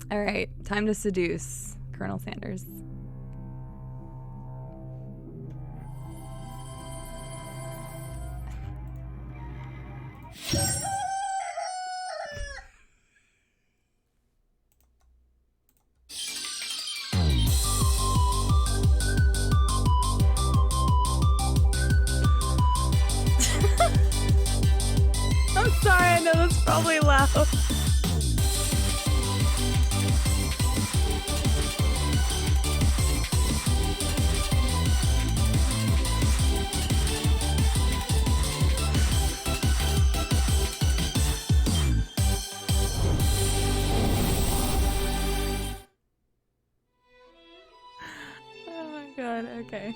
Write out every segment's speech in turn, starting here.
All right, time to seduce Colonel Sanders. I'm sorry, I know that's probably loud. Oh my god, okay.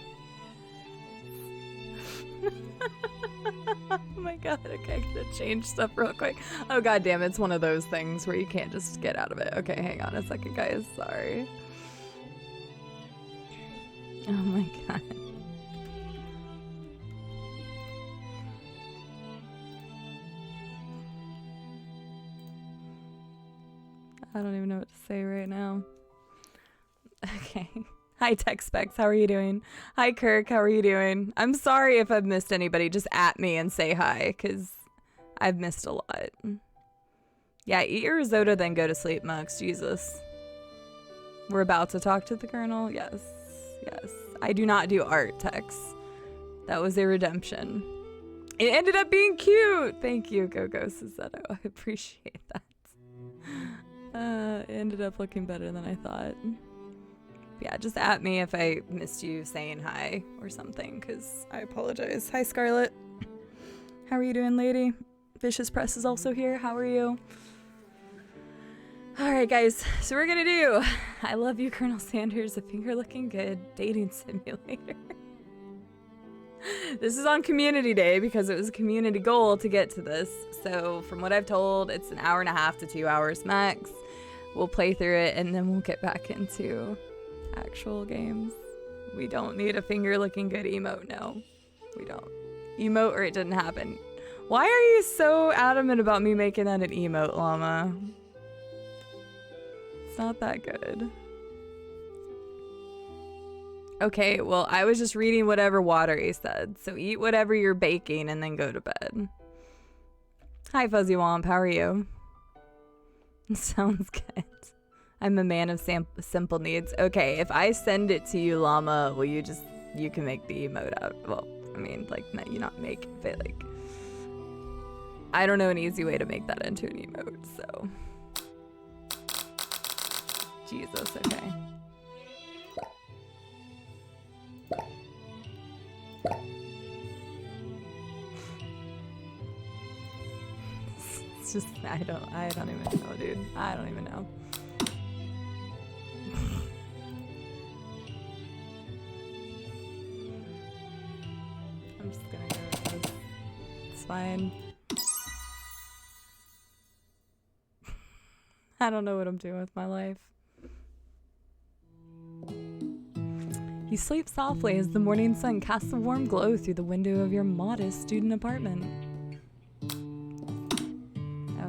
Oh my god, okay, I gotta change stuff real quick. Oh god damn, it's one of those things where you can't just get out of it. Okay, hang on a second, guys, sorry. Oh my god. I don't even know what to say right now. Okay. Hi, Tech Specs. How are you doing? Hi, Kirk. How are you doing? I'm sorry if I've missed anybody. Just at me and say hi, because I've missed a lot. Yeah, eat your risotto, then go to sleep, Mux. Jesus. We're about to talk to the Colonel. Yes. Yes. I do not do art, Tex. That was a redemption. It ended up being cute. Thank you, Gogo Suzetto. I appreciate that. It ended up looking better than I thought. Yeah, just at me if I missed you saying hi or something, because I apologize. Hi, Scarlett. How are you doing, lady? Vicious Press is also here. How are you? All right, guys. So we're going to do I Love You, Colonel Sanders, A Finger Looking Good Dating Simulator. This is on Community Day because it was a community goal to get to this. So from what I've told, it's an hour and a half to 2 hours max. We'll play through it, and then we'll get back into actual games. We don't need a finger looking good emote. No, we don't. Emote or it didn't happen. Why are you so adamant about me making that an emote, llama? It's not that good. Okay, well, I was just reading whatever Watery said. So eat whatever you're baking and then go to bed. Hi, Fuzzy Womp. How are you? Sounds good. I'm a man of simple needs. Okay, if I send it to you, llama, will you can make the emote out. Well, I mean, like, no, you not make it, but like, I don't know an easy way to make that into an emote, so. Jesus, okay. It's just, I don't even know, dude. I don't even know. I'm just gonna go with this. It's fine. I don't know what I'm doing with my life. You sleep softly as the morning sun casts a warm glow through the window of your modest student apartment.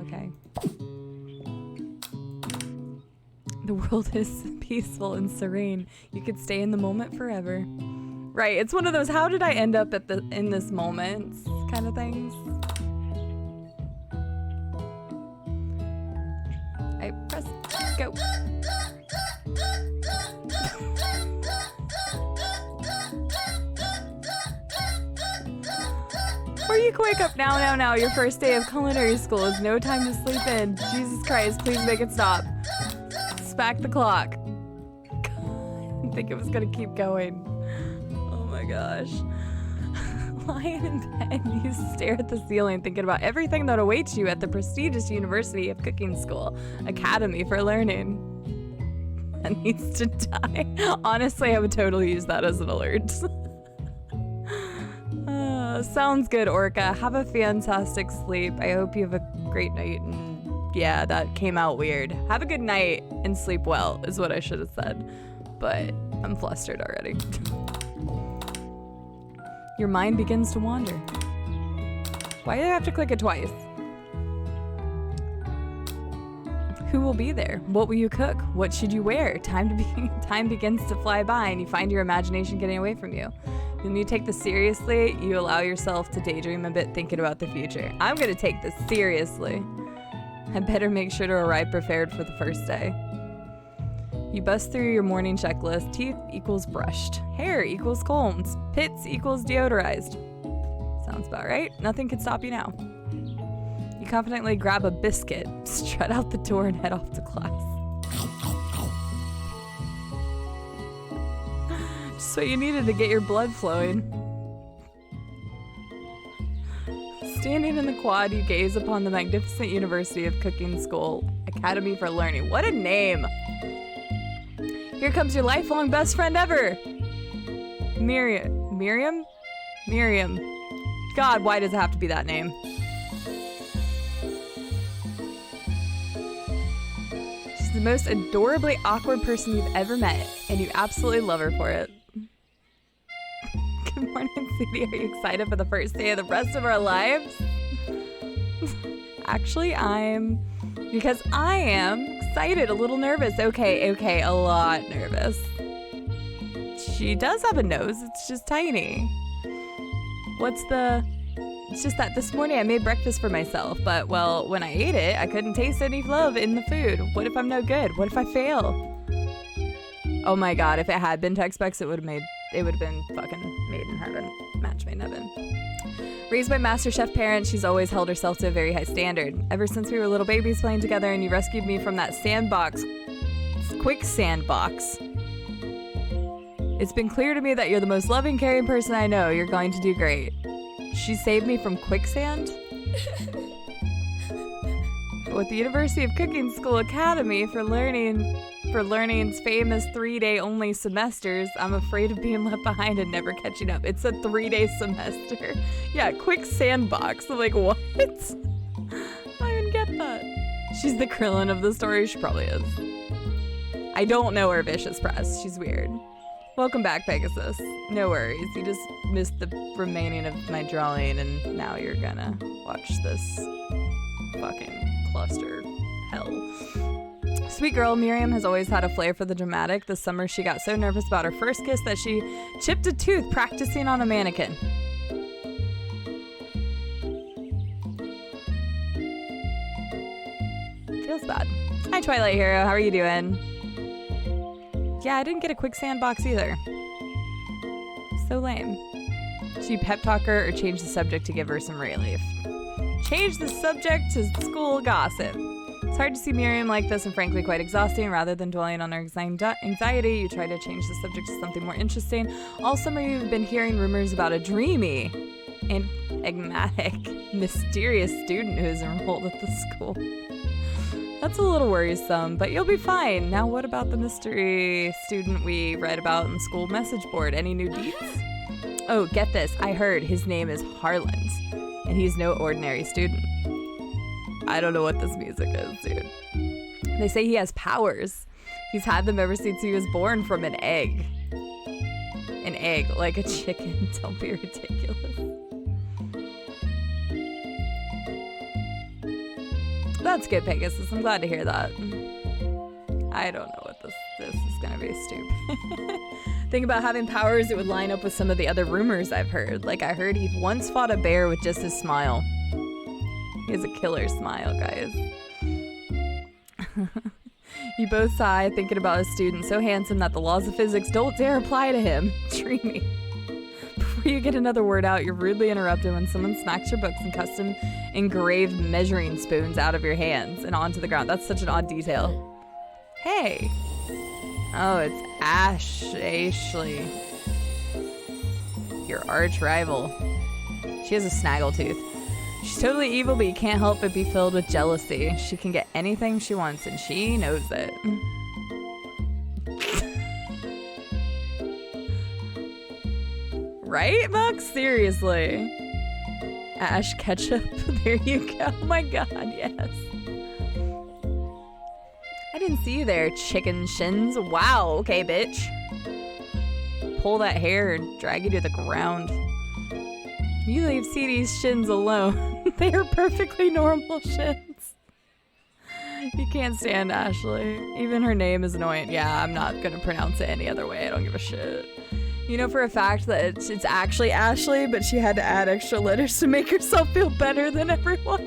Okay. The world is peaceful and serene. You could stay in the moment forever. Right, it's one of those how did I end up in this moment kind of things. I press go. Or you can wake up now. Your first day of culinary school is no time to sleep in. Jesus Christ, please make it stop. Smack the clock. God, I didn't think it was gonna keep going. Oh my gosh. Lying in bed, you stare at the ceiling thinking about everything that awaits you at the prestigious University of Cooking School, Academy for Learning. That needs to die. Honestly, I would totally use that as an alert. Sounds good, Orca. Have a fantastic sleep. I hope you have a great night. And yeah, that came out weird. Have a good night and sleep well is what I should have said. But I'm flustered already. Your mind begins to wander. Why do I have to click it twice? Who will be there? What will you cook? What should you wear? Time begins to fly by and you find your imagination getting away from you. When you take this seriously, you allow yourself to daydream a bit thinking about the future. I'm going to take this seriously. I better make sure to arrive prepared for the first day. You bust through your morning checklist. Teeth equals brushed. Hair equals combed. Pits equals deodorized. Sounds about right. Nothing can stop you now. You confidently grab a biscuit, strut out the door, and head off to class. Just what you needed to get your blood flowing. Standing in the quad, you gaze upon the magnificent University of Cooking School Academy for Learning. What a name! Here comes your lifelong best friend ever! Miriam? God, why does it have to be that name? She's the most adorably awkward person you've ever met, and you absolutely love her for it. Good morning, Sadie. Are you excited for the first day of the rest of our lives? Actually, because I am excited, a little nervous. Okay, a lot nervous. She does have a nose, it's just tiny. It's just that this morning I made breakfast for myself, but well, when I ate it, I couldn't taste any love in the food. What if I'm no good? What if I fail? Oh my god, if it had been Tex-Mex, it would have been fucking made in heaven. Match made in heaven. Raised by Master Chef parents, she's always held herself to a very high standard. Ever since we were little babies playing together and you rescued me from that quicksand box. It's been clear to me that you're the most loving, caring person I know. You're going to do great. She saved me from quicksand? With the University of Cooking School Academy for Learning's famous 3-day only semesters, I'm afraid of being left behind and never catching up. It's a 3-day semester. Yeah, quicksand box. I'm like, what? I don't even get that. She's the Krillin of the story. She probably is. I don't know her vicious press. She's weird. Welcome back, Pegasus. No worries. You just missed the remaining of my drawing, and now you're gonna watch this fucking cluster hell. Sweet girl, Miriam has always had a flair for the dramatic. This summer, she got so nervous about her first kiss that she chipped a tooth practicing on a mannequin. Feels bad. Hi, Twilight Hero. How are you doing? Yeah, I didn't get a quicksand box either. So lame. Should you pep talk her or change the subject to give her some relief? Change the subject to school gossip. It's hard to see Miriam like this and frankly quite exhausting. Rather than dwelling on her anxiety, you try to change the subject to something more interesting. All summer you've been hearing rumors about a dreamy, enigmatic, mysterious student who is enrolled at the school. That's a little worrisome, but you'll be fine. Now what about the mystery student we read about in the school message board? Any new deets? Oh, get this. I heard his name is Harland, and he's no ordinary student. I don't know what this music is, dude. They say he has powers. He's had them ever since he was born from an egg. An egg, like a chicken. Don't be ridiculous. That's good, Pegasus. I'm glad to hear that. I don't know what this is gonna be stupid. Think about having powers, it would line up with some of the other rumors I've heard. Like I heard he once fought a bear with just his smile. He has a killer smile, guys. You both sigh, thinking about a student so handsome that the laws of physics don't dare apply to him. Dreamy. Before you get another word out, you're rudely interrupted when someone smacks your books and custom engraved measuring spoons out of your hands and onto the ground. That's such an odd detail. Hey. Oh, it's Ashley. Your arch rival. She has a snaggletooth. She's totally evil, but you can't help but be filled with jealousy. She can get anything she wants, and she knows it. Right, Buck? Seriously. Ash ketchup. There you go. Oh my god, yes. I didn't see you there, chicken shins. Wow, okay, bitch. Pull that hair and drag you to the ground. You leave CD's shins alone. They are perfectly normal shins. You can't stand Ashley. Even her name is annoying. Yeah, I'm not gonna pronounce it any other way. I don't give a shit. You know for a fact that it's actually Ashley, but she had to add extra letters to make herself feel better than everyone.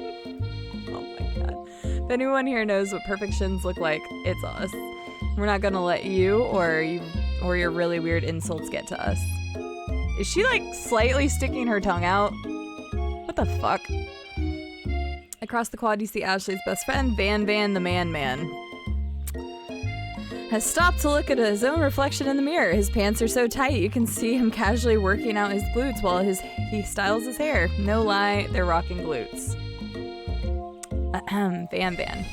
Oh my god. If anyone here knows what perfect shins look like, it's us. We're not gonna let you or your really weird insults get to us. Is she like slightly sticking her tongue out? What the fuck? Across the quad, you see Ashley's best friend, Van the Man, has stopped to look at his own reflection in the mirror. His pants are so tight, you can see him casually working out his glutes while he styles his hair. No lie, they're rocking glutes. Van.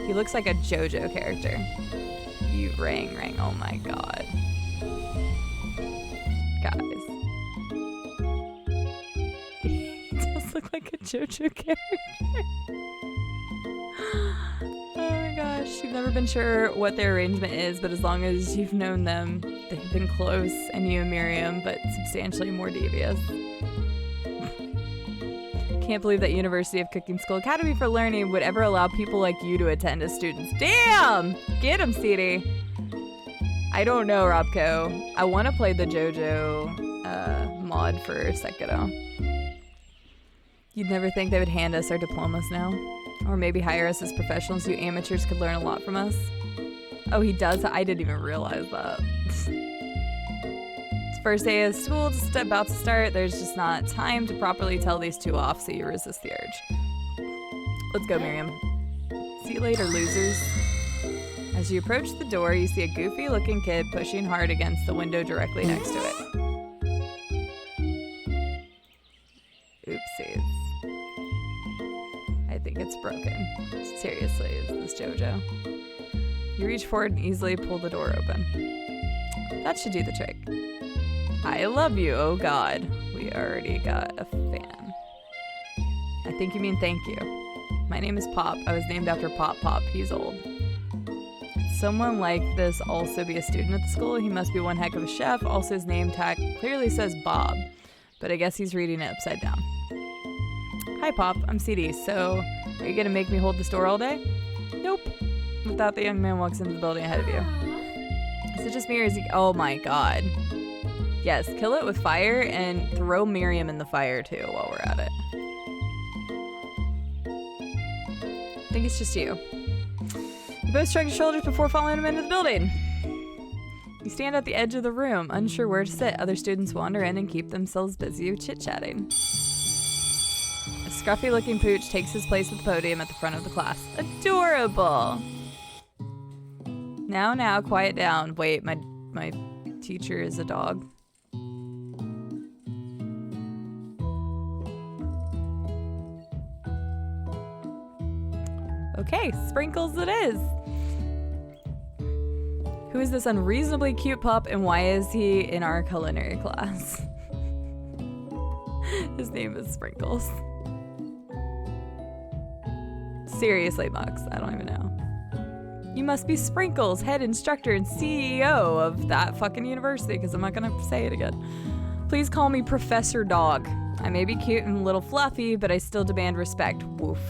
He looks like a JoJo character. You rang. Oh my god. Guys. He does look like a JoJo character. Oh my gosh. You've never been sure what their arrangement is, but as long as you've known them, they've been close, and you and Miriam, but substantially more devious. Can't believe that University of Cooking School Academy for Learning would ever allow people like you to attend as students. Damn! Get him, CD. I don't know, Robco. I want to play the JoJo mod for Sekiro. You'd never think they would hand us our diplomas now. Or maybe hire us as professionals. You amateurs could learn a lot from us. Oh, he does? I didn't even realize that. First day of school just about to start. There's just not time to properly tell these two off, so you resist the urge. Let's go, Miriam. See you later, losers. As you approach the door, you see a goofy-looking kid pushing hard against the window directly next to it. Oopsies. I think it's broken. Seriously, is this JoJo? You reach forward and easily pull the door open. That should do the trick. I love you, oh god. We already got a fan. I think you mean thank you. My name is Pop. I was named after Pop. He's old. Someone like this also be a student at the school? He must be one heck of a chef. Also, his name tag clearly says Bob, but I guess he's reading it upside down. Hi, Pop. I'm CD. So, are you gonna make me hold this door all day? Nope. Without the young man walks into the building ahead of you. Is it just me or is he? Oh my god. Yes, kill it with fire and throw Miriam in the fire too while we're at it. I think it's just you. You both shrug your shoulders before following him into the building. You stand at the edge of the room, unsure where to sit. Other students wander in and keep themselves busy chit-chatting. A scruffy-looking pooch takes his place at the podium at the front of the class. Adorable! Now, quiet down. Wait, my teacher is a dog. Okay, Sprinkles it is. Who is this unreasonably cute pup and why is he in our culinary class? His name is Sprinkles. Seriously, Mux, I don't even know. You must be Sprinkles, head instructor and CEO of that fucking university, because I'm not gonna say it again. Please call me Professor Dog. I may be cute and a little fluffy, but I still demand respect. Woof.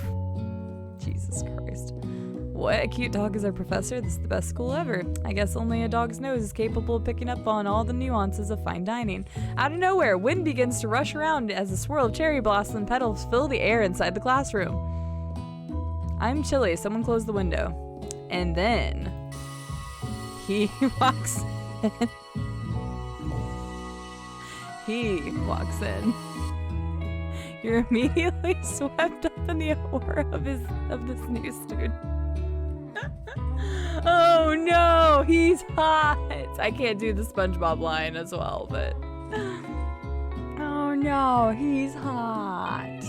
Jesus Christ. What? A cute dog is our professor? This is the best school ever. I guess only a dog's nose is capable of picking up on all the nuances of fine dining. Out of nowhere, wind begins to rush around as a swirl of cherry blossom petals fill the air inside the classroom. I'm chilly. Someone close the window. And then he walks in. He walks in. You're immediately swept up in the aura of this new student. Oh no, he's hot. I can't do the SpongeBob line as well, but oh no, he's hot.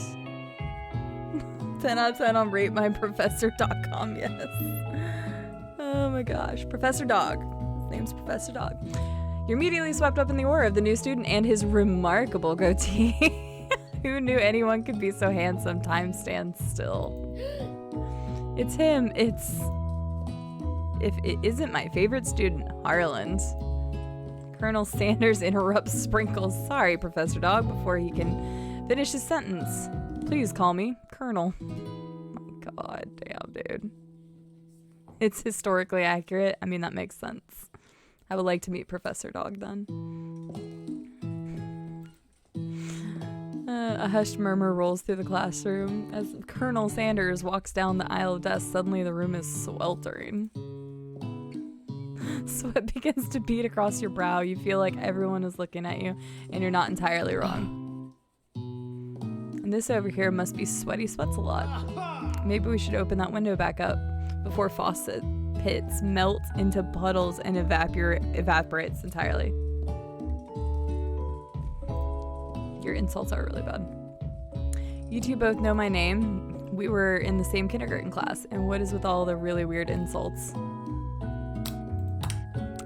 10 out of 10 on ratemyprofessor.com, yes. Oh my gosh, Professor Dog. His name's Professor Dog. You're immediately swept up in the aura of the new student and his remarkable goatee. Who knew anyone could be so handsome? Time stands still. It's him. If it isn't my favorite student, Harland. Colonel Sanders interrupts Sprinkles. Sorry, Professor Dog, before he can finish his sentence. Please call me Colonel. Oh my God damn, dude. It's historically accurate. I mean, that makes sense. I would like to meet Professor Dog then. A hushed murmur rolls through the classroom. As Colonel Sanders walks down the aisle of desks, suddenly the room is sweltering. Sweat begins to bead across your brow. You feel like everyone is looking at you, and you're not entirely wrong. And this over here must be sweaty sweats a lot. Maybe we should open that window back up before faucet pits melt into puddles and evaporates entirely. Your insults are really bad. You two both know my name. We were in the same kindergarten class. And what is with all the really weird insults?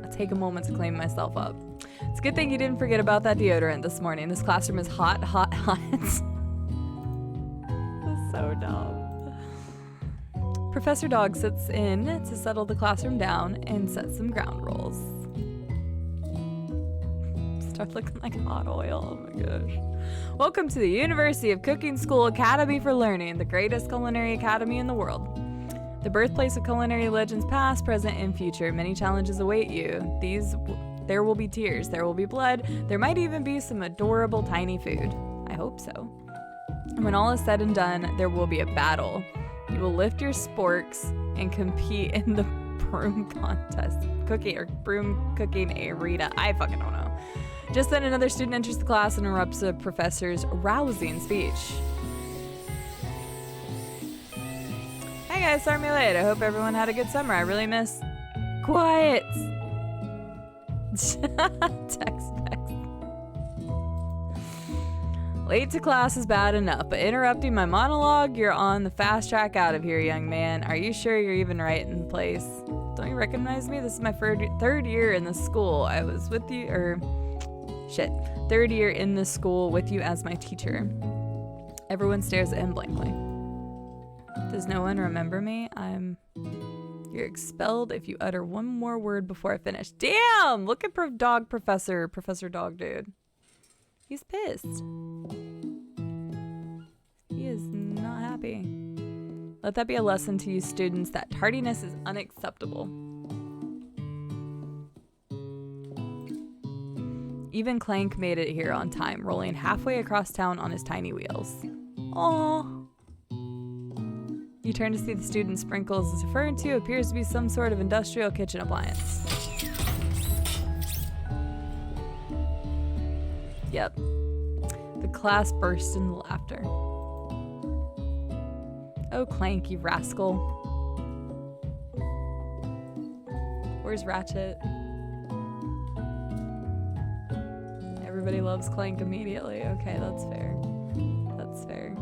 I'll take a moment to clean myself up. It's a good thing you didn't forget about that deodorant this morning. This classroom is hot, hot, hot. This is so dumb. Professor Dog sits in to settle the classroom down and set some ground rules. Start looking like hot oil. Oh my gosh. Welcome to the University of Cooking School Academy for Learning, the greatest culinary academy in the world. The birthplace of culinary legends past, present, and future. Many challenges await you. There will be tears, there will be blood, there might even be some adorable tiny food. I hope so. And when all is said and done, there will be a battle. You will lift your sporks and compete in the broom contest. Broom cooking arena. I fucking don't know. Just then another student enters the class and interrupts the professor's rousing speech. Hey guys, sorry me late. I hope everyone had a good summer. I really miss... Quiet! Text. Late to class is bad enough, but interrupting my monologue, you're on the fast track out of here, young man. Are you sure you're even right in place? Don't you recognize me? This is my third year in the school. I was with you, third year in the school with you as my teacher. Everyone stares at him blankly. Does no one remember me? You're expelled if you utter one more word before I finish. Damn! Look at Professor Dog Dude. He's pissed. He is not happy. Let that be a lesson to you students that tardiness is unacceptable. Even Clank made it here on time, rolling halfway across town on his tiny wheels. Aww. You turn to see the student Sprinkles is referring to appears to be some sort of industrial kitchen appliance. Yep. The class burst into laughter. Oh, Clank, you rascal. Where's Ratchet? Everybody loves Clank immediately. Okay, that's fair. That's fair.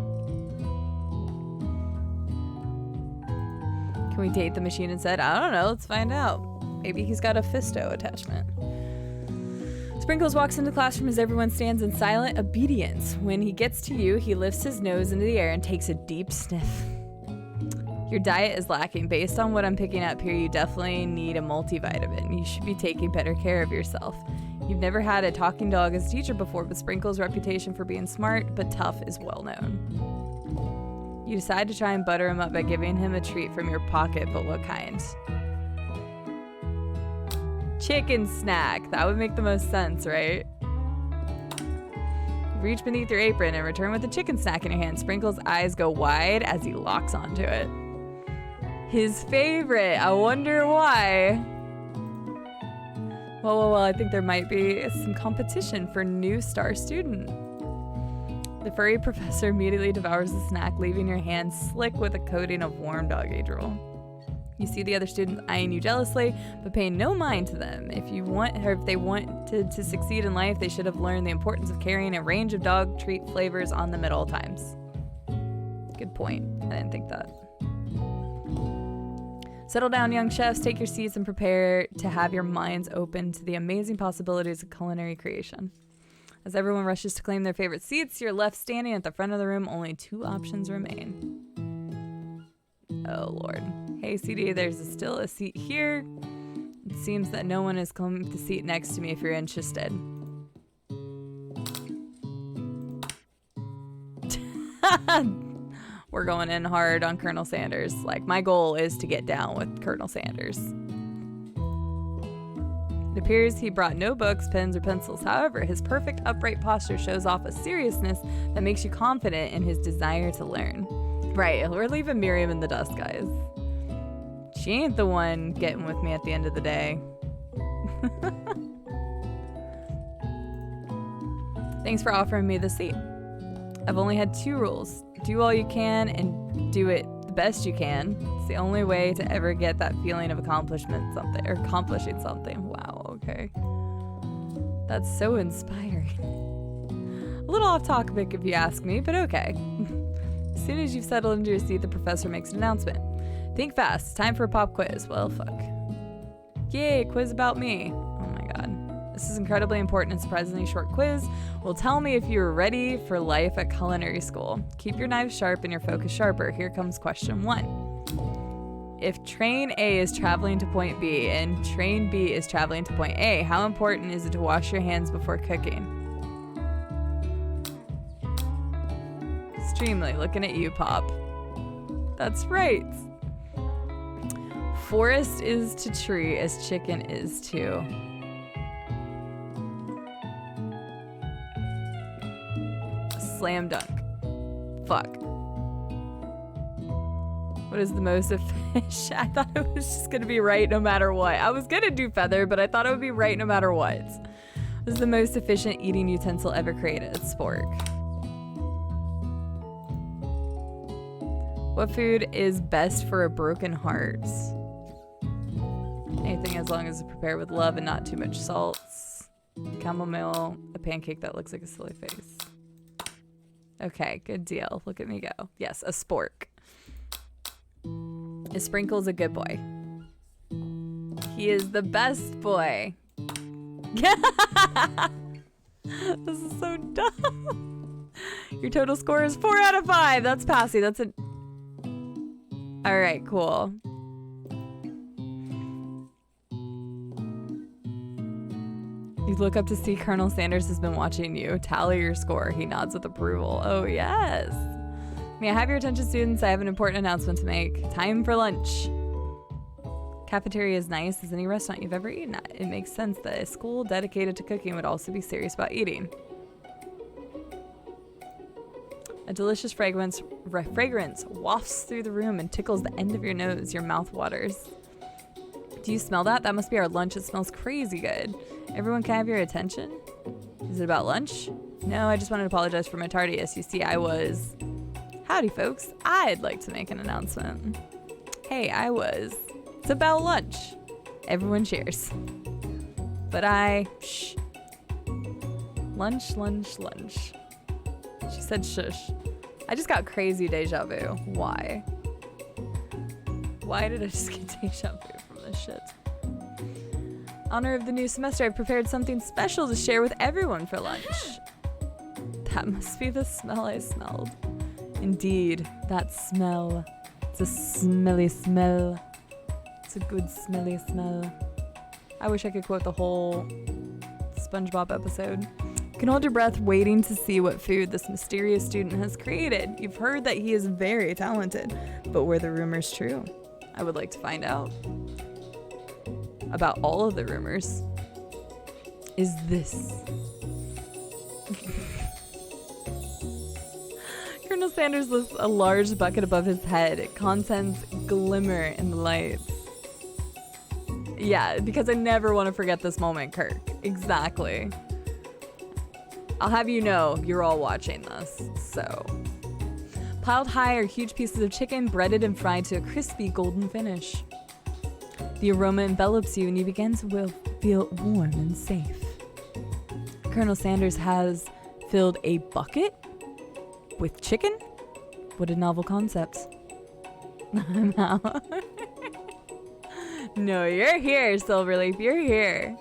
Can we date the machine instead? I don't know. Let's find out. Maybe he's got a Fisto attachment. Sprinkles walks into the classroom as everyone stands in silent obedience. When he gets to you, he lifts his nose into the air and takes a deep sniff. Your diet is lacking. Based on what I'm picking up here, you definitely need a multivitamin. You should be taking better care of yourself. You've never had a talking dog as a teacher before, but Sprinkles' reputation for being smart but tough is well known. You decide to try and butter him up by giving him a treat from your pocket, but what kind? Chicken snack. That would make the most sense, right? Reach beneath your apron and return with a chicken snack in your hand. Sprinkles' eyes go wide as he locks onto it. His favorite. I wonder why. Well, I think there might be some competition for new star student. The furry professor immediately devours the snack, leaving your hand slick with a coating of warm doggy drool. You see the other students eyeing you jealously, but paying no mind to them. If they wanted to succeed in life, they should have learned the importance of carrying a range of dog treat flavors on them at all times. Good point. I didn't think that. Settle down, young chefs. Take your seats and prepare to have your minds open to the amazing possibilities of culinary creation. As everyone rushes to claim their favorite seats, you're left standing at the front of the room. Only two options remain. Oh, Lord. Hey, CD, there's still a seat here. It seems that no one has come to the seat next to me if you're interested. we're going in hard on Colonel Sanders. Like, my goal is to get down with Colonel Sanders. It appears he brought no books, pens, or pencils. However, his perfect upright posture shows off a seriousness that makes you confident in his desire to learn. Right, we're leaving Miriam in the dust, guys. She ain't the one getting with me at the end of the day. Thanks for offering me the seat. I've only had 2 rules. Do all you can and do it the best you can. It's the only way to ever get that feeling of accomplishing something. Wow, okay. That's so inspiring. A little off topic if you ask me, but okay. As soon as you've settled into your seat, the professor makes an announcement. Think fast. Time for a pop quiz. Well, fuck. Yay, quiz about me. Oh my god. This is incredibly important and surprisingly short quiz. Will tell me if you're ready for life at culinary school. Keep your knives sharp and your focus sharper. Here comes question 1. If train A is traveling to point B and train B is traveling to point A, how important is it to wash your hands before cooking? Extremely. Looking at you, Pop. That's right. Forest is to tree as chicken is to... Slam dunk. Fuck. What is the most efficient? I thought it was just gonna be right no matter what. I was gonna do feather, but I thought it would be right no matter what. This is the most efficient eating utensil ever created. It's spork. What food is best for a broken heart? Anything as long as it's prepared with love and not too much salt. Chamomile, a pancake that looks like a silly face. Okay, good deal. Look at me go. Yes, a spork. A sprinkle's a good boy. He is the best boy. This is so dumb. Your total score is 4 out of 5. That's passy. That's a... All right, cool. You look up to see Colonel Sanders has been watching you. Tally your score. He nods with approval. Oh, yes. May I have your attention, students? I have an important announcement to make. Time for lunch. Cafeteria is nice as any restaurant you've ever eaten at. It makes sense that a school dedicated to cooking would also be serious about eating. A delicious fragrance wafts through the room and tickles the end of your nose. Your mouth waters. Do you smell that? That must be our lunch. It smells crazy good. Everyone, can I have your attention? Is it about lunch? No, I just wanted to apologize for my tardiness. You see, I was... Howdy, folks. I'd like to make an announcement. Hey, It's about lunch. Everyone cheers. But Shh. Lunch, lunch, lunch. She said shush. I just got crazy deja vu. Why? Why did I just get deja vu from this shit? Honor of the new semester, I've prepared something special to share with everyone for lunch. That must be the smell I smelled. Indeed, that smell. It's a smelly smell. It's a good smelly smell. I wish I could quote the whole SpongeBob episode. You can hold your breath waiting to see what food this mysterious student has created. You've heard that he is very talented, but were the rumors true? I would like to find out. About all of the rumors. Is this... Colonel Sanders lifts a large bucket above his head. Contents glimmer in the lights. Yeah, because I never want to forget this moment, Kirk. Exactly. I'll have you know, you're all watching this, so. Piled high are huge pieces of chicken, breaded and fried to a crispy golden finish. The aroma envelops you and you begin to feel warm and safe. Colonel Sanders has filled a bucket with chicken? What a novel concept. I'm out. No, you're here, Silverleaf. You're here.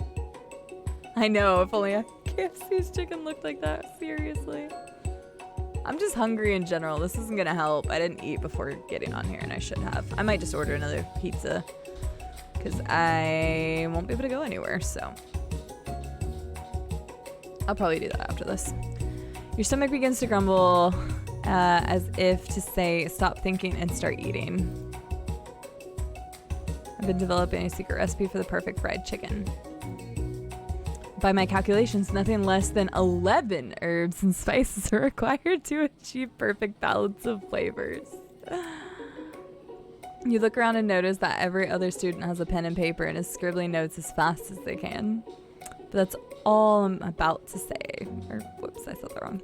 I know, if only KFC's chicken looked like that. Seriously. I'm just hungry in general. This isn't gonna help. I didn't eat before getting on here, and I should have. I might just order another pizza, because I won't be able to go anywhere, so. I'll probably do that after this. Your stomach begins to grumble. as if to say, stop thinking and start eating. I've been developing a secret recipe for the perfect fried chicken. By my calculations, nothing less than 11 herbs and spices are required to achieve perfect balance of flavors. You look around and notice that every other student has a pen and paper and is scribbling notes as fast as they can. But that's all I'm about to say. Or, whoops, I said that wrong.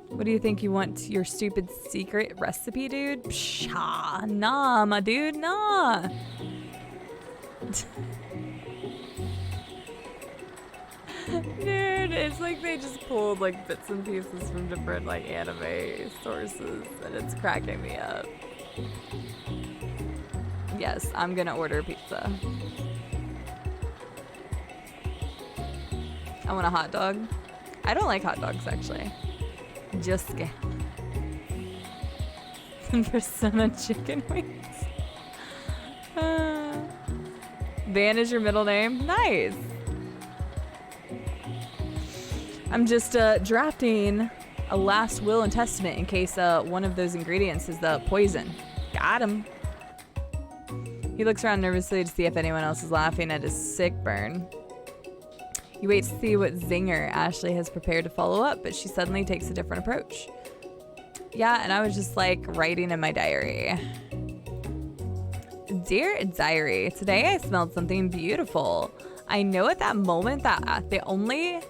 What do you think you want your stupid secret recipe, dude? Pshaw, nah, my dude, nah. Dude, it's like they just pulled like bits and pieces from different like anime sources and it's cracking me up. Yes, I'm gonna order pizza. I want a hot dog. I don't like hot dogs actually. Just kidding. Persona chicken wings. Van is your middle name? Nice. I'm just drafting a last will and testament in case one of those ingredients is the poison. Got him. He looks around nervously to see if anyone else is laughing at his sick burn. You wait to see what zinger Ashley has prepared to follow up, but she suddenly takes a different approach. Yeah, and I was just like writing in my diary. Dear diary, today I smelled something beautiful. I know at that moment that only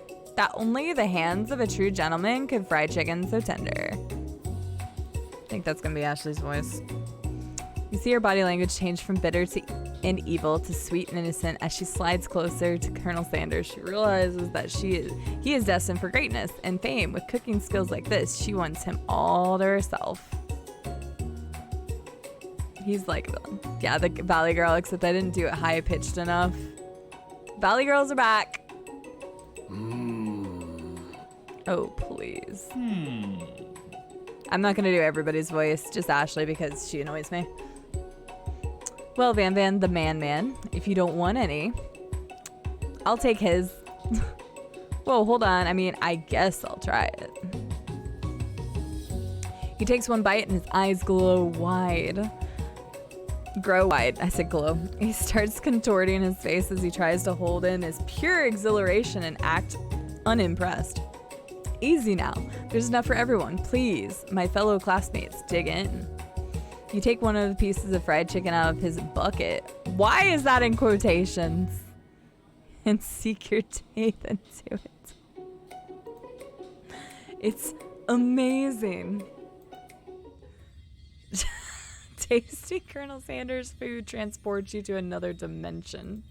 the hands of a true gentleman could fry chicken so tender. I think that's gonna be Ashley's voice. You see her body language change from bitter and evil to sweet and innocent as she slides closer to Colonel Sanders. She realizes that he is destined for greatness and fame. With cooking skills like this, she wants him all to herself. He's like, yeah, the Valley Girl, except I didn't do it high pitched enough. Valley Girls are back. Oh, please. I'm not gonna do everybody's voice, just Ashley because she annoys me. Well, Van, the man, if you don't want any, I'll take his. Whoa, hold on. I mean, I guess I'll try it. He takes one bite and his eyes glow wide. Grow wide. I said glow. He starts contorting his face as he tries to hold in his pure exhilaration and act unimpressed. Easy now. There's enough for everyone. Please, my fellow classmates, dig in. You take one of the pieces of fried chicken out of his bucket. Why is that in quotations? And seek your teeth into it. It's amazing. Tasty Colonel Sanders food transports you to another dimension.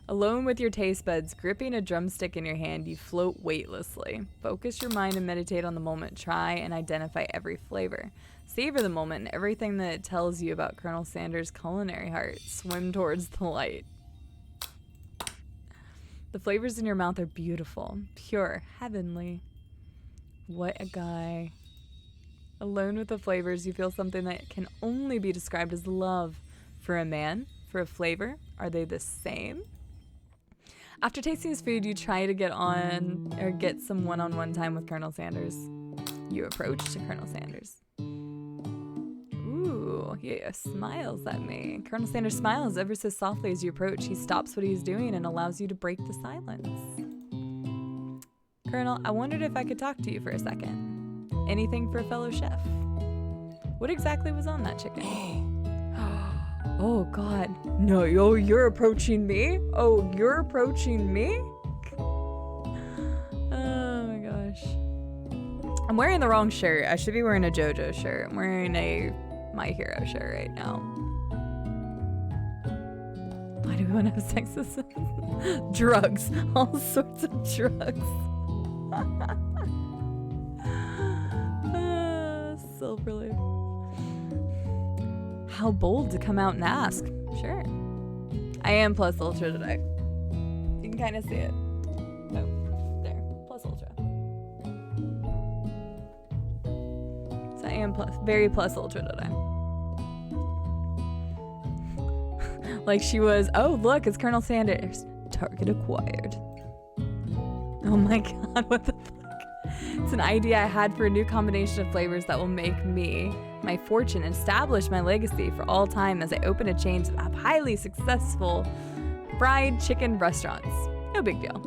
Alone with your taste buds, gripping a drumstick in your hand, you float weightlessly. Focus your mind and meditate on the moment. Try and identify every flavor. Savor the moment and everything that it tells you about Colonel Sanders' culinary heart. Swim towards the light. The flavors in your mouth are beautiful, pure, heavenly. What a guy. Alone with the flavors, you feel something that can only be described as love. For a man, for a flavor, are they the same? After tasting his food, you try to get some one-on-one time with Colonel Sanders. You approach to Colonel Sanders. Ooh, he smiles at me. Colonel Sanders smiles ever so softly as you approach. He stops what he's doing and allows you to break the silence. Colonel, I wondered if I could talk to you for a second. Anything for a fellow chef. What exactly was on that chicken? Oh, God. No, you're approaching me? Oh, you're approaching me? Oh, my gosh. I'm wearing the wrong shirt. I should be wearing a JoJo shirt. I'm wearing a My Hero shirt right now. Why do we want to have sex with drugs? All sorts of drugs. Silver Leaf. How bold to come out and ask. Sure. I am plus ultra today. You can kind of see it. Oh, there. Plus ultra. So I am very plus ultra today. Like she was, oh, look, it's Colonel Sanders. Target acquired. Oh my God, what the fuck? It's an idea I had for a new combination of flavors that will make me my fortune and establish my legacy for all time as I open a chain of highly successful fried chicken restaurants. No big deal.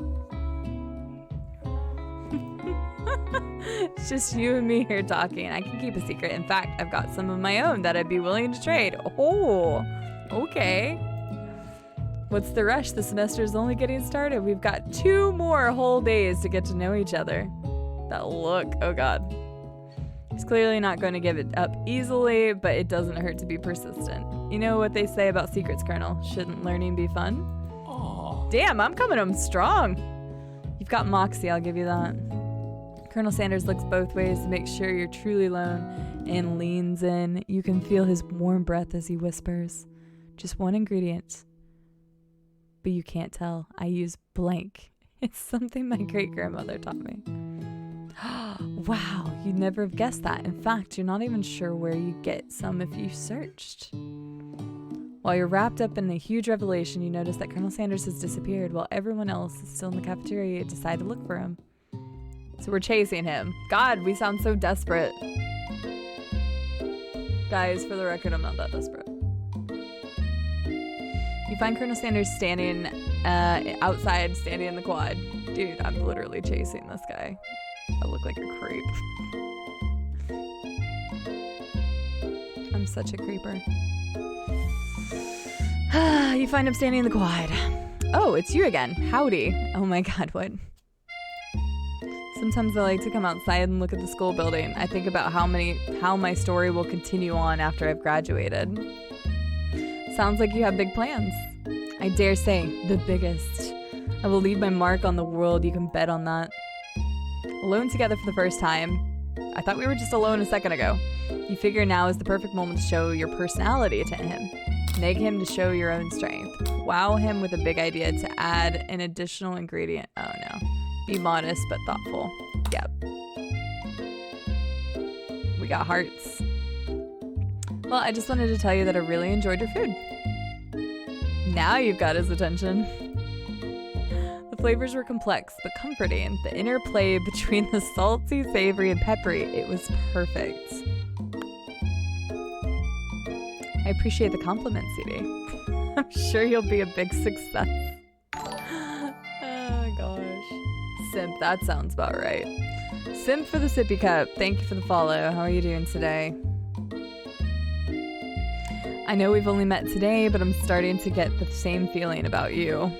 It's just you and me here talking. I can keep a secret. In fact, I've got some of my own that I'd be willing to trade. Oh, okay. What's the rush? The semester's only getting started. We've got 2 more whole days to get to know each other. That look, oh God. He's clearly not going to give it up easily, but it doesn't hurt to be persistent. You know what they say about secrets, Colonel? Shouldn't learning be fun? Aww. Damn, I'm coming home strong. You've got moxie, I'll give you that. Colonel Sanders looks both ways to make sure you're truly alone and leans in. You can feel his warm breath as he whispers. Just one ingredient. But you can't tell. I use blank. It's something my great-grandmother taught me. Wow, you'd never have guessed that. In fact, you're not even sure where you'd get some if you searched. While you're wrapped up in a huge revelation, you notice that Colonel Sanders has disappeared while everyone else is still in the cafeteria to decide to look for him. So we're chasing him. God, we sound so desperate. Guys, for the record, I'm not that desperate. You find Colonel Sanders standing outside, standing in the quad. Dude, I'm literally chasing this guy. I look like a creep. I'm such a creeper. You find him standing in the quad. Oh, it's you again. Howdy. Oh my God, what? Sometimes I like to come outside and look at the school building. I think about how my story will continue on after I've graduated. Sounds like you have big plans. I dare say, the biggest. I will leave my mark on the world, you can bet on that. Alone together for the first time. I thought we were just alone a second ago. You figure now is the perfect moment to show your personality to him. Nag him to show your own strength. Wow him with a big idea to add an additional ingredient. Oh no. Be modest but thoughtful. Yep. We got hearts. Well, I just wanted to tell you that I really enjoyed your food. Now you've got his attention. The flavors were complex but comforting. The interplay between the salty, savory, and peppery, it was perfect. I appreciate the compliment, CD. I'm sure you'll be a big success. Oh gosh. Simp, that sounds about right. Simp for the sippy cup. Thank you for the follow. How are you doing today? I know we've only met today, but I'm starting to get the same feeling about you.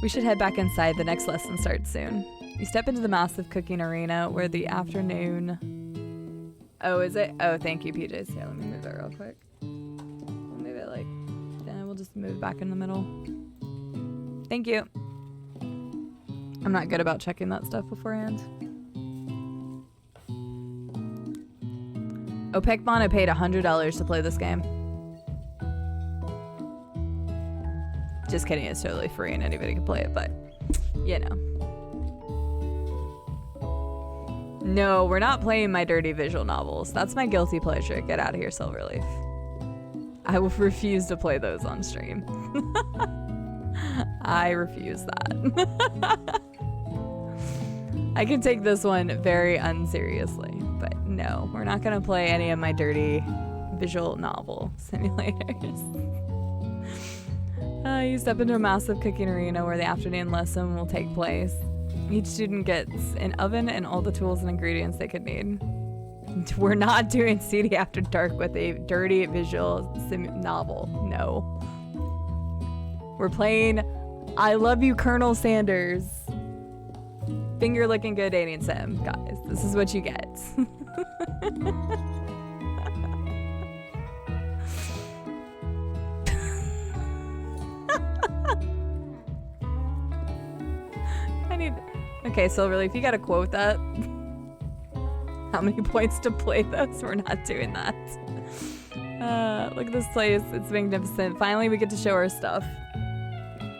We should head back inside. The next lesson starts soon. You step into the massive cooking arena where the afternoon... Oh, is it? Oh, thank you, PJs. Here, let me move it real quick. We'll move it like... Then we'll just move it back in the middle. Thank you. I'm not good about checking that stuff beforehand. Oh, Pekmon, I paid $100 to play this game. Just kidding, it's totally free and anybody can play it, but, you know. No, we're not playing my dirty visual novels. That's my guilty pleasure. Get out of here, Silverleaf. I will refuse to play those on stream. I refuse that. I can take this one very unseriously, but no, we're not going to play any of my dirty visual novel simulators. You step into a massive cooking arena where the afternoon lesson will take place. Each student gets an oven and all the tools and ingredients they could need. We're not doing CD After Dark with a dirty visual novel. No. We're playing I Love You, Colonel Sanders. Finger licking good dating sim. Guys, this is what you get. Okay, Silverleaf, you gotta quote that. How many points to play this? We're not doing that. Look at this place. It's magnificent. Finally, we get to show our stuff.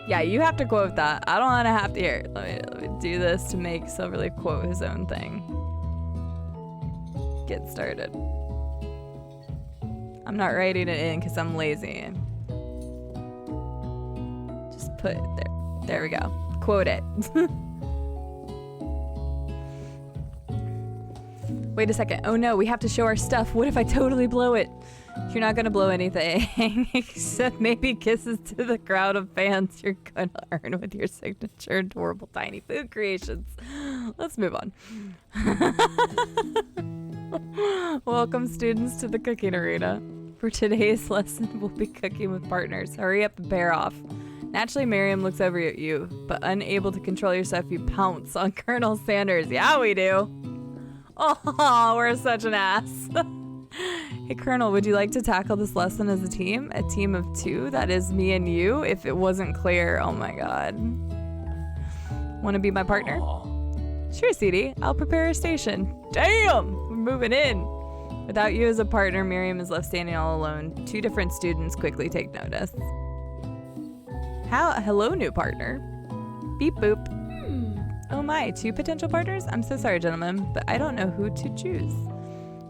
Yeah, you have to quote that. I don't want to have to hear it. Let me do this to make Silverleaf quote his own thing. Get started. I'm not writing it in because I'm lazy. Just put it there. There we go. Quote it. Wait a second. Oh no, we have to show our stuff. What if I totally blow it? You're not gonna blow anything, except maybe kisses to the crowd of fans you're gonna earn with your signature adorable tiny food creations. Let's move on. Welcome students to the cooking arena. For today's lesson, we'll be cooking with partners. Hurry up and pair off. Naturally, Miriam looks over at you, but unable to control yourself, you pounce on Colonel Sanders. Yeah, we do. Oh, we're such an ass. Hey, Colonel, would you like to tackle this lesson as a team? A team of 2? That is me and you, if it wasn't clear. Oh my god. Want to be my partner? Aww. Sure, CD. I'll prepare a station. Damn! We're moving in. Without you as a partner, Miriam is left standing all alone. 2 different students quickly take notice. Hello, new partner. Beep boop. Oh my, 2 potential partners? I'm so sorry, gentlemen, but I don't know who to choose.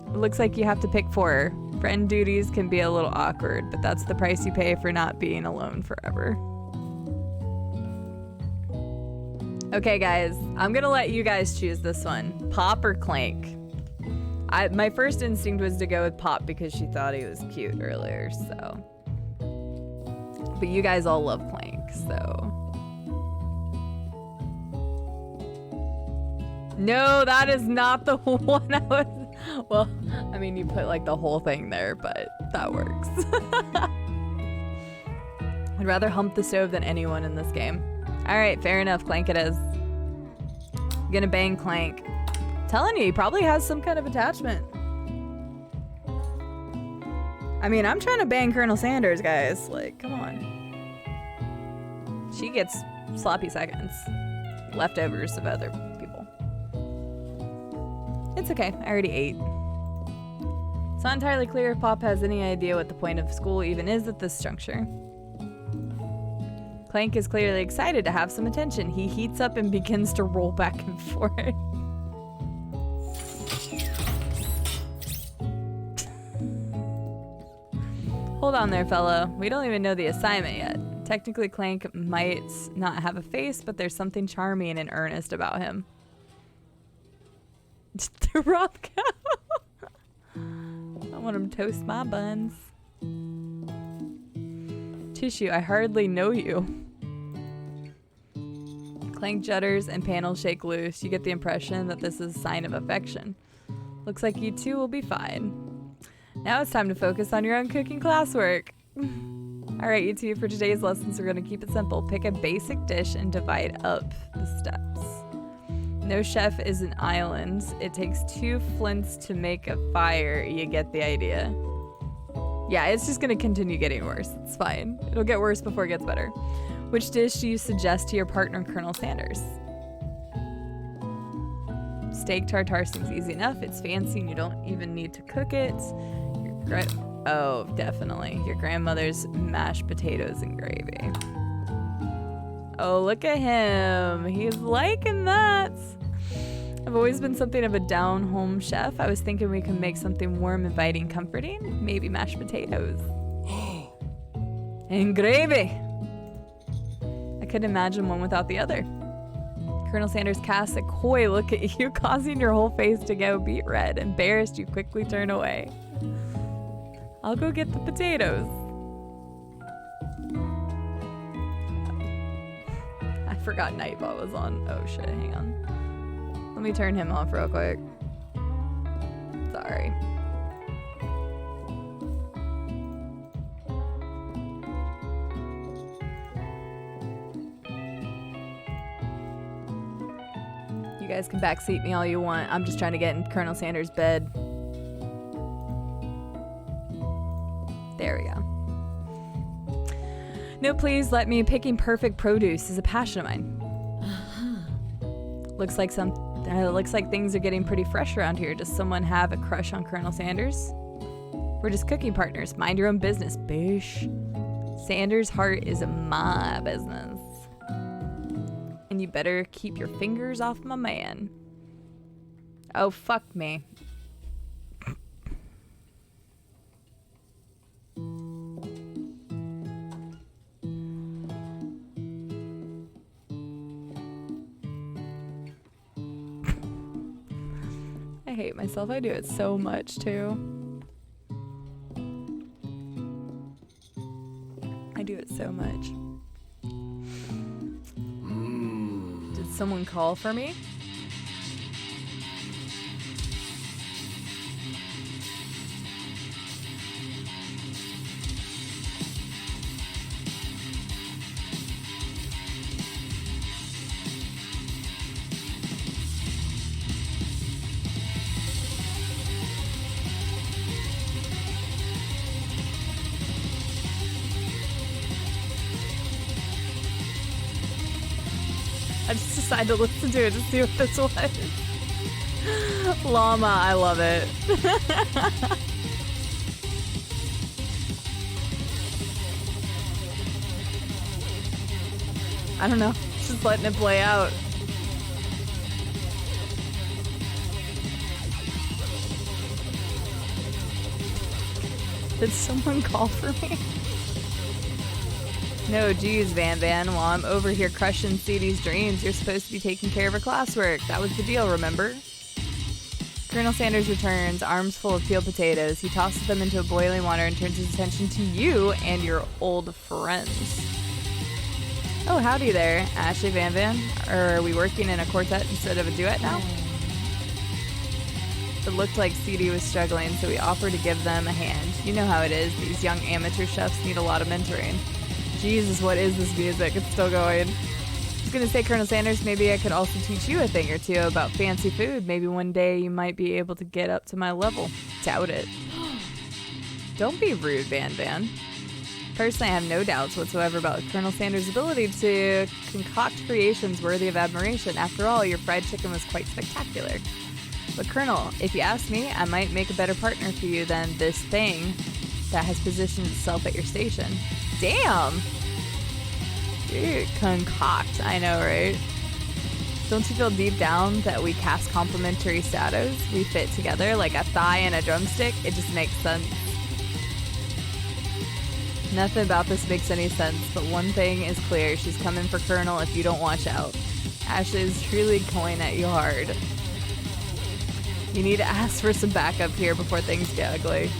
It looks like you have to pick 4. Friend duties can be a little awkward, but that's the price you pay for not being alone forever. Okay, guys, I'm gonna let you guys choose this one. Pop or Clank? My first instinct was to go with Pop because she thought he was cute earlier, so. But you guys all love Clank, so. No, that is not the one I was. Well, I mean, you put like the whole thing there, but that works. I'd rather hump the stove than anyone in this game. All right, fair enough. Clank it is. Gonna bang Clank. Telling you, he probably has some kind of attachment. I mean, I'm trying to bang Colonel Sanders, guys. Like, come on. She gets sloppy seconds. Leftovers of other people. It's okay. I already ate. It's not entirely clear if Pop has any idea what the point of school even is at this juncture. Clank is clearly excited to have some attention. He heats up and begins to roll back and forth. Hold on there, fella. We don't even know the assignment yet. Technically, Clank might not have a face, but there's something charming and earnest about him. The Rob cow. I want him to toast my buns. Tissue, I hardly know you. Clank judders and panels shake loose. You get the impression that this is a sign of affection. Looks like you two will be fine. Now it's time to focus on your own cooking classwork. Alright, you two, for today's lessons, we're going to keep it simple. Pick a basic dish and divide up the steps. No chef is an island. It takes 2 flints to make a fire. You get the idea. Yeah, it's just going to continue getting worse. It's fine. It'll get worse before it gets better. Which dish do you suggest to your partner, Colonel Sanders? Steak tartare seems easy enough. It's fancy and you don't even need to cook it. Oh, definitely. Your grandmother's mashed potatoes and gravy. Oh, look at him. He's liking that. I've always been something of a down-home chef. I was thinking we could make something warm, inviting, comforting. Maybe mashed potatoes. And gravy. I couldn't imagine one without the other. Colonel Sanders casts a coy look at you, causing your whole face to go beet red. Embarrassed, you quickly turn away. I'll go get the potatoes. I forgot Nightbot was on. Oh shit, hang on. Let me turn him off real quick. Sorry. You guys can backseat me all you want. I'm just trying to get in Colonel Sanders' bed. There we go. No, please let me. Picking perfect produce is a passion of mine. Looks like things are getting pretty fresh around here. Does someone have a crush on Colonel Sanders? We're just cooking partners. Mind your own business, bish. Sanders' heart is my business. And you better keep your fingers off my man. Oh, fuck me. I hate myself. I do it so much too. I do it so much. Did someone call for me? I just decided to listen to it to see what this was. Llama, I love it. I don't know, just letting it play out. Did someone call for me? No, geez, Van Van. While I'm over here crushing CD's dreams, you're supposed to be taking care of her classwork. That was the deal, remember? Colonel Sanders returns, arms full of peeled potatoes. He tosses them into a boiling water and turns his attention to you and your old friends. Oh, howdy there, Ashley Van Van. Or are we working in a quartet instead of a duet now? It looked like CD was struggling, so we offered to give them a hand. You know how it is. These young amateur chefs need a lot of mentoring. Jesus, what is this music? It's still going. I was going to say, Colonel Sanders, maybe I could also teach you a thing or two about fancy food. Maybe one day you might be able to get up to my level. Doubt it. Don't be rude, Van Van. Personally, I have no doubts whatsoever about Colonel Sanders' ability to concoct creations worthy of admiration. After all, your fried chicken was quite spectacular. But Colonel, if you ask me, I might make a better partner for you than this thing that has positioned itself at your station. Damn! Dude, concoct. I know, right? Don't you feel deep down that we cast complementary shadows? We fit together like a thigh and a drumstick? It just makes sense. Nothing about this makes any sense, but one thing is clear. She's coming for Colonel if you don't watch out. Ashley is truly going at you hard. You need to ask for some backup here before things get ugly.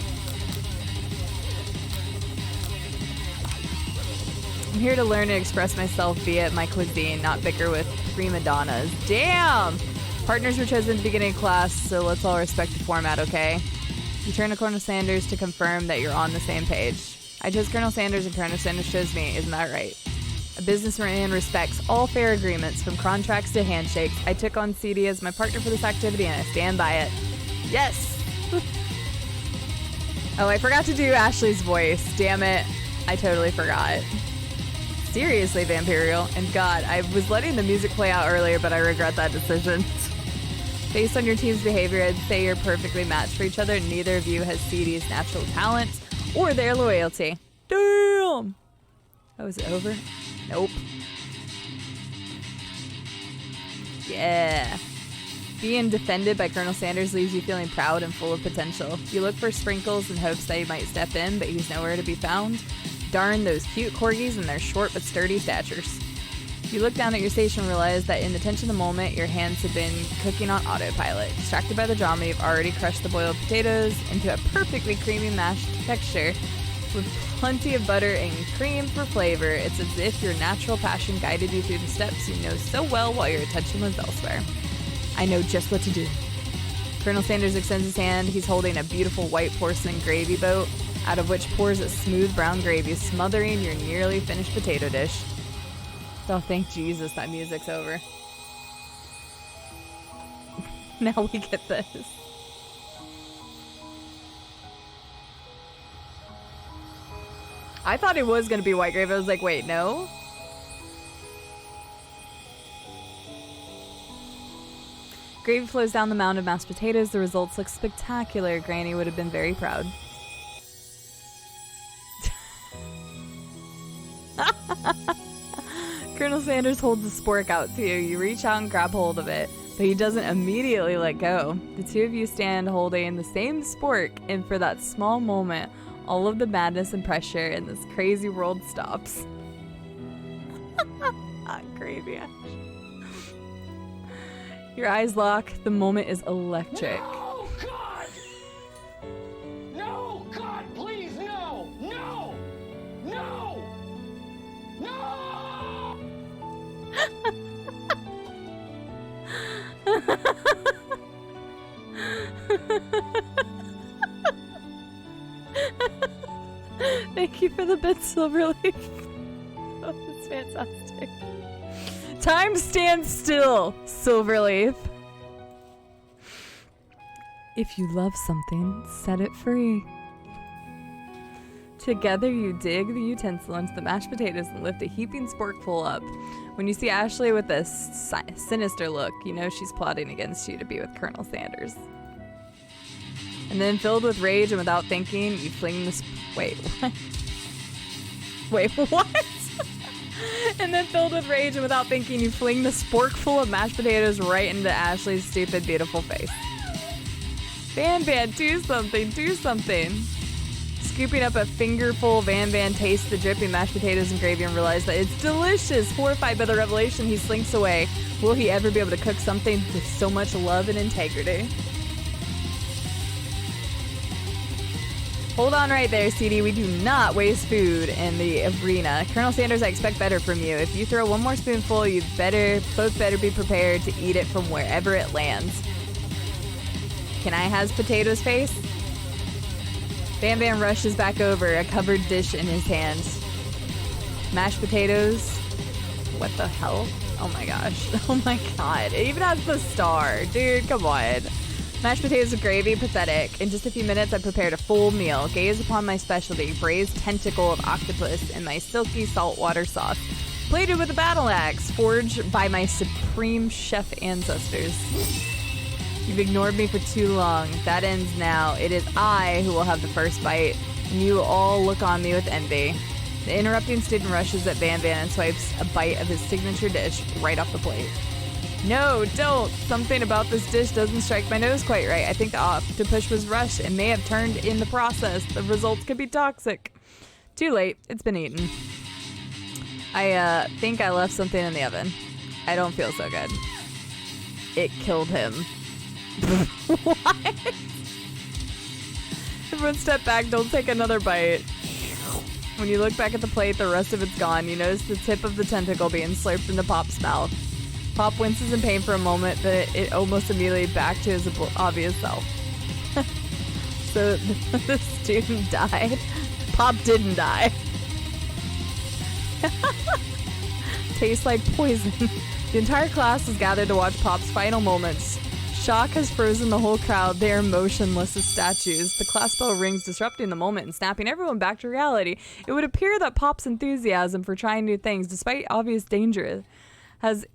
I'm here to learn to express myself via my cuisine, not bicker with prima donnas. Damn! Partners were chosen at the beginning of class, so let's all respect the format, okay? You turn to Colonel Sanders to confirm that you're on the same page. I chose Colonel Sanders and Colonel Sanders chose me, isn't that right? A businessman respects all fair agreements, from contracts to handshakes. I took on CD as my partner for this activity and I stand by it. Yes! Oh, I forgot to do Ashley's voice. Damn it. I totally forgot. Seriously, Vampirial. And God, I was letting the music play out earlier, but I regret that decision. Based on your team's behavior, I'd say you're perfectly matched for each other. Neither of you has CD's natural talent or their loyalty. Damn! Oh, is it over? Nope. Yeah. Being defended by Colonel Sanders leaves you feeling proud and full of potential. You look for Sprinkles in hopes that he might step in, but he's nowhere to be found. Darn those cute corgis and their short but sturdy statures. You look down at your station and realize that in the tension of the moment, your hands have been cooking on autopilot. Distracted by the drama, you've already crushed the boiled potatoes into a perfectly creamy mashed texture with plenty of butter and cream for flavor. It's as if your natural passion guided you through the steps you know so well while your attention was elsewhere. I know just what to do. Colonel Sanders extends his hand. He's holding a beautiful white porcelain gravy boat, out of which pours a smooth brown gravy, smothering your nearly finished potato dish. Oh, thank Jesus that music's over. Now we get this. I thought it was going to be white gravy. I was like, wait, no? Gravy flows down the mound of mashed potatoes. The results look spectacular. Granny would have been very proud. Colonel Sanders holds the spork out to you. You reach out and grab hold of it, but he doesn't immediately let go. The two of you stand holding the same spork, and for that small moment, all of the madness and pressure in this crazy world stops. Hot gravy. Your eyes lock. The moment is electric. Thank you for the bit, Silverleaf. Oh, that's fantastic. Time stands still, Silverleaf. If you love something, set it free. Together you dig the utensil into the mashed potatoes and lift a heaping sporkful up. When you see Ashley with a sinister look, you know she's plotting against you to be with Colonel Sanders. And then, filled with rage and without thinking, you fling the... Wait, what? Wait, what? And then, filled with rage and without thinking, you fling the sporkful of mashed potatoes right into Ashley's stupid, beautiful face. Van Van, do something, do something. Scooping up a fingerful, Van Van tastes the dripping mashed potatoes and gravy and realizes that it's delicious. Horrified by the revelation, he slinks away. Will he ever be able to cook something with so much love and integrity? Hold on right there, CD. We do not waste food in the arena. Colonel Sanders, I expect better from you. If you throw one more spoonful, you both better be prepared to eat it from wherever it lands. Can I has potatoes face? Bam Bam rushes back over, a covered dish in his hands. Mashed potatoes. What the hell? Oh my gosh. Oh my god. It even has the star. Dude, come on. Mashed potatoes with gravy, pathetic. In just a few minutes, I prepared a full meal. Gaze upon my specialty, braised tentacle of octopus in my silky saltwater sauce. Plated with a battle axe, forged by my supreme chef ancestors. You've ignored me for too long. That ends now. It is I who will have the first bite, and you all look on me with envy. The interrupting student rushes at Van Van and swipes a bite of his signature dish right off the plate. No, don't! Something about this dish doesn't strike my nose quite right. I think the octopus was rushed and may have turned in the process. The results could be toxic. Too late. It's been eaten. I think I left something in the oven. I don't feel so good. It killed him. What? Everyone step back, don't take another bite. When you look back at the plate, the rest of it's gone. You notice the tip of the tentacle being slurped into Pop's mouth. Pop winces in pain for a moment, but it almost immediately back to his obvious self. So the student died. Pop didn't die. Tastes like poison. The entire class is gathered to watch Pop's final moments. Shock has frozen the whole crowd. They are motionless as statues. The class bell rings, disrupting the moment and snapping everyone back to reality. It would appear that Pop's enthusiasm for trying new things, despite obvious danger, has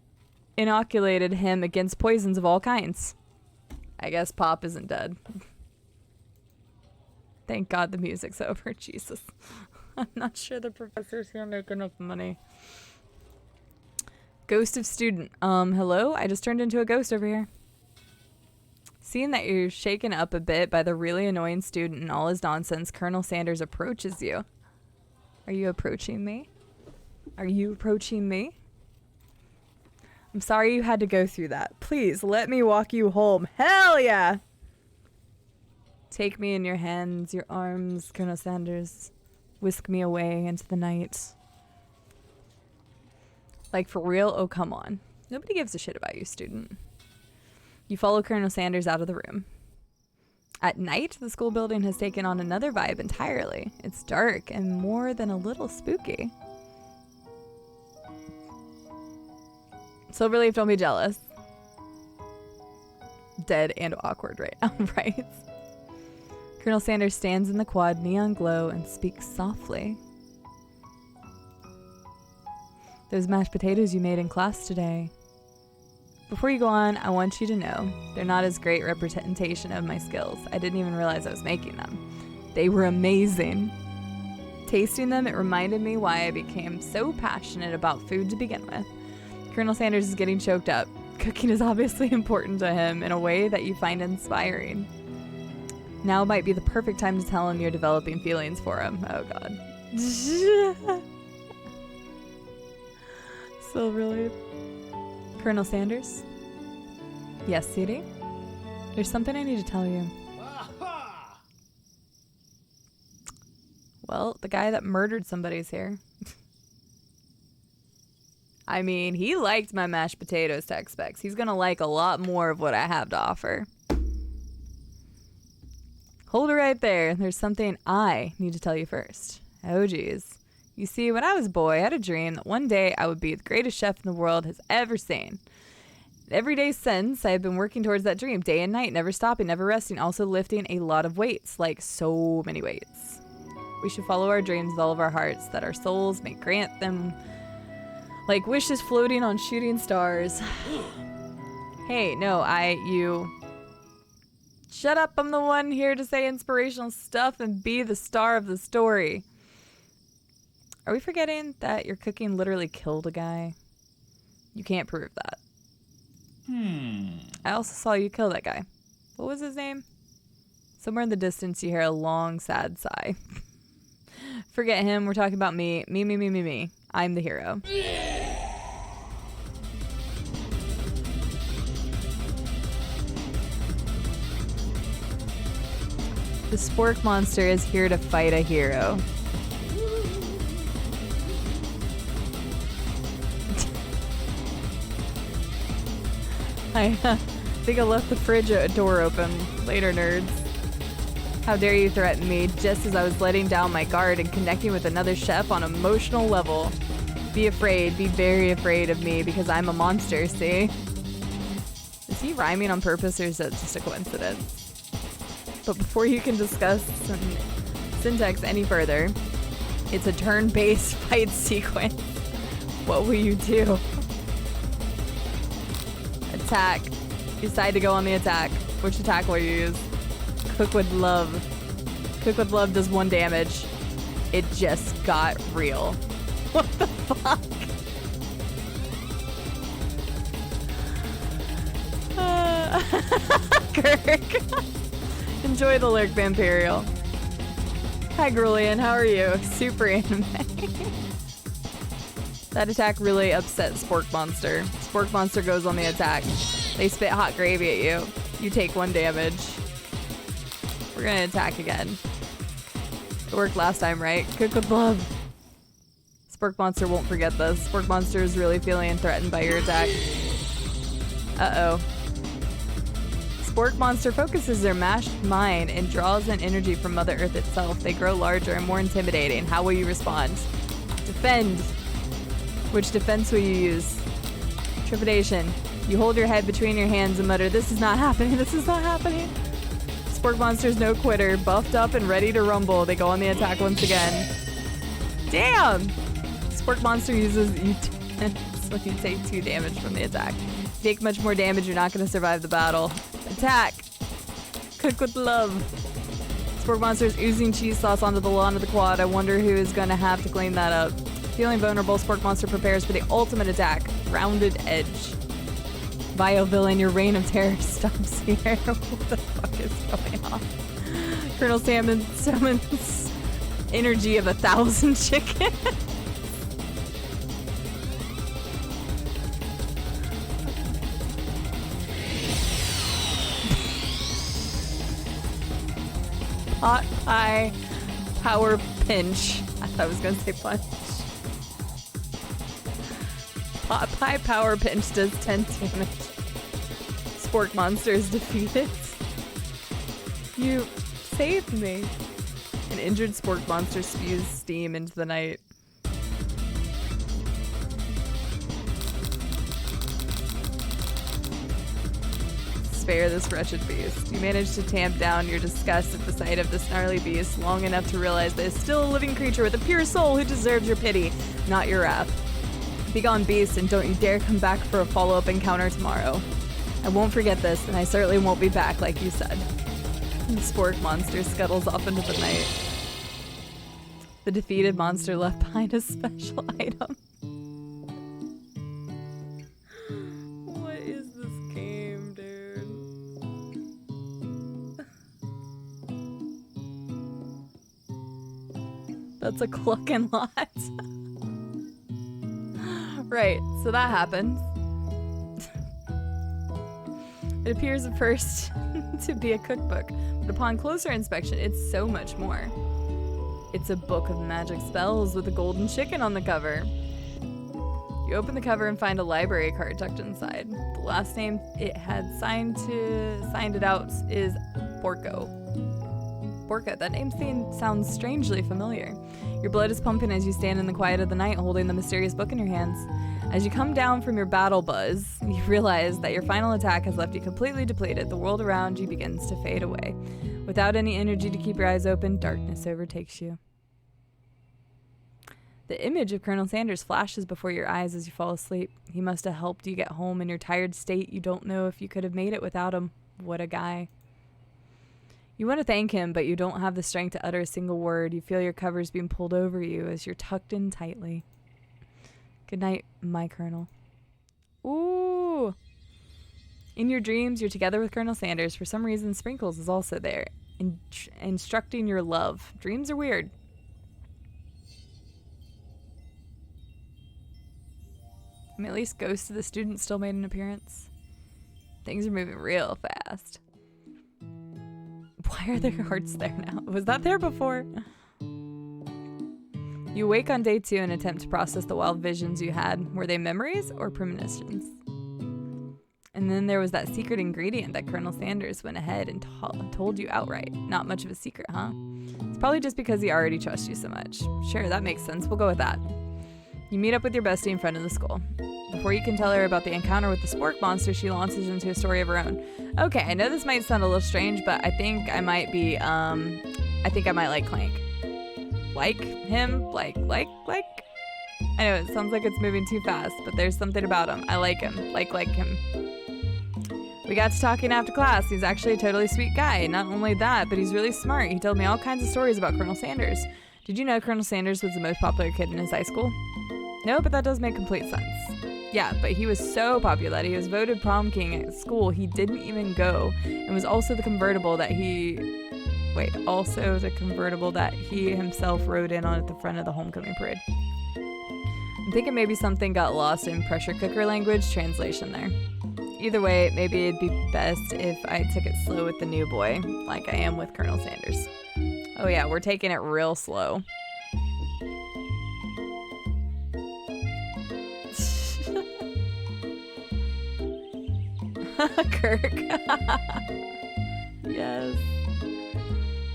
inoculated him against poisons of all kinds. I guess Pop isn't dead. Thank God the music's over. Jesus. I'm not sure the professor's gonna make enough money. Ghost of student. Hello? I just turned into a ghost over here. Seeing that you're shaken up a bit by the really annoying student and all his nonsense, Colonel Sanders approaches you. Are you approaching me? Are you approaching me? I'm sorry you had to go through that. Please, let me walk you home. Hell yeah! Take me in your hands, your arms, Colonel Sanders. Whisk me away into the night. Like, for real? Oh, come on. Nobody gives a shit about you, student. You follow Colonel Sanders out of the room. At night, the school building has taken on another vibe entirely. It's dark and more than a little spooky. Silverleaf, don't be jealous. Dead and awkward right now, right? Colonel Sanders stands in the quad neon glow and speaks softly. Those mashed potatoes you made in class today. Before you go on, I want you to know they're not as great representation of my skills. I didn't even realize I was making them. They were amazing. Tasting them, it reminded me why I became so passionate about food to begin with. Colonel Sanders is getting choked up. Cooking is obviously important to him in a way that you find inspiring. Now might be the perfect time to tell him you're developing feelings for him. Oh, God. Silverleaf. Colonel Sanders? Yes, CD? There's something I need to tell you. Well, the guy that murdered somebody's here. I mean, he liked my mashed potatoes tech specs. He's gonna like a lot more of what I have to offer. Hold it right there. There's something I need to tell you first. Oh, geez. You see, when I was a boy, I had a dream that one day I would be the greatest chef in the world has ever seen. Every day since, I have been working towards that dream, day and night, never stopping, never resting, also lifting a lot of weights, like so many weights. We should follow our dreams with all of our hearts, that our souls may grant them like wishes floating on shooting stars. Hey, no, you. Shut up, I'm the one here to say inspirational stuff and be the star of the story. Are we forgetting that your cooking literally killed a guy? You can't prove that. I also saw you kill that guy. What was his name? Somewhere in the distance you hear a long, sad sigh. Forget him, we're talking about me. Me. I'm the hero. The spork monster is here to fight a hero. I think I left the fridge door open. Later, nerds. How dare you threaten me just as I was letting down my guard and connecting with another chef on an emotional level. Be afraid, be very afraid of me because I'm a monster, see? Is he rhyming on purpose or is that just a coincidence? But before you can discuss syntax any further, it's a turn-based fight sequence. What will you do? Attack. Decide to go on the attack. Which attack will you use? Cook with love. Cook with love does 1 damage. It just got real. What the fuck? Kirk. Enjoy the lurk, Vampirial. Hi, Grulian. How are you? Super anime. That attack really upset Spork Monster. Spork Monster goes on the attack. They spit hot gravy at you. You take 1 damage. We're gonna attack again. It worked last time, right? Cook with love. Spork Monster won't forget this. Spork Monster is really feeling threatened by your attack. Uh-oh. Spork Monster focuses their mashed mind and draws in energy from Mother Earth itself. They grow larger and more intimidating. How will you respond? Defend. Which defense will you use? Trepidation. You hold your head between your hands and mutter, "This is not happening, this is not happening." Spork Monster's no quitter, buffed up and ready to rumble. They go on the attack once again. Damn! Spork Monster uses so you take 2 damage from the attack. If you take much more damage, you're not going to survive the battle. Attack! Cook with love. Spork Monster's oozing cheese sauce onto the lawn of the quad. I wonder who is going to have to clean that up. Feeling vulnerable, Spork Monster prepares for the ultimate attack. Rounded edge. Vile villain, your reign of terror stops here. What the fuck is going on? Colonel Salmon summons energy of 1,000 chickens. Pot pie power pinch. I thought I was gonna say punch. Pot pie power pinch does 10 damage. Spork Monster is defeated. You saved me. An injured Spork Monster spews steam into the night. Spare this wretched beast. You manage to tamp down your disgust at the sight of this gnarly beast long enough to realize that it's still a living creature with a pure soul who deserves your pity, not your wrath. Begone, beast, and don't you dare come back for a follow-up encounter tomorrow. I won't forget this, and I certainly won't be back like you said. The Spork Monster scuttles off into the night. The defeated monster left behind a special item. What is this game, dude? That's a clucking lot. Right, so that happened. It appears at first to be a cookbook, but upon closer inspection, it's so much more. It's a book of magic spells with a golden chicken on the cover. You open the cover and find a library card tucked inside. The last name it had signed it out is Porco. Borka, that name sounds strangely familiar. Your blood is pumping as you stand in the quiet of the night holding the mysterious book in your hands. As you come down from your battle buzz, you realize that your final attack has left you completely depleted. The world around you begins to fade away. Without any energy to keep your eyes open, darkness overtakes you. The image of Colonel Sanders flashes before your eyes as you fall asleep. He must have helped you get home in your tired state. You don't know if you could have made it without him. What a guy. You want to thank him, but you don't have the strength to utter a single word. You feel your covers being pulled over you as you're tucked in tightly. Good night, my Colonel. Ooh. In your dreams, you're together with Colonel Sanders. For some reason, Sprinkles is also there, instructing your love. Dreams are weird. I mean, at least Ghost of the Student still made an appearance. Things are moving real fast. Why are there hearts there now? Was that there before? You wake on day 2 and attempt to process the wild visions you had. Were they memories or premonitions? And then there was that secret ingredient that Colonel Sanders went ahead and told you outright. Not much of a secret, huh? It's probably just because he already trusts you so much. Sure, that makes sense. We'll go with that. You meet up with your bestie in front of the school. Before you can tell her about the encounter with the spork monster, she launches into a story of her own. Okay, I know this might sound a little strange, but I think I might be, I think I might like Clank. Like him? Like? I know it sounds like it's moving too fast, but there's something about him. I like him. Like him. We got to talking after class. He's actually a totally sweet guy. Not only that, but he's really smart. He told me all kinds of stories about Colonel Sanders. Did you know Colonel Sanders was the most popular kid in his high school? No, but that does make complete sense. Yeah, but he was so popular that he was voted prom king at school. He didn't even go, and was also the convertible that he himself rode in on at the front of the homecoming parade. I'm thinking maybe something got lost in pressure cooker language translation there. Either way, maybe it'd be best if I took it slow with the new boy, like I am with Colonel Sanders. Oh yeah, we're taking it real slow. Kirk. Yes.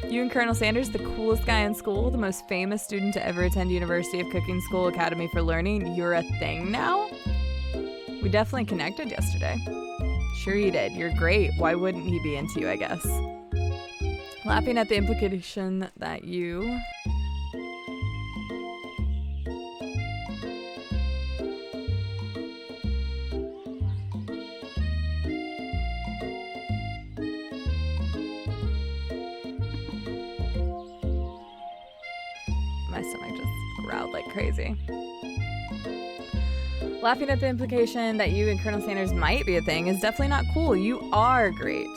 You and Colonel Sanders, the coolest guy in school, the most famous student to ever attend University of Cooking School Academy for Learning. You're a thing now? We definitely connected yesterday. Sure you did. You're great. Why wouldn't he be into you, I guess? Laughing at the implication that you... My stomach just growled like crazy. Laughing at the implication that you and Colonel Sanders might be a thing is definitely not cool. You are great.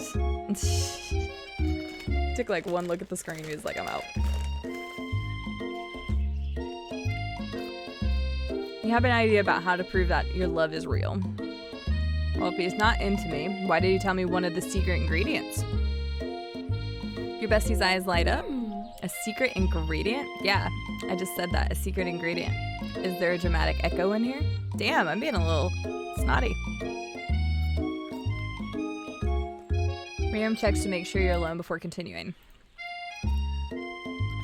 Took like one look at the screen. He was like, I'm out. You have an idea about how to prove that your love is real. Well, if he's not into me, why did he tell me one of the secret ingredients? Your bestie's eyes light up. A secret ingredient? Yeah, I just said that. A secret ingredient. Is there a dramatic echo in here? Damn, I'm being a little snotty. Miriam checks to make sure you're alone before continuing.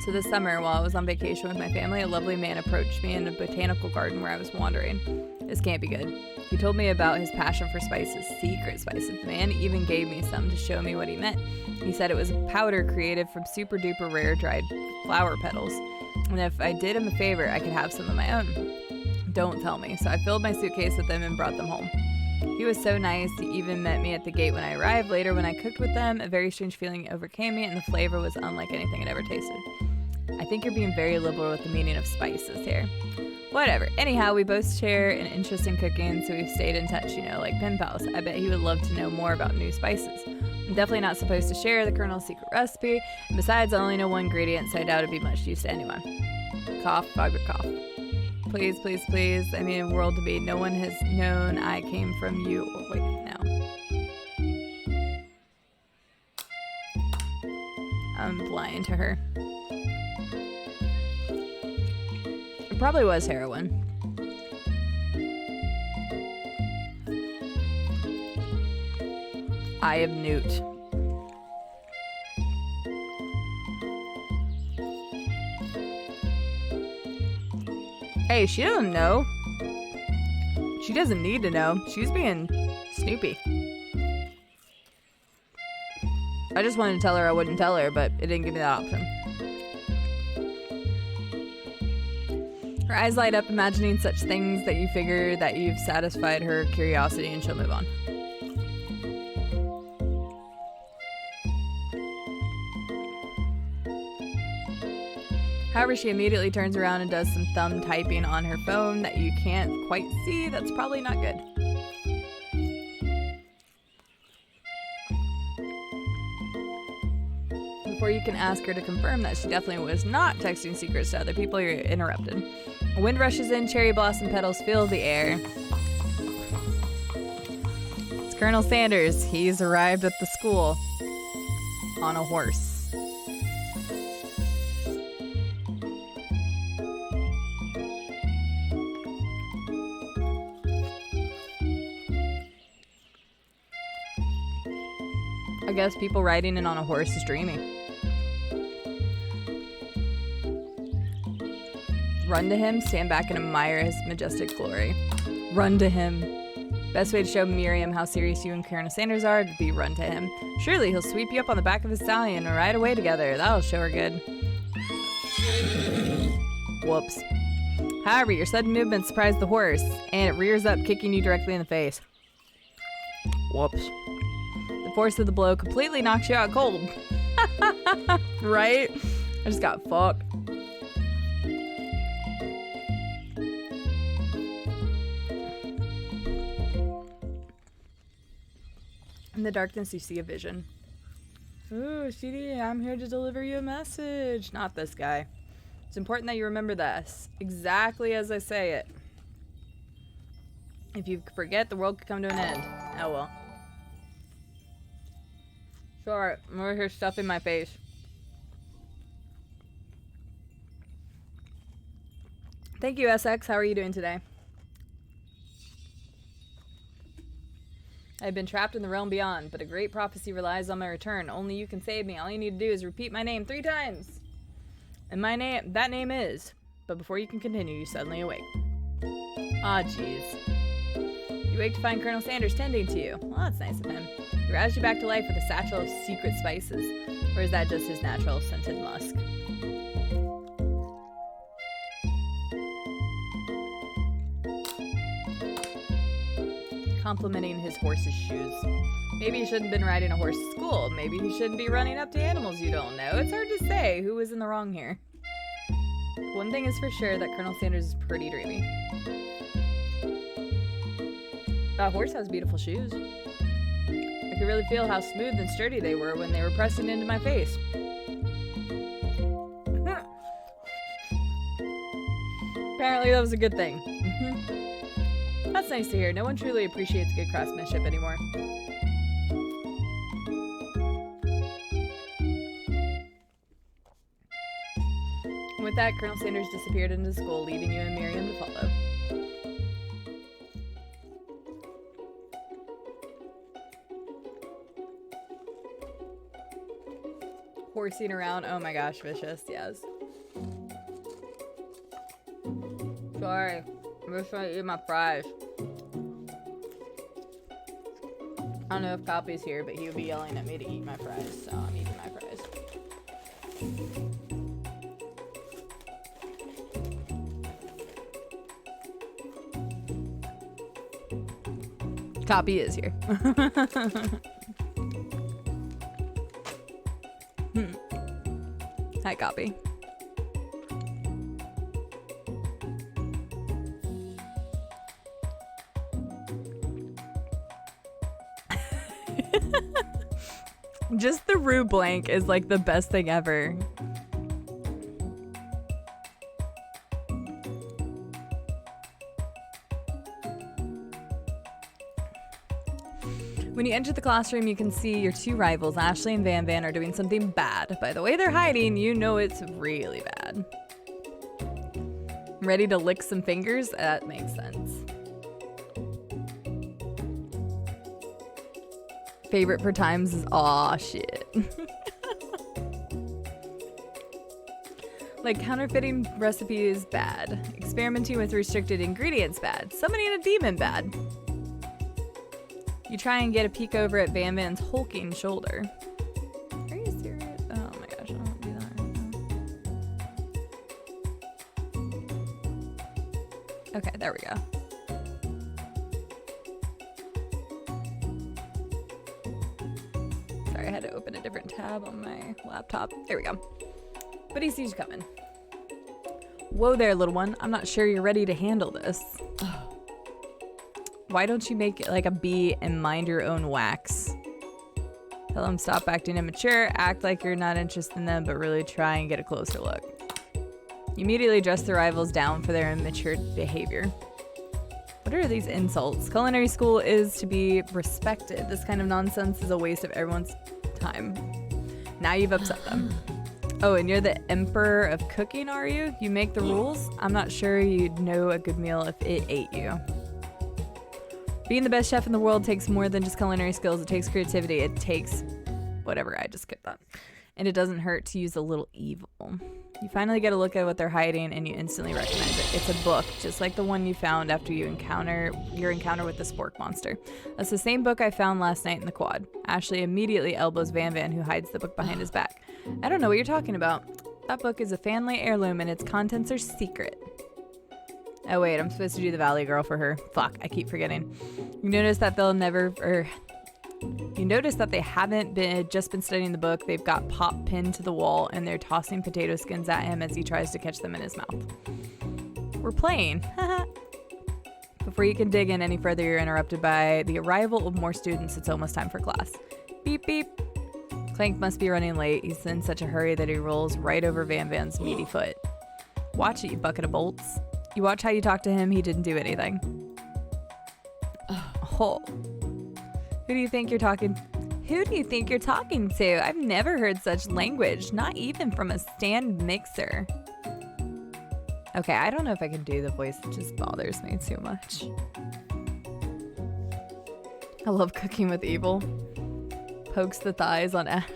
So this summer, while I was on vacation with my family, a lovely man approached me in a botanical garden where I was wandering. This can't be good. He told me about his passion for spices, secret spices. The man even gave me some to show me what he meant. He said it was a powder created from super duper rare dried flower petals. And if I did him a favor, I could have some of my own. Don't tell me. So I filled my suitcase with them and brought them home. He was so nice. He even met me at the gate when I arrived. Later, when I cooked with them, a very strange feeling overcame me, and the flavor was unlike anything I'd ever tasted. I think you're being very liberal with the meaning of spices here. Whatever. Anyhow, we both share an interest in cooking, so we've stayed in touch, like pen pals. I bet he would love to know more about new spices. I'm definitely not supposed to share the Colonel's secret recipe, and besides, I only know one ingredient, so I doubt it'd be much use to anyone. Cough, Fogger, cough. Please, please, please. I mean, a world to be. No one has known I came from you. Oh, wait, no. I'm blind to her. It probably was heroin. Eye of Newt. Hey, she doesn't know. She doesn't need to know. She's being snoopy. I just wanted to tell her I wouldn't tell her, but it didn't give me that option. Her eyes light up, imagining such things that you figure that you've satisfied her curiosity and she'll move on. However, she immediately turns around and does some thumb typing on her phone that you can't quite see. That's probably not good. Before you can ask her to confirm that she definitely was not texting secrets to other people, you're interrupted. A wind rushes in, cherry blossom petals fill the air. It's Colonel Sanders. He's arrived at the school on a horse. I guess people riding in on a horse is dreamy. Run to him, stand back and admire his majestic glory. Run to him. Best way to show Miriam how serious you and Colonel Sanders are would be run to him. Surely he'll sweep you up on the back of his stallion and ride away together. That'll show her good. Whoops. However, your sudden movement surprised the horse, and it rears up, kicking you directly in the face. Whoops. The force of the blow completely knocks you out cold. Right? I just got fucked. In the darkness, you see a vision. Ooh, CD, I'm here to deliver you a message. Not this guy. It's important that you remember this. Exactly as I say it. If you forget, the world could come to an end. Oh well. Sorry, I'm over here stuffing my face. Thank you, SX. How are you doing today? I've been trapped in the realm beyond, but a great prophecy relies on my return. Only you can save me. All you need to do is repeat my name 3 times. And that name is... But before you can continue, you suddenly awake. Ah, jeez. You wake to find Colonel Sanders tending to you. Well, that's nice of him. He roused you back to life with a satchel of secret spices. Or is that just his natural scented musk? Complimenting his horse's shoes. Maybe he shouldn't have been riding a horse to school. Maybe he shouldn't be running up to animals you don't know. It's hard to say who was in the wrong here. One thing is for sure, that Colonel Sanders is pretty dreamy. That horse has beautiful shoes. I could really feel how smooth and sturdy they were when they were pressing into my face. Apparently that was a good thing. That's nice to hear. No one truly appreciates good craftsmanship anymore. With that, Colonel Sanders disappeared into school, leaving you and Miriam to follow. Horsing around. Oh my gosh, vicious. Yes. Sorry. I'm just trying to eat my fries. I don't know if Copy's here, but he would be yelling at me to eat my fries, so I'm eating my fries. Copy is here. Hi, Copy. Just the roux blank is like the best thing ever. When you enter the classroom, you can see your 2 rivals, Ashley and Van Van, are doing something bad. By the way they're hiding, you know it's really bad. Ready to lick some fingers? That makes sense. Favorite for times is aw shit. Like counterfeiting recipes, bad. Experimenting with restricted ingredients, bad. Summoning a demon, bad. You try and get a peek over at Van Van's hulking shoulder. Are you serious? Oh my gosh, I don't do that right now. Okay, there we go. Sorry, I had to open a different tab on my laptop. There we go. But he sees you coming. Whoa there, little one. I'm not sure you're ready to handle this. Why don't you make it like a bee and mind your own wax? Tell them stop acting immature, act like you're not interested in them, but really try and get a closer look. You immediately dress the rivals down for their immature behavior. What are these insults? Culinary school is to be respected. This kind of nonsense is a waste of everyone's time. Now you've upset them. Oh, and you're the emperor of cooking, are you? You make the rules? I'm not sure you'd know a good meal if it ate you. Being the best chef in the world takes more than just culinary skills. It takes creativity. It takes whatever. I just skipped that. And it doesn't hurt to use a little evil. You finally get a look at what they're hiding and you instantly recognize it. It's a book, just like the one you found after your encounter with the spork monster. That's the same book I found last night in the quad. Ashley immediately elbows Van Van, who hides the book behind his back. I don't know what you're talking about. That book is a family heirloom and its contents are secret. Oh wait, I'm supposed to do the Valley Girl for her. Fuck, I keep forgetting. You notice that they haven't just been studying the book. They've got Pop pinned to the wall and they're tossing potato skins at him as he tries to catch them in his mouth. We're playing. Before you can dig in any further, you're interrupted by the arrival of more students. It's almost time for class. Beep, beep. Clank must be running late. He's in such a hurry that he rolls right over Van Van's meaty foot. Watch it, you bucket of bolts. You watch how you talk to him. He didn't do anything. Oh. Who do you think you're talking to? I've never heard such language, not even from a stand mixer. Okay, I don't know if I can do the voice. It just bothers me too much. I love cooking with evil. Pokes the thighs on Ash.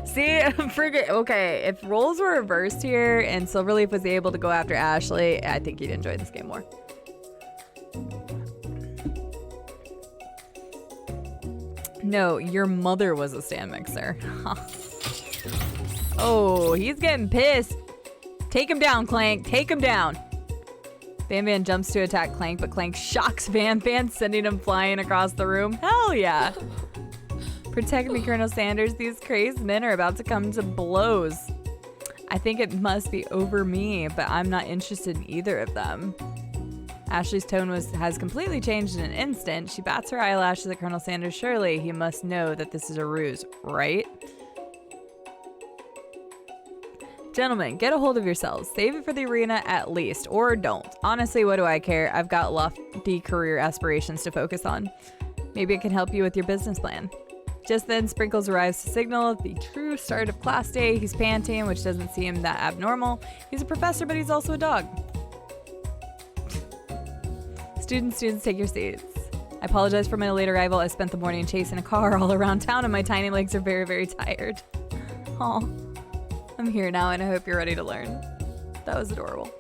See, okay, if roles were reversed here and Silverleaf was able to go after Ashley, I think you'd enjoy this game more. No, your mother was a stand mixer. Oh, he's getting pissed. Take him down, Clank. Take him down. Van Van jumps to attack Clank, but Clank shocks Van Van, sending him flying across the room. Hell yeah. Protect me, Colonel Sanders. These crazed men are about to come to blows. I think it must be over me, but I'm not interested in either of them. Ashley's tone has completely changed in an instant. She bats her eyelashes at Colonel Sanders. Surely he must know that this is a ruse, right? Gentlemen, get a hold of yourselves. Save it for the arena at least, or don't. Honestly, what do I care? I've got lofty career aspirations to focus on. Maybe it can help you with your business plan. Just then, Sprinkles arrives to signal the true start of class day. He's panting, which doesn't seem that abnormal. He's a professor, but he's also a dog. Students, take your seats. I apologize for my late arrival. I spent the morning chasing a car all around town, and my tiny legs are very, very tired. Aw. I'm here now, and I hope you're ready to learn. That was adorable.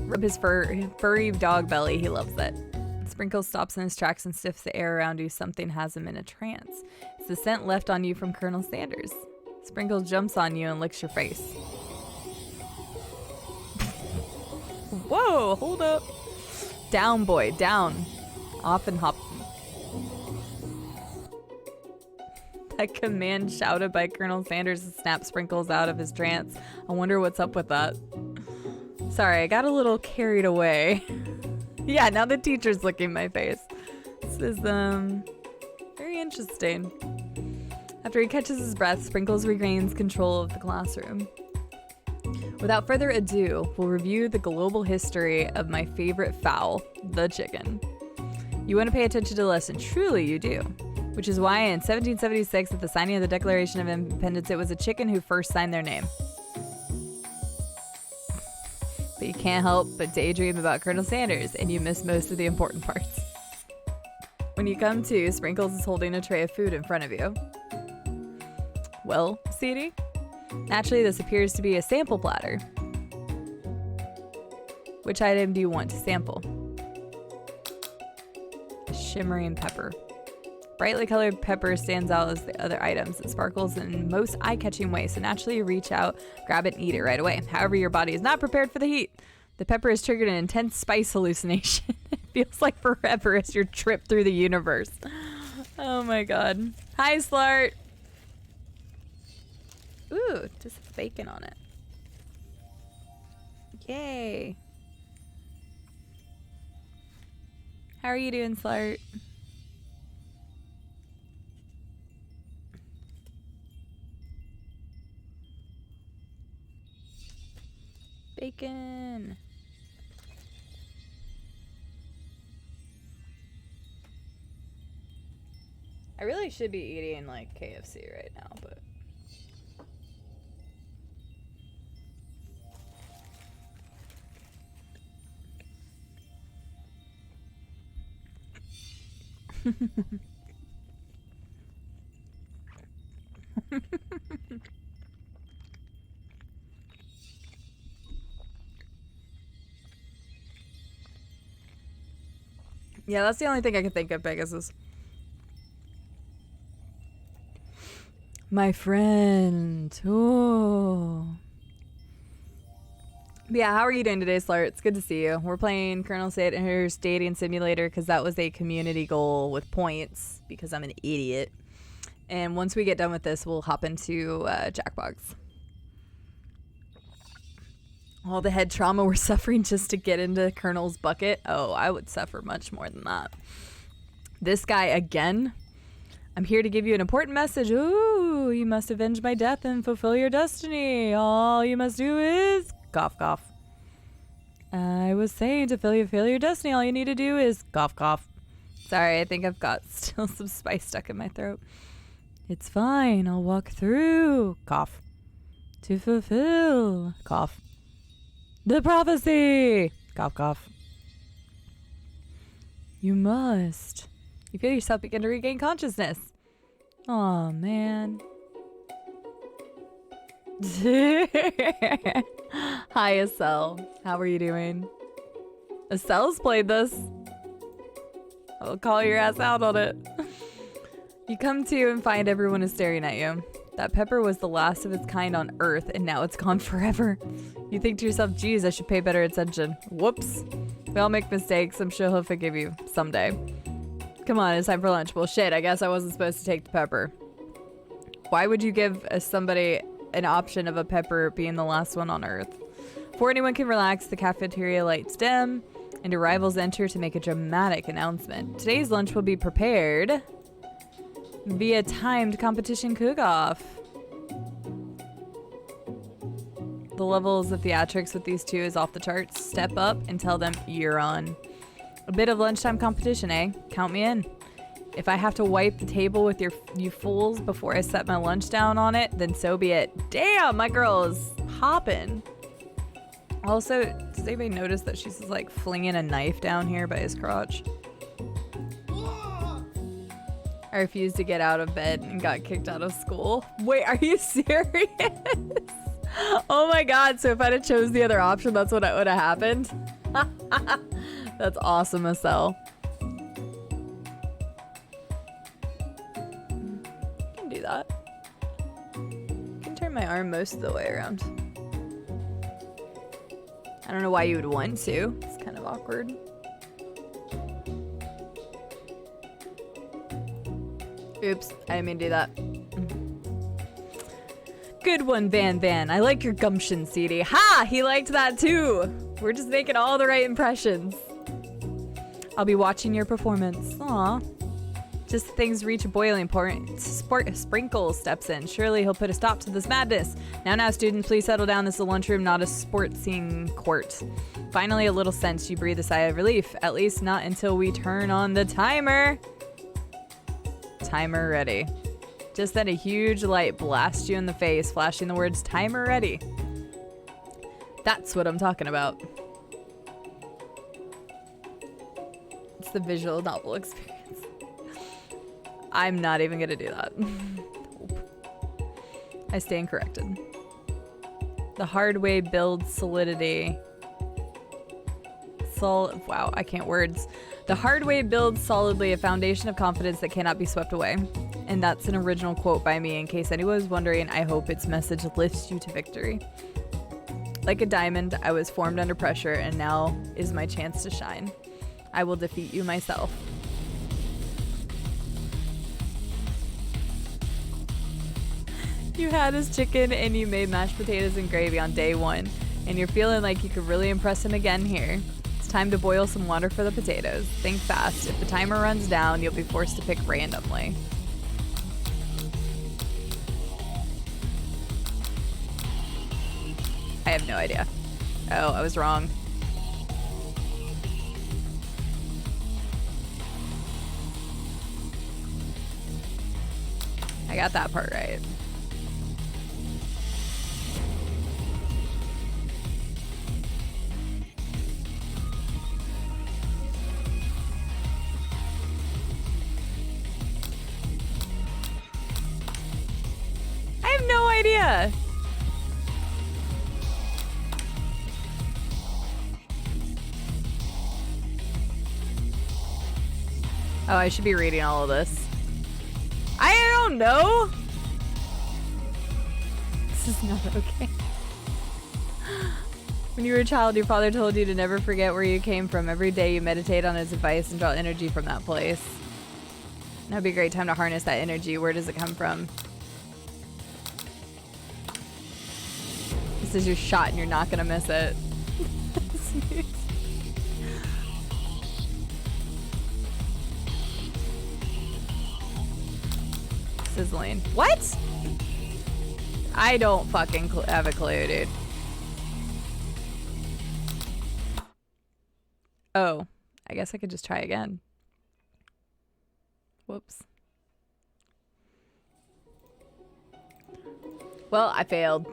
Rub his furry dog belly. He loves it. Sprinkles stops in his tracks and sniffs the air around you. Something has him in a trance. It's the scent left on you from Colonel Sanders. Sprinkles jumps on you and licks your face. Whoa, hold up. Down, boy, down. Off and hop. That command shouted by Colonel Sanders snapped Sprinkles out of his trance. I wonder what's up with that. Sorry, I got a little carried away. Yeah, now the teacher's licking my face. This is, very interesting. After he catches his breath, Sprinkles regains control of the classroom. Without further ado, we'll review the global history of my favorite fowl, the chicken. You want to pay attention to the lesson. Truly, you do. Which is why in 1776, at the signing of the Declaration of Independence, it was a chicken who first signed their name. But you can't help but daydream about Colonel Sanders, and you miss most of the important parts. When you come to, Sprinkles is holding a tray of food in front of you. Well, Sadie? Naturally, this appears to be a sample platter. Which item do you want to sample? Shimmering pepper. Brightly colored pepper stands out as the other items. It sparkles in most eye-catching ways, so naturally you reach out, grab it, and eat it right away. However, your body is not prepared for the heat. The pepper has triggered an intense spice hallucination. It feels like forever as your trip through the universe. Oh my god. Hi, Slart! Ooh, just has bacon on it. Yay. How are you doing, Slart? Bacon. I really should be eating like KFC right now, but yeah, that's the only thing I can think of, Pegasus. My friend. Oh. Yeah, how are you doing today, Slart? It's good to see you. We're playing Colonel Sanders Dating Simulator because that was a community goal with points because I'm an idiot. And once we get done with this, we'll hop into Jackbox. All the head trauma we're suffering just to get into Colonel's bucket. Oh, I would suffer much more than that. This guy again. I'm here to give you an important message. Ooh, you must avenge my death and fulfill your destiny. All you must do is... cough, cough. I was saying to fulfill your destiny, all you need to do is... cough, cough. Sorry, I think I've got still some spice stuck in my throat. It's fine. I'll walk through. Cough. To fulfill. Cough. The prophecy. Cough, cough. You must. You feel yourself begin to regain consciousness. Aw, man. Hi, Estelle. How are you doing? Estelle's played this. I'll call your ass out on it. You come to and find everyone is staring at you. That pepper was the last of its kind on Earth, and now it's gone forever. You think to yourself, geez, I should pay better attention. Whoops. We all make mistakes. I'm sure he'll forgive you someday. Come on, it's time for lunch. Well, shit, I guess I wasn't supposed to take the pepper. Why would you give somebody an option of a pepper being the last one on Earth? Before anyone can relax, the cafeteria lights dim, and arrivals enter to make a dramatic announcement. Today's lunch will be prepared via timed competition cook-off. The levels of theatrics with these two is off the charts. Step up and tell them you're on. A bit of lunchtime competition, eh? Count me in. If I have to wipe the table with you fools before I set my lunch down on it, then so be it. Damn, my girl is hopping. Also, does anybody notice that she's like flinging a knife down here by his crotch? I refused to get out of bed and got kicked out of school. Wait, are you serious? Oh my god, so if I'd have chose the other option, that's what would have happened? That's awesome, Estelle. You can do that. I can turn my arm most of the way around. I don't know why you would want to. It's kind of awkward. Oops, I didn't mean to do that. Good one, Van Van. I like your gumption, CD. Ha! He liked that too. We're just making all the right impressions. I'll be watching your performance. Aw. Just things reach a boiling point. Sprinkle steps in. Surely he'll put a stop to this madness. Now, students, please settle down. This is a lunchroom, not a sports scene court. Finally, a little sense. You breathe a sigh of relief. At least not until we turn on the timer. Timer ready. Just then a huge light blasts you in the face, flashing the words timer ready. That's what I'm talking about. It's the visual novel experience. I'm not even gonna do that. I stand corrected. The hard way builds solidity. Wow, I can't words. The hard way builds solidly a foundation of confidence that cannot be swept away. And that's an original quote by me. In case anyone was wondering, I hope its message lifts you to victory. Like a diamond, I was formed under pressure, and now is my chance to shine. I will defeat you myself. You had his chicken and you made mashed potatoes and gravy on day 1, and you're feeling like you could really impress him again here. It's time to boil some water for the potatoes. Think fast. If the timer runs down, you'll be forced to pick randomly. I have no idea. Oh, I was wrong. I got that part right. I have no idea. Oh, I should be reading all of this. I don't know. This is not okay. When you were a child, your father told you to never forget where you came from. Every day you meditate on his advice and draw energy from that place. That would be a great time to harness that energy. Where does it come from? This is your shot and you're not gonna miss it. Sizzling. What? I don't fucking have a clue, dude. Oh, I guess I could just try again. Whoops. Well, I failed.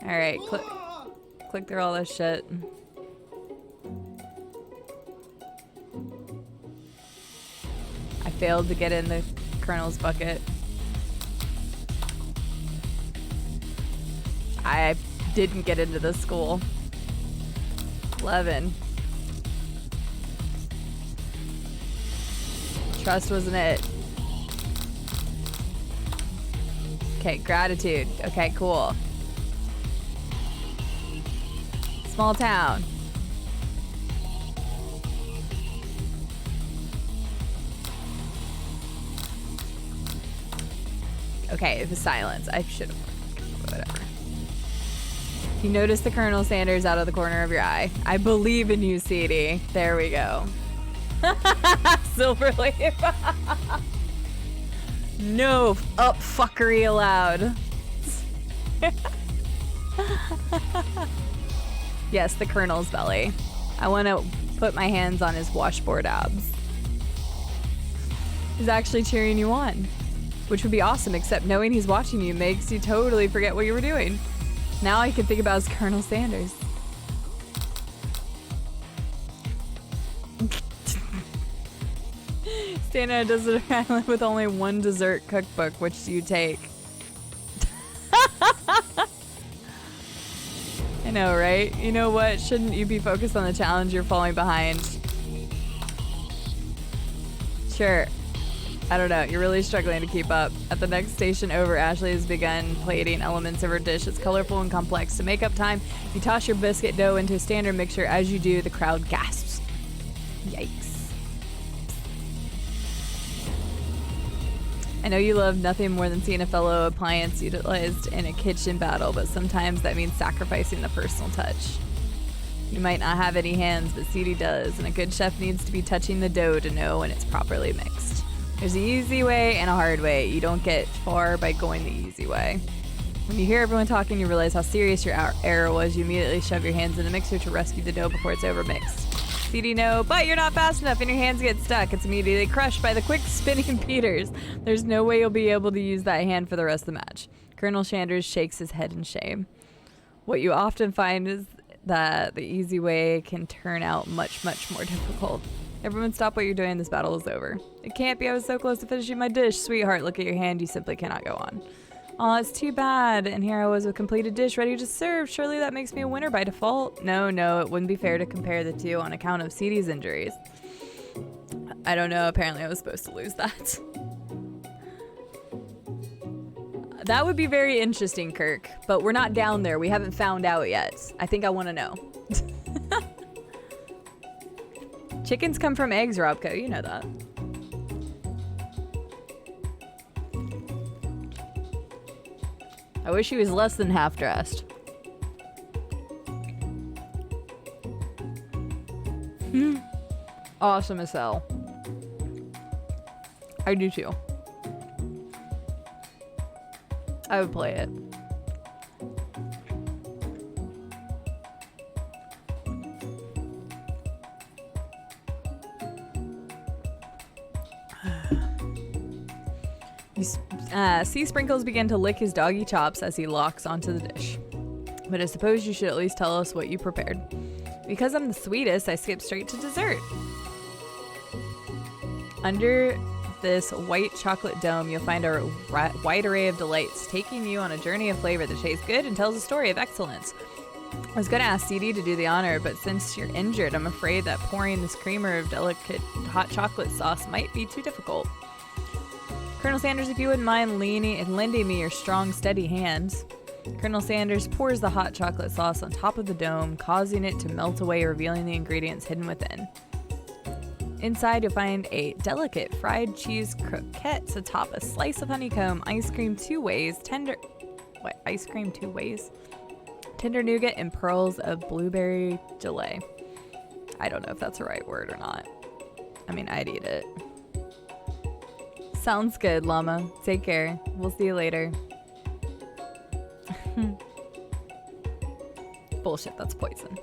Alright, click through all this shit. I failed to get in the Colonel's bucket. I didn't get into the school. 11. Trust wasn't it. Okay, gratitude. Okay, cool. Small town. Okay, it was silence. I should have. Whatever. You notice the Colonel Sanders out of the corner of your eye. I believe in you, CD. There we go. Silverleaf. No up fuckery allowed. Yes, the Colonel's belly. I want to put my hands on his washboard abs. He's actually cheering you on, which would be awesome, except knowing he's watching you makes you totally forget what you were doing. Now I can think about his Colonel Sanders. Stand on a desert island with only one dessert cookbook. Which do you take? I know, right? You know what? Shouldn't you be focused on the challenge? You're falling behind. Sure. I don't know. You're really struggling to keep up. At the next station over, Ashley has begun plating elements of her dish. It's colorful and complex. To make up time, you toss your biscuit dough into a standard mixture. As you do, the crowd gasps. Yikes. I know you love nothing more than seeing a fellow appliance utilized in a kitchen battle, but sometimes that means sacrificing the personal touch. You might not have any hands, but CD does, and a good chef needs to be touching the dough to know when it's properly mixed. There's an easy way and a hard way. You don't get far by going the easy way. When you hear everyone talking, you realize how serious your error was. You immediately shove your hands in the mixer to rescue the dough before it's overmixed. CD, no, but you're not fast enough and your hands get stuck. It's immediately crushed by the quick spinning beaters. There's no way you'll be able to use that hand for the rest of the match. Colonel Sanders shakes his head in shame. What you often find is that the easy way can turn out much, much more difficult. Everyone stop what you're doing. This battle is over. It can't be. I was so close to finishing my dish. Sweetheart, look at your hand. You simply cannot go on. Aw, it's too bad. And here I was with a completed dish ready to serve. Surely that makes me a winner by default. No, it wouldn't be fair to compare the two on account of CD's injuries. I don't know. Apparently I was supposed to lose that. That would be very interesting, Kirk. But we're not down there. We haven't found out yet. I think I want to know. Chickens come from eggs, Robco. You know that. I wish he was less than half dressed. Awesome as hell. I do too. I would play it. Sea Sprinkles began to lick his doggy chops as he locks onto the dish. But I suppose you should at least tell us what you prepared. Because I'm the sweetest, I skip straight to dessert. Under this white chocolate dome, you'll find a wide array of delights, taking you on a journey of flavor that tastes good and tells a story of excellence. I was going to ask CD to do the honor, but since you're injured, I'm afraid that pouring this creamer of delicate hot chocolate sauce might be too difficult. Colonel Sanders, if you wouldn't mind lending me your strong, steady hands. Colonel Sanders pours the hot chocolate sauce on top of the dome, causing it to melt away, revealing the ingredients hidden within. Inside, you'll find a delicate fried cheese croquettes atop a slice of honeycomb, ice cream two ways, tender nougat, and pearls of blueberry gelée. I don't know if that's the right word or not. I mean, I'd eat it. Sounds good, llama. Take care. We'll see you later. Bullshit, that's poison.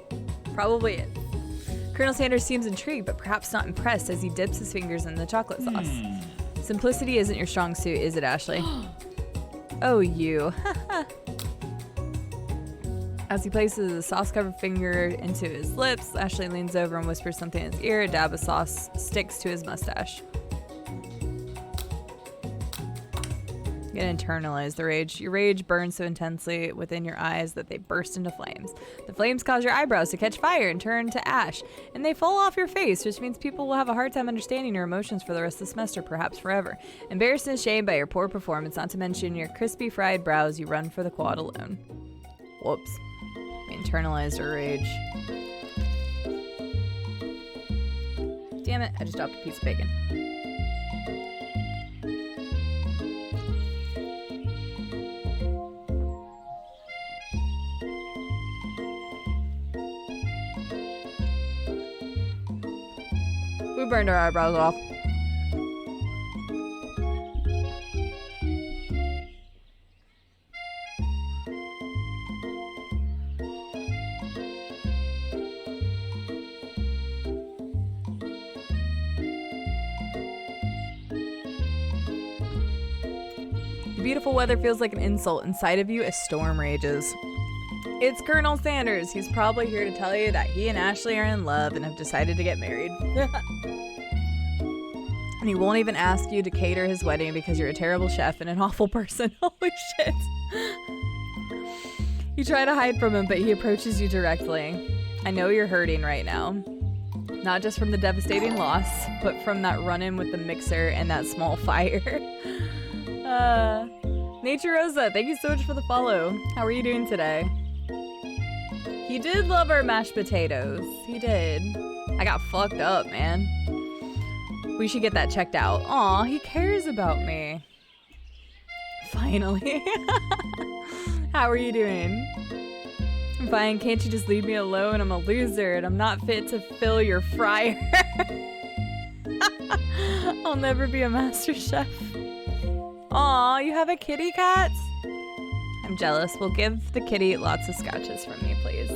Probably it. Colonel Sanders seems intrigued, but perhaps not impressed as he dips his fingers in the chocolate sauce. Simplicity isn't your strong suit, is it, Ashley? Oh, you. As he places a sauce-covered finger into his lips, Ashley leans over and whispers something in his ear. A dab of sauce sticks to his mustache. You can internalize the rage. Your rage burns so intensely within your eyes that they burst into flames. The flames cause your eyebrows to catch fire and turn to ash, and they fall off your face, which means people will have a hard time understanding your emotions for the rest of the semester, perhaps forever. Embarrassed and ashamed by your poor performance, not to mention your crispy fried brows, you run for the quad alone. Whoops. We internalized our rage. Damn it, I just dropped a piece of bacon. We burned our eyebrows off. The beautiful weather feels like an insult. Inside of you, a storm rages. It's Colonel Sanders. He's probably here to tell you that he and Ashley are in love and have decided to get married. And he won't even ask you to cater his wedding because you're a terrible chef and an awful person. Holy shit. You try to hide from him, but he approaches you directly. I know you're hurting right now. Not just from the devastating loss, but from that run-in with the mixer and that small fire. Nature Rosa, thank you so much for the follow. How are you doing today? He did love our mashed potatoes. He did. I got fucked up, man. We should get that checked out. Aw, he cares about me. Finally. How are you doing? I'm fine. Can't you just leave me alone? I'm a loser and I'm not fit to fill your fryer. I'll never be a master chef. Aw, you have a kitty cat? I'm jealous. We'll give the kitty lots of scratches from me, please.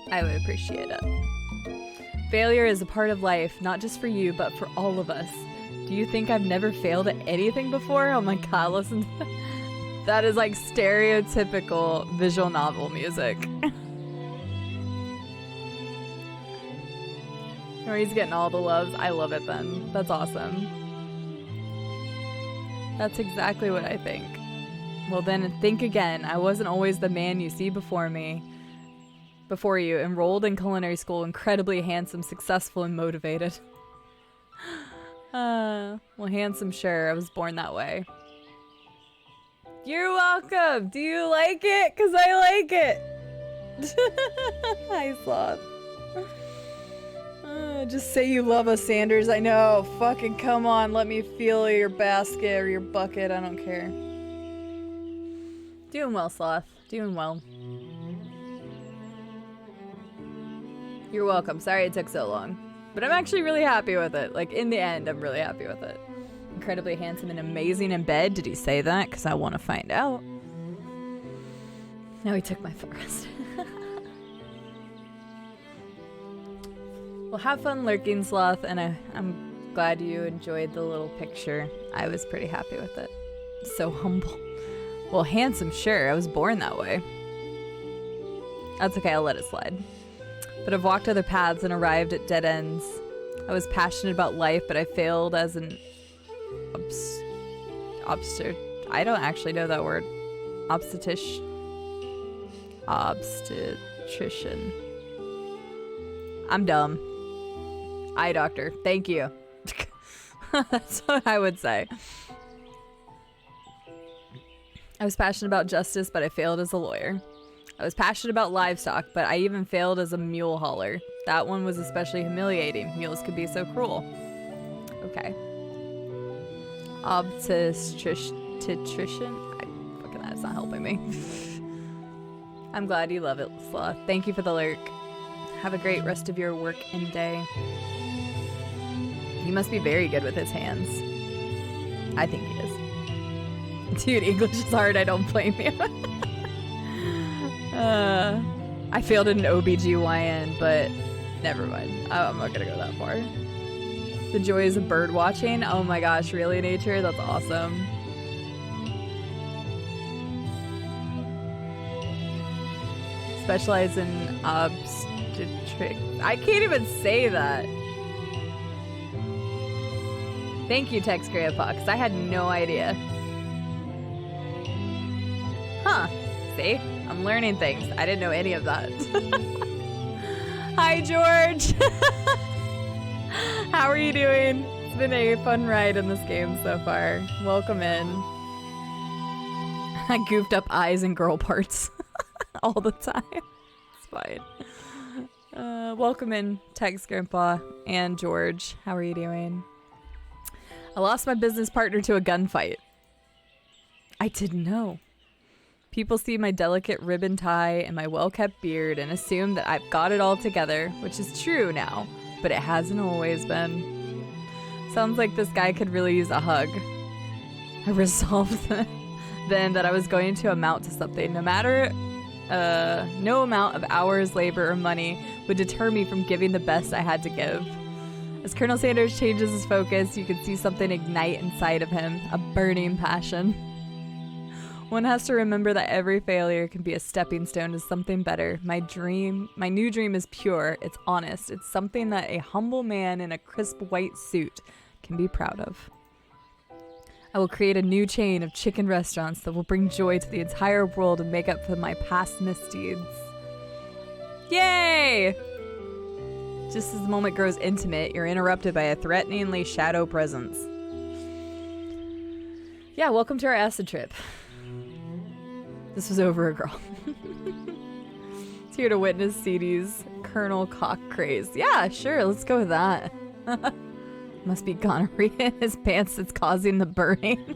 I would appreciate it. Failure is a part of life, not just for you, but for all of us. Do you think I've never failed at anything before? Oh my god, listen. That is like stereotypical visual novel music. Or he's getting all the loves. I love it then. That's awesome. That's exactly what I think. Well then, think again. I wasn't always the man you see before you, enrolled in culinary school, incredibly handsome, successful, and motivated. Well, handsome, sure. I was born that way. You're welcome. Do you like it? Because I like it. Hi, Sloth. Just say you love us, Sanders. I know. Fucking come on. Let me feel your basket or your bucket. I don't care. Doing well, Sloth. Doing well. You're welcome. Sorry it took so long. But I'm actually really happy with it. Like, in the end, I'm really happy with it. Incredibly handsome and amazing in bed. Did he say that? Because I want to find out. No, he took my footrest. Well, have fun lurking, Sloth, and I'm glad you enjoyed the little picture. I was pretty happy with it. So humble. Well, handsome, sure. I was born that way. That's okay, I'll let it slide. But I've walked other paths and arrived at dead ends. I was passionate about life, but I failed as an I don't actually know that word. Obstetrician. I'm dumb. Eye doctor. Thank you. That's what I would say. I was passionate about justice, but I failed as a lawyer. I was passionate about livestock, but I even failed as a mule hauler. That one was especially humiliating. Mules could be so cruel. Okay. Obstetrician? Fucking that's not helping me. I'm glad you love it, Sloth. Thank you for the lurk. Have a great rest of your work and day. He must be very good with his hands. I think he is. Dude, English is hard. I don't blame you. I failed in an OBGYN, but never mind. I'm not gonna go that far. The joys of bird watching. Oh my gosh, really, nature? That's awesome. Specialize in obstetrics. I can't even say that. Thank you, Tex Grandpa, because I had no idea. Huh. See? I'm learning things. I didn't know any of that. Hi, George. How are you doing? It's been a fun ride in this game so far. Welcome in. I goofed up eyes and girl parts all the time. It's fine. Welcome in, Tex Grandpa and George. How are you doing? I lost my business partner to a gunfight. I didn't know. People see my delicate ribbon tie and my well-kept beard and assume that I've got it all together, which is true now, but it hasn't always been. Sounds like this guy could really use a hug. I resolved then that I was going to amount to something. No amount of hours, labor, or money would deter me from giving the best I had to give. As Colonel Sanders changes his focus, you can see something ignite inside of him, a burning passion. One has to remember that every failure can be a stepping stone to something better. My new dream is pure, it's honest, it's something that a humble man in a crisp white suit can be proud of. I will create a new chain of chicken restaurants that will bring joy to the entire world and make up for my past misdeeds. Yay! Just as the moment grows intimate, you're interrupted by a threateningly shadow presence. Yeah, welcome to our acid trip. This was over a girl. It's here to witness CD's Colonel Cock craze. Yeah, sure, let's go with that. Must be gonorrhea in his pants that's causing the burning.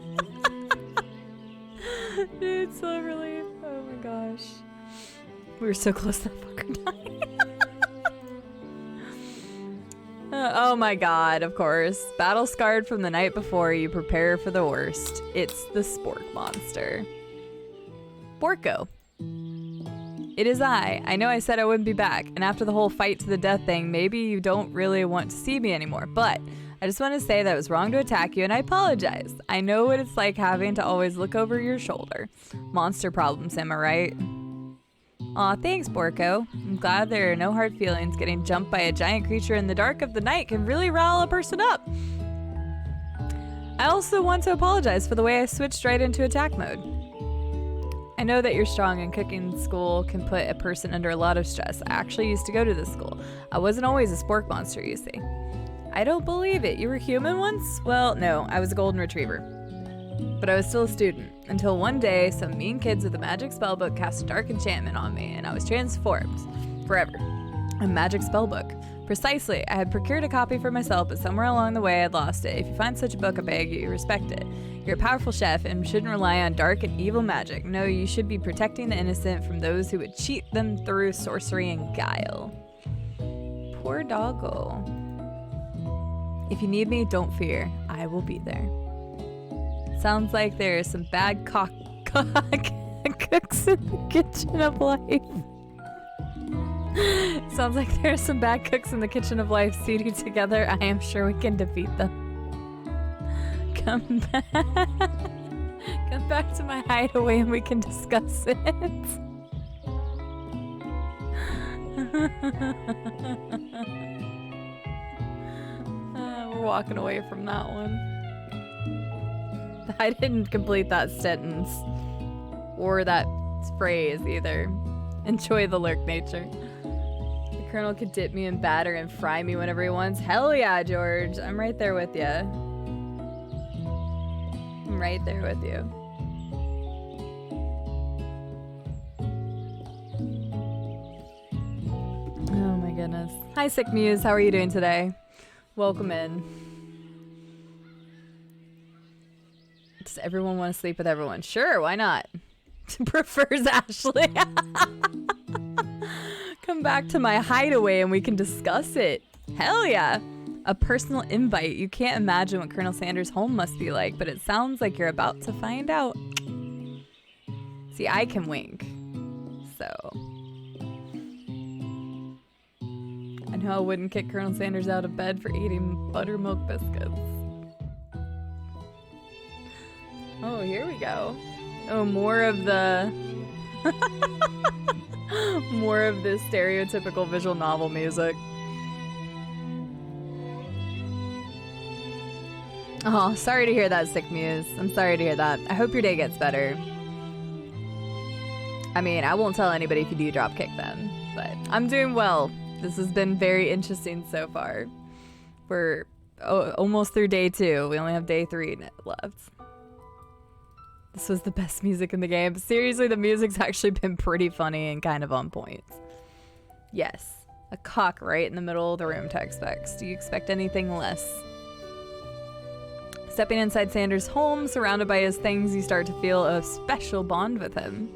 Dude, so relief. Oh my gosh. We were so close to that fucker dying. Oh my god, of course. Battle scarred from the night before, you prepare for the worst. It's the Spork monster. Borko. It is I. I know I said I wouldn't be back, and after the whole fight to the death thing, maybe you don't really want to see me anymore, but I just want to say that it was wrong to attack you, and I apologize. I know what it's like having to always look over your shoulder. Monster problems, am I right? Aw, thanks, Borko. I'm glad there are no hard feelings. Getting jumped by a giant creature in the dark of the night can really rile a person up. I also want to apologize for the way I switched right into attack mode. I know that you're strong and cooking school can put a person under a lot of stress. I actually used to go to this school. I wasn't always a spork monster, you see. I don't believe it. You were human once? Well, no, I was a golden retriever. But I was still a student, until one day some mean kids with a magic spellbook cast a dark enchantment on me, and I was transformed. Forever. A magic spellbook. Precisely. I had procured a copy for myself, but somewhere along the way I'd lost it. If you find such a book, I beg you, respect it. You're a powerful chef and shouldn't rely on dark and evil magic. No, you should be protecting the innocent from those who would cheat them through sorcery and guile. Poor doggo. If you need me, don't fear. I will be there. Sounds like there are some bad cooks in the kitchen of life. Sounds like there are some bad cooks in the kitchen of life. Seated together, I am sure we can defeat them. Come back to my hideaway and we can discuss it. We're walking away from that one. I didn't complete that sentence or that phrase either. Enjoy the lurk nature. The Colonel could dip me in batter and fry me whenever he wants. Hell yeah, George. I'm right there with you. I'm right there with you. Oh my goodness. Hi, Sick Muse. How are you doing today? Welcome in. Does everyone want to sleep with everyone? Sure, why not? Prefers Ashley. Come back to my hideaway and we can discuss it. Hell yeah. A personal invite. You can't imagine what Colonel Sanders' home must be like, but it sounds like you're about to find out. See, I can wink. So. I know I wouldn't kick Colonel Sanders out of bed for eating buttermilk biscuits. Oh, here we go. Oh, more of the... more of this stereotypical visual novel music. Oh, sorry to hear that, Sick Muse. I'm sorry to hear that. I hope your day gets better. I mean, I won't tell anybody if you do dropkick them, but I'm doing well. This has been very interesting so far. We're almost through day 2. We only have day 3 left. This was the best music in the game. Seriously, the music's actually been pretty funny and kind of on point. Yes, a cock right in the middle of the room, Tech Specs. Do you expect anything less? Stepping inside Sanders' home, surrounded by his things, you start to feel a special bond with him.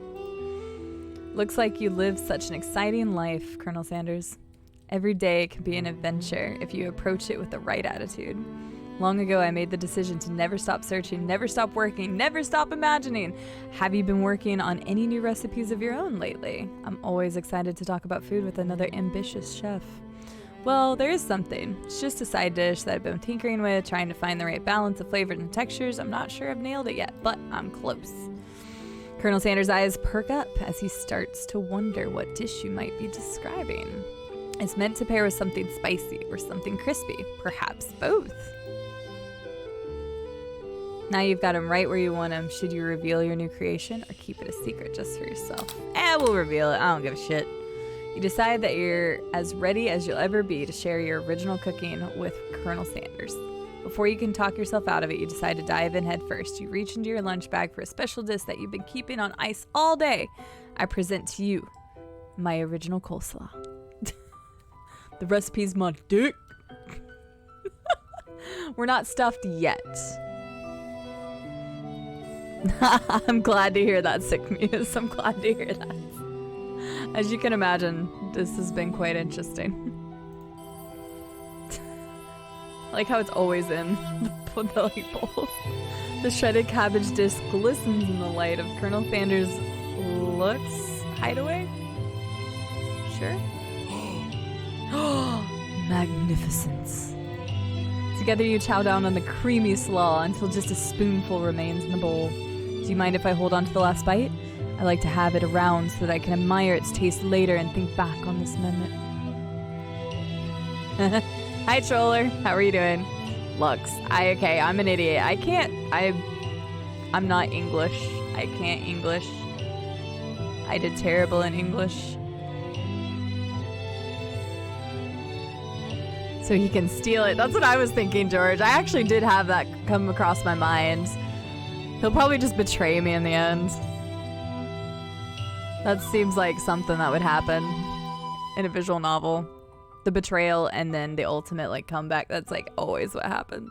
Looks like you live such an exciting life, Colonel Sanders. Every day can be an adventure if you approach it with the right attitude. Long ago, I made the decision to never stop searching, never stop working, never stop imagining. Have you been working on any new recipes of your own lately? I'm always excited to talk about food with another ambitious chef. Well, there is something. It's just a side dish that I've been tinkering with, trying to find the right balance of flavors and textures. I'm not sure I've nailed it yet, but I'm close. Colonel Sanders' eyes perk up as he starts to wonder what dish you might be describing. It's meant to pair with something spicy or something crispy, perhaps both. Now you've got him right where you want him. Should you reveal your new creation or keep it a secret just for yourself? We'll reveal it. I don't give a shit. You decide that you're as ready as you'll ever be to share your original cooking with Colonel Sanders. Before you can talk yourself out of it, you decide to dive in head first. You reach into your lunch bag for a special dish that you've been keeping on ice all day. I present to you my original coleslaw. The recipe's my dick. We're not stuffed yet. I'm glad to hear that, Sick Muse. I'm glad to hear that. As you can imagine, this has been quite interesting. I like how it's always in the light bulb. The shredded cabbage dish glistens in the light of Colonel Sanders' looks. Hideaway? Sure. Magnificence. Together you chow down on the creamy slaw until just a spoonful remains in the bowl. Do you mind if I hold on to the last bite? I like to have it around so that I can admire its taste later and think back on this moment. Hi, Troller. How are you doing? Lux. Okay, I'm an idiot. I'm not English. I can't English. I did terrible in English. So he can steal it. That's what I was thinking, George. I actually did have that come across my mind. He'll probably just betray me in the end. That seems like something that would happen in a visual novel. The betrayal and then the ultimate like comeback. That's like always what happens.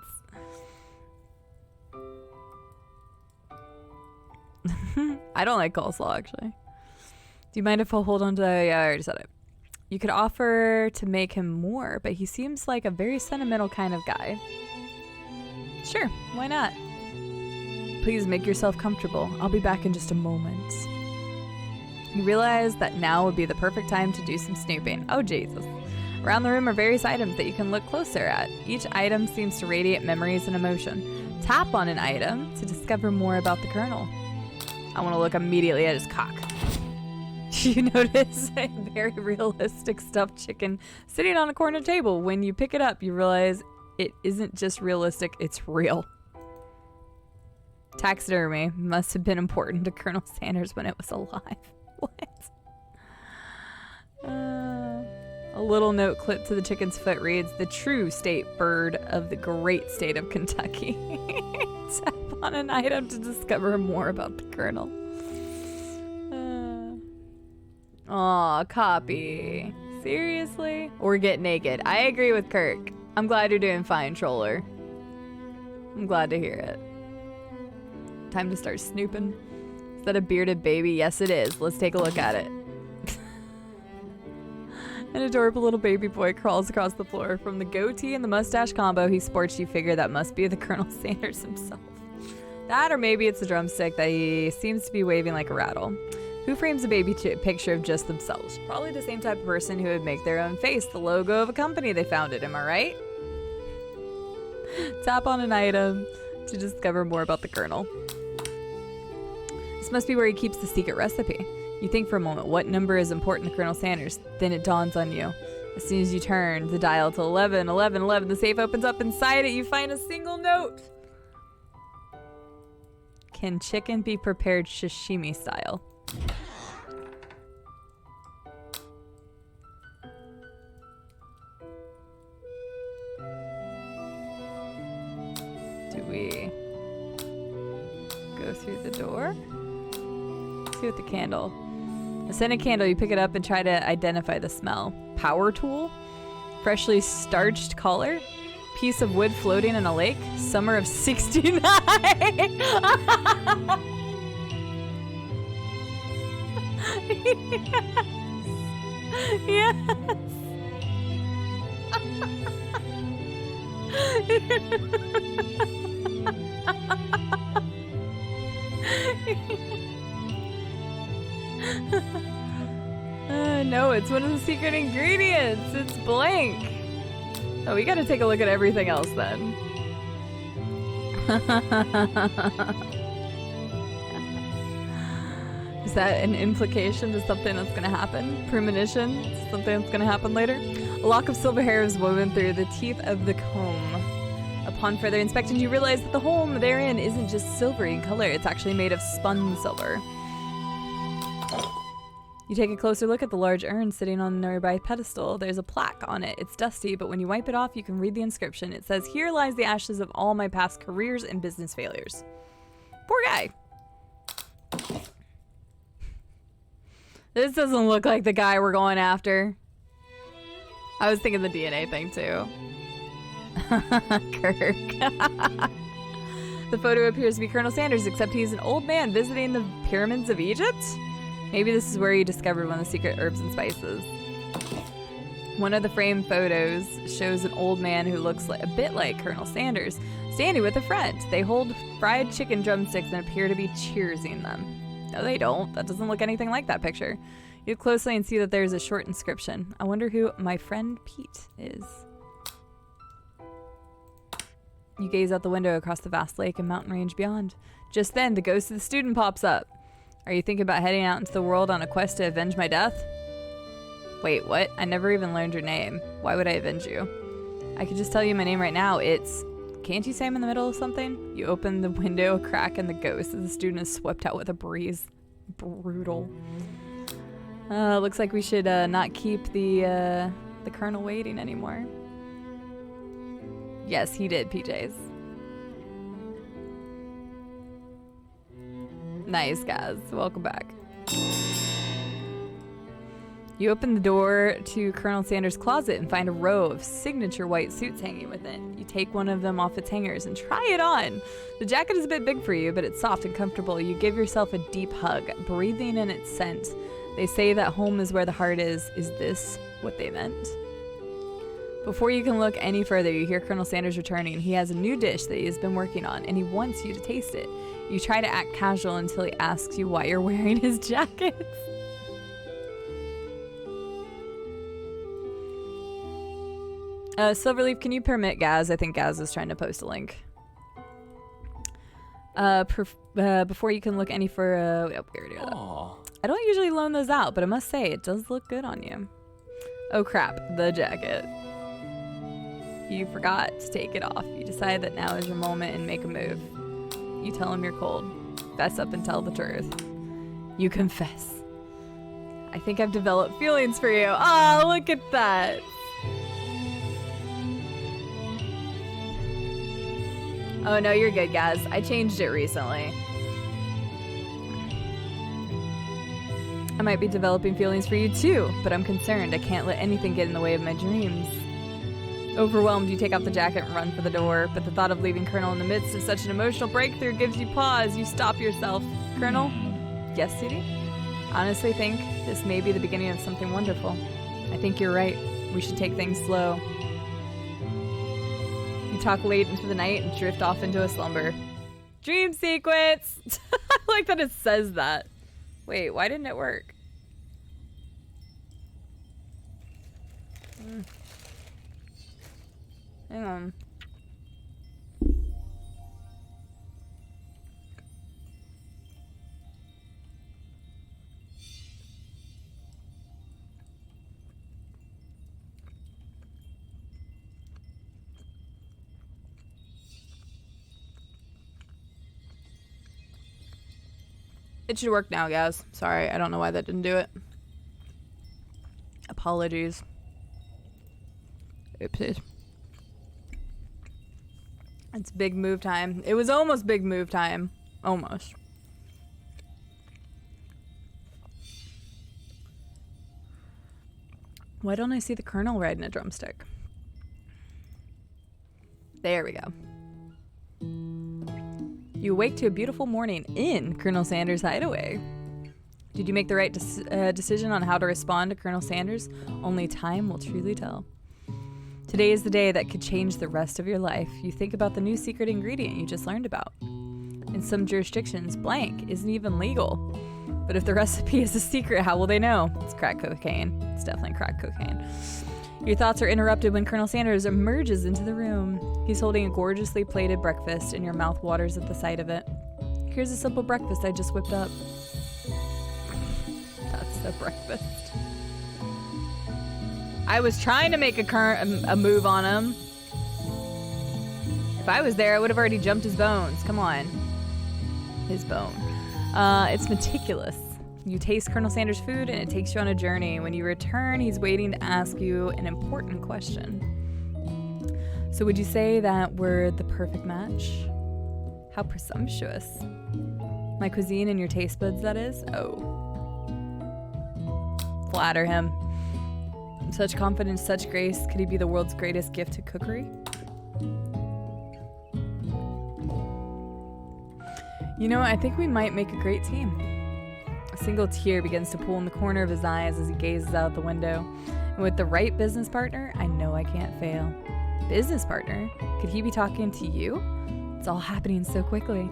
I don't like coleslaw, actually. Do you mind if I hold on to that? Yeah, I already said it. You could offer to make him more, but he seems like a very sentimental kind of guy. Sure, why not? Please make yourself comfortable. I'll be back in just a moment. You realize that now would be the perfect time to do some snooping. Oh, Jesus. Around the room are various items that you can look closer at. Each item seems to radiate memories and emotion. Tap on an item to discover more about the Colonel. I want to look immediately at his cock. You notice a very realistic stuffed chicken sitting on a corner table. When you pick it up, you realize it isn't just realistic, it's real. Taxidermy must have been important to Colonel Sanders when it was alive. What? A little note clipped to the chicken's foot reads, "The true state bird of the great state of Kentucky." Tap on an item to discover more about the Colonel. Aw, copy. Seriously? Or get naked. I agree with Kirk. I'm glad you're doing fine, Troller. I'm glad to hear it. Time to start snooping. Is that a bearded baby? Yes, it is. Let's take a look at it. An adorable little baby boy crawls across the floor. From the goatee and the mustache combo he sports, you figure that must be the Colonel Sanders himself. That, or maybe it's a drumstick that he seems to be waving like a rattle. Who frames a baby picture of just themselves? Probably the same type of person who would make their own face the logo of a company they founded, am I right? Tap on an item to discover more about the Colonel. This must be where he keeps the secret recipe. You think for a moment, what number is important to Colonel Sanders? Then it dawns on you. As soon as you turn the dial to 11, 11, 11, the safe opens up. Inside it, you find a single note. Can chicken be prepared sashimi style? Do we go through the door? Let's see with the candle. A scented candle, you pick it up and try to identify the smell. Power tool? Freshly starched collar? Piece of wood floating in a lake? Summer of '69! Yes. No, it's one of the secret ingredients. It's blank. Oh, we gotta take a look at everything else then. Is that an implication to something that's going to happen? Premonition? Something that's going to happen later? A lock of silver hair is woven through the teeth of the comb. Upon further inspection, you realize that the hole therein isn't just silvery in color. It's actually made of spun silver. You take a closer look at the large urn sitting on a nearby pedestal. There's a plaque on it. It's dusty, but when you wipe it off, you can read the inscription. It says, "Here lies the ashes of all my past careers and business failures." Poor guy. This doesn't look like the guy we're going after. I was thinking the DNA thing too. Kirk. The photo appears to be Colonel Sanders, except he's an old man visiting the pyramids of Egypt? Maybe this is where he discovered one of the secret herbs and spices. One of the framed photos shows an old man who looks a bit like Colonel Sanders, standing with a friend. They hold fried chicken drumsticks and appear to be cheersing them. No, they don't. That doesn't look anything like that picture. You look closely and see that there's a short inscription. I wonder who my friend Pete is. You gaze out the window across the vast lake and mountain range beyond. Just then, the ghost of the student pops up. Are you thinking about heading out into the world on a quest to avenge my death? Wait, what? I never even learned your name. Why would I avenge you? I could just tell you my name right now. It's... Can't you say I'm in the middle of something? You open the window a crack and the ghost of the student is swept out with a breeze. Brutal. Looks like we should not keep the Colonel waiting anymore. Yes, he did, PJs. Nice, guys. Welcome back. You open the door to Colonel Sanders' closet and find a row of signature white suits hanging within. You take one of them off its hangers and try it on. The jacket is a bit big for you, but it's soft and comfortable. You give yourself a deep hug, breathing in its scent. They say that home is where the heart is. Is this what they meant? Before you can look any further, you hear Colonel Sanders returning. He has a new dish that he has been working on, and he wants you to taste it. You try to act casual until he asks you why you're wearing his jacket. Silverleaf, can you permit Gaz? I think Gaz is trying to post a link. Before you can look any further, we already did that. I don't usually loan those out, but I must say it does look good on you. Oh crap, the jacket. You forgot to take it off. You decide that now is your moment and make a move. You tell him you're cold. Fess up and tell the truth. You confess. I think I've developed feelings for you. Oh, look at that. Oh, no, you're good, guys. I changed it recently. I might be developing feelings for you, too, but I'm concerned. I can't let anything get in the way of my dreams. Overwhelmed, you take off the jacket and run for the door, but the thought of leaving Colonel in the midst of such an emotional breakthrough gives you pause. You stop yourself. Colonel? Yes, Sweetie? Honestly think this may be the beginning of something wonderful. I think you're right. We should take things slow. Talk late into the night and drift off into a slumber. Dream sequence! I like that it says that. Wait, why didn't it work? Hang on. It should work now, guys. Sorry, I don't know why that didn't do it. Apologies. Oopsies. It's big move time. It was almost big move time. Almost. Why don't I see the Colonel riding a drumstick? There we go. You awake to a beautiful morning in Colonel Sanders' hideaway. Did you make the right decision on how to respond to Colonel Sanders? Only time will truly tell. Today is the day that could change the rest of your life. You think about the new secret ingredient you just learned about. In some jurisdictions, blank isn't even legal. But if the recipe is a secret, how will they know? It's crack cocaine. It's definitely crack cocaine. Your thoughts are interrupted when Colonel Sanders emerges into the room. He's holding a gorgeously plated breakfast, and your mouth waters at the sight of it. Here's a simple breakfast I just whipped up. That's the breakfast. I was trying to make a move on him. If I was there, I would have already jumped his bones. Come on. His bone. It's meticulous. You taste Colonel Sanders' food, and it takes you on a journey. When you return, he's waiting to ask you an important question. So would you say that we're the perfect match? How presumptuous. My cuisine and your taste buds, that is? Oh. Flatter him. Such confidence, such grace. Could he be the world's greatest gift to cookery? You know, I think we might make a great team. A single tear begins to pool in the corner of his eyes as he gazes out the window. And with the right business partner, I know I can't fail. Business partner? Could he be talking to you? It's all happening so quickly.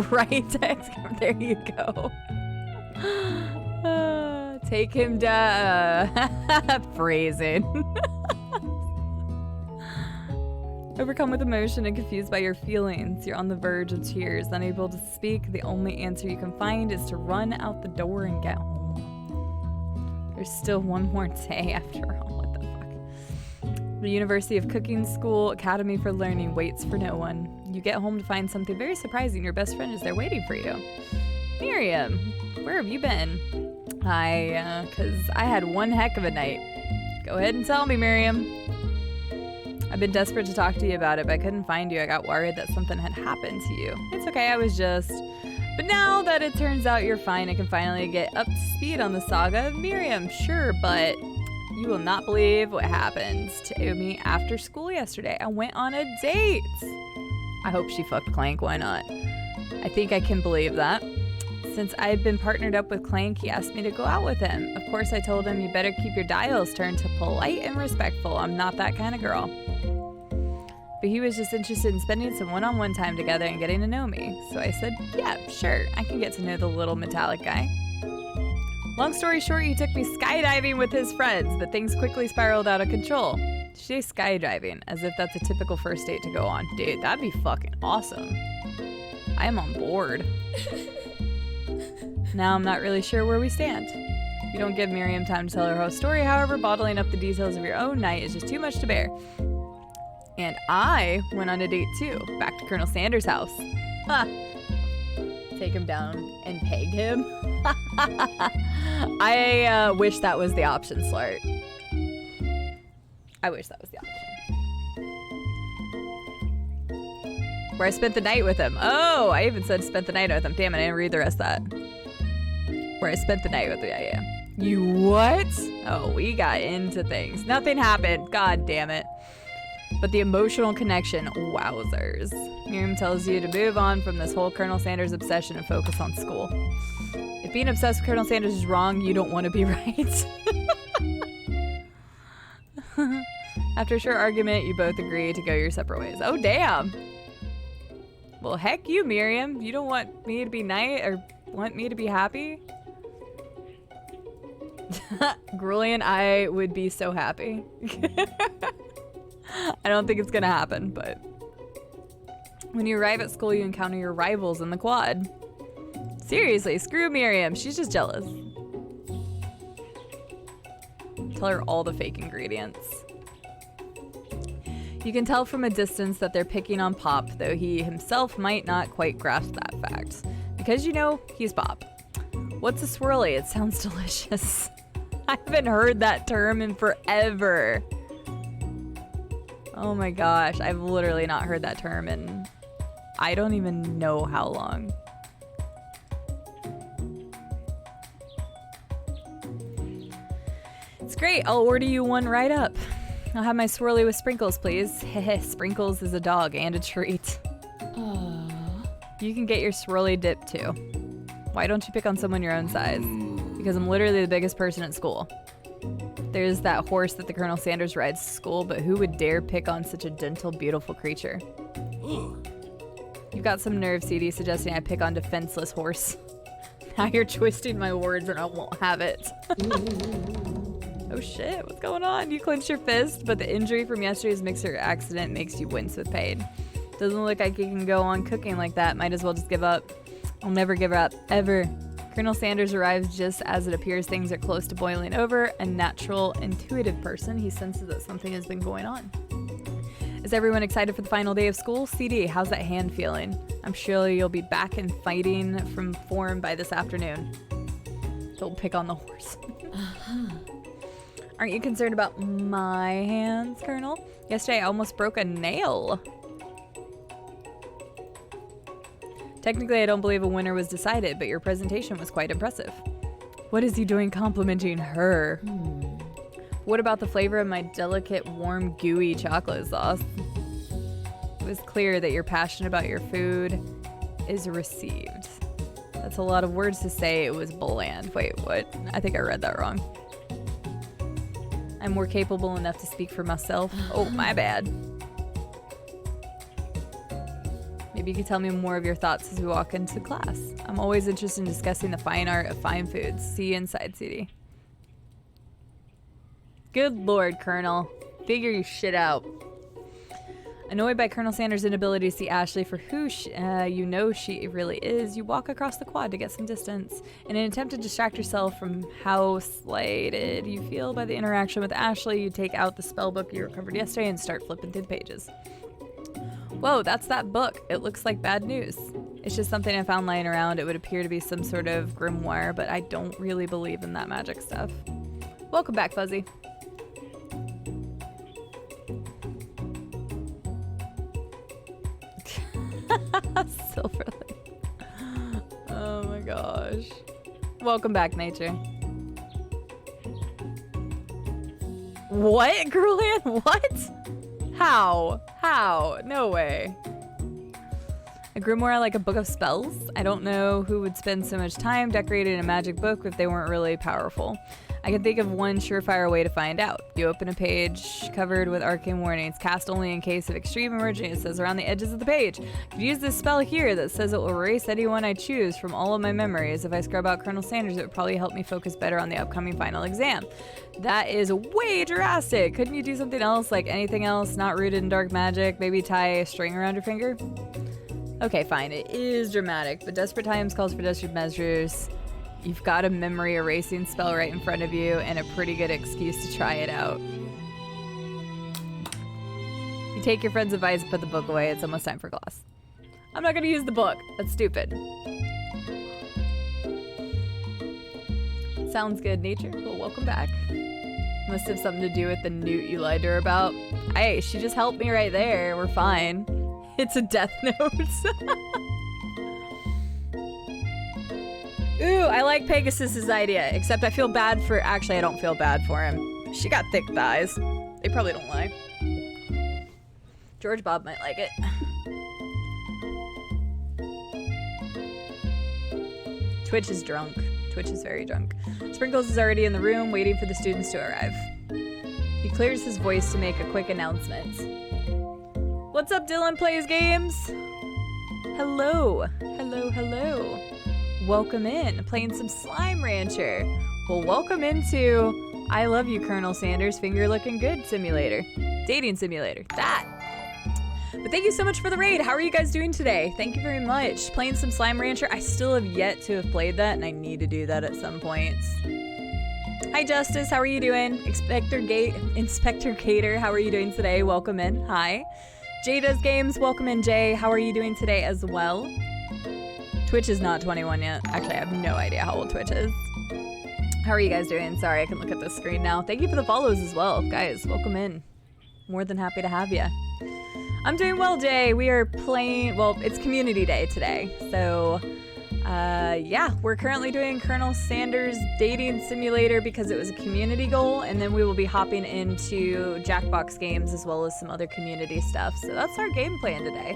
Right, Tex. There you go. Take him down. Phrasing. Overcome with emotion and confused by your feelings, you're on the verge of tears, unable to speak. The only answer you can find is to run out the door and get home. There's still one more day after all. What the fuck? The University of Cooking School Academy for Learning waits for no one. You get home to find something very surprising. Your best friend is there waiting for you. Miriam, where have you been? Because I had one heck of a night. Go ahead and tell me, Miriam. I've been desperate to talk to you about it, but I couldn't find you. I got worried that something had happened to you. It's okay, I was just... But now that it turns out you're fine, I can finally get up to speed on the saga of Miriam. Sure, but you will not believe what happened to me after school yesterday. I went on a date. I hope she fucked Clank, why not? I think I can believe that. Since I've been partnered up with Clank, he asked me to go out with him. Of course, I told him you better keep your dials turned to polite and respectful. I'm not that kind of girl. But he was just interested in spending some one-on-one time together and getting to know me. So I said, yeah, sure, I can get to know the little metallic guy. Long story short, he took me skydiving with his friends, but things quickly spiraled out of control. She say skydiving, as if that's a typical first date to go on. Dude, that'd be fucking awesome. I am on board. Now I'm not really sure where we stand. You don't give Miriam time to tell her whole story, however, bottling up the details of your own night is just too much to bear. And I went on a date too, back to Colonel Sanders' house. Ha! Take him down and peg him. I wish that was the option, Slart. I wish that was the option. Where I spent the night with him. Oh, I even said spent the night with him. Damn it, I didn't read the rest of that. Where I spent the night with him. Yeah. You what? Oh, we got into things. Nothing happened. God damn it. But the emotional connection, wowzers. Miriam tells you to move on from this whole Colonel Sanders obsession and focus on school. If being obsessed with Colonel Sanders is wrong, you don't want to be right. After a short argument, you both agree to go your separate ways. Oh, damn. Well, heck you, Miriam. You don't want me to be nice or want me to be happy? Grulian, I would be so happy. I don't think it's gonna happen, but when you arrive at school, you encounter your rivals in the quad. Seriously, screw Miriam. She's just jealous. Tell her all the fake ingredients. You can tell from a distance that they're picking on Pop, though he himself might not quite grasp that fact. Because you know, he's Pop. What's a swirly? It sounds delicious. I haven't heard that term in forever. Oh my gosh, I've literally not heard that term in I don't even know how long. It's great, I'll order you one right up. I'll have my swirly with sprinkles, please. Heh, Sprinkles is a dog and a treat. You can get your swirly dip too. Why don't you pick on someone your own size? Because I'm literally the biggest person at school. There's that horse that the Colonel Sanders rides to school, but who would dare pick on such a gentle, beautiful creature? You've got some nerve, CD, suggesting I pick on defenseless horse. Now you're twisting my words and I won't have it. Oh shit, what's going on? You clenched your fist, but the injury from yesterday's mixer accident makes you wince with pain. Doesn't look like you can go on cooking like that. Might as well just give up. I'll never give up, ever. Colonel Sanders arrives just as it appears things are close to boiling over. A natural, intuitive person, he senses that something has been going on. Is everyone excited for the final day of school? CD, how's that hand feeling? I'm sure you'll be back in fighting from form by this afternoon. Don't pick on the horse. Aren't you concerned about my hands, Colonel? Yesterday I almost broke a nail. Technically, I don't believe a winner was decided, but your presentation was quite impressive. What is he doing complimenting her? What about the flavor of my delicate, warm, gooey chocolate sauce? It was clear that your passion about your food is received. That's a lot of words to say it was bland. Wait, what? I think I read that wrong. I'm more capable enough to speak for myself. Oh, my bad. Maybe you could tell me more of your thoughts as we walk into class. I'm always interested in discussing the fine art of fine foods. See you inside, CD. Good lord, Colonel. Figure your shit out. Annoyed by Colonel Sanders' inability to see Ashley for who you know she really is, you walk across the quad to get some distance. In an attempt to distract yourself from how slighted you feel by the interaction with Ashley, you take out the spell book you recovered yesterday and start flipping through the pages. Whoa, that's that book. It looks like bad news. It's just something I found lying around. It would appear to be some sort of grimoire, but I don't really believe in that magic stuff. Welcome back, Fuzzy. Silverling. Oh my gosh. Welcome back, nature. What, Grulian? What? How? No way. A grimoire like a book of spells? I don't know who would spend so much time decorating a magic book if they weren't really powerful. I can think of one surefire way to find out. You open a page covered with arcane warnings. Cast only in case of extreme emergency. It says around the edges of the page. I could use this spell here that says it will erase anyone I choose from all of my memories. If I scrub out Colonel Sanders, it would probably help me focus better on the upcoming final exam. That is way drastic. Couldn't you do something else, like anything else, not rooted in dark magic? Maybe tie a string around your finger? Okay, fine. It is dramatic, but desperate times calls for desperate measures. You've got a memory erasing spell right in front of you and a pretty good excuse to try it out. You take your friend's advice and put the book away. It's almost time for class. I'm not going to use the book. That's stupid. Sounds good, nature. Well, welcome back. Must have something to do with the newt you lied to her about. Hey, she just helped me right there. We're fine. It's a death note. Ooh, I like Pegasus's idea, except I feel bad for... Actually, I don't feel bad for him. She got thick thighs. They probably don't lie. George Bob might like it. Twitch is drunk. Twitch is very drunk. Sprinkles is already in the room, waiting for the students to arrive. He clears his voice to make a quick announcement. What's up, Dylan Plays Games? Hello. Hello. Welcome in, playing some Slime Rancher. Well, welcome into I Love You, Colonel Sanders, Finger Looking Good Simulator. Dating Simulator, that. But thank you so much for the raid. How are you guys doing today? Thank you very much. Playing some Slime Rancher. I still have yet to have played that, and I need to do that at some point. Hi, Justice. How are you doing? Inspector Gator, how are you doing today? Welcome in. Hi. Jay Does Games. Welcome in, Jay. How are you doing today as well? Twitch is not 21 yet. Actually, I have no idea how old Twitch is. How are you guys doing? Sorry, I can look at the screen now. Thank you for the follows as well. Guys, welcome in. More than happy to have you. I'm doing well, Jay. We are playing... Well, it's Community Day today. So, yeah. We're currently doing Colonel Sanders Dating Simulator because it was a community goal. And then we will be hopping into Jackbox games as well as some other community stuff. So that's our game plan today.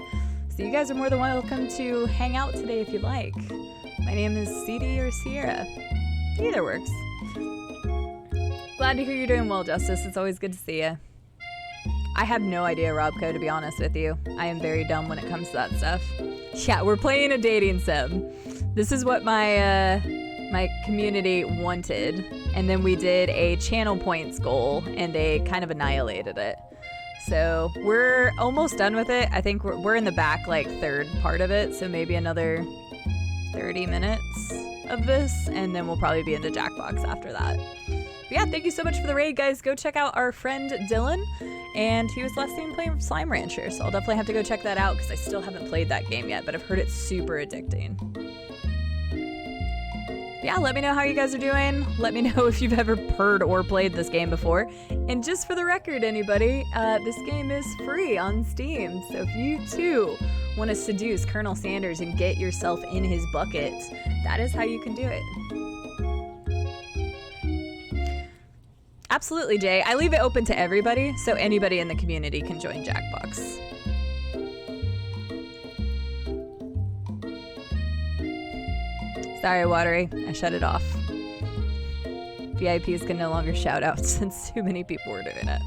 So you guys are more than welcome to hang out today if you like. My name is CD or Sierra. Either works. Glad to hear you're doing well, Justice. It's always good to see you. I have no idea, Robco, to be honest with you. I am very dumb when it comes to that stuff. Yeah, we're playing a dating sim. This is what my my community wanted. And then we did a channel points goal, and they kind of annihilated it. So we're almost done with it. I think we're in the back, like, third part of it. So maybe another 30 minutes of this, and then we'll probably be into Jackbox after that. But yeah, thank you so much for the raid, guys. Go check out our friend Dylan, and he was last seen playing Slime Rancher, so I'll definitely have to go check that out because I still haven't played that game yet, but I've heard it's super addicting. Yeah, let me know how you guys are doing. Let me know if you've ever heard or played this game before. And just for the record, anybody, this game is free on Steam. So if you too want to seduce Colonel Sanders and get yourself in his bucket, that is how you can do it. Absolutely, Jay. I leave it open to everybody, so anybody in the community can join Jackbox. Sorry, Watery. I shut it off. VIPs can no longer shout out since too many people were doing it.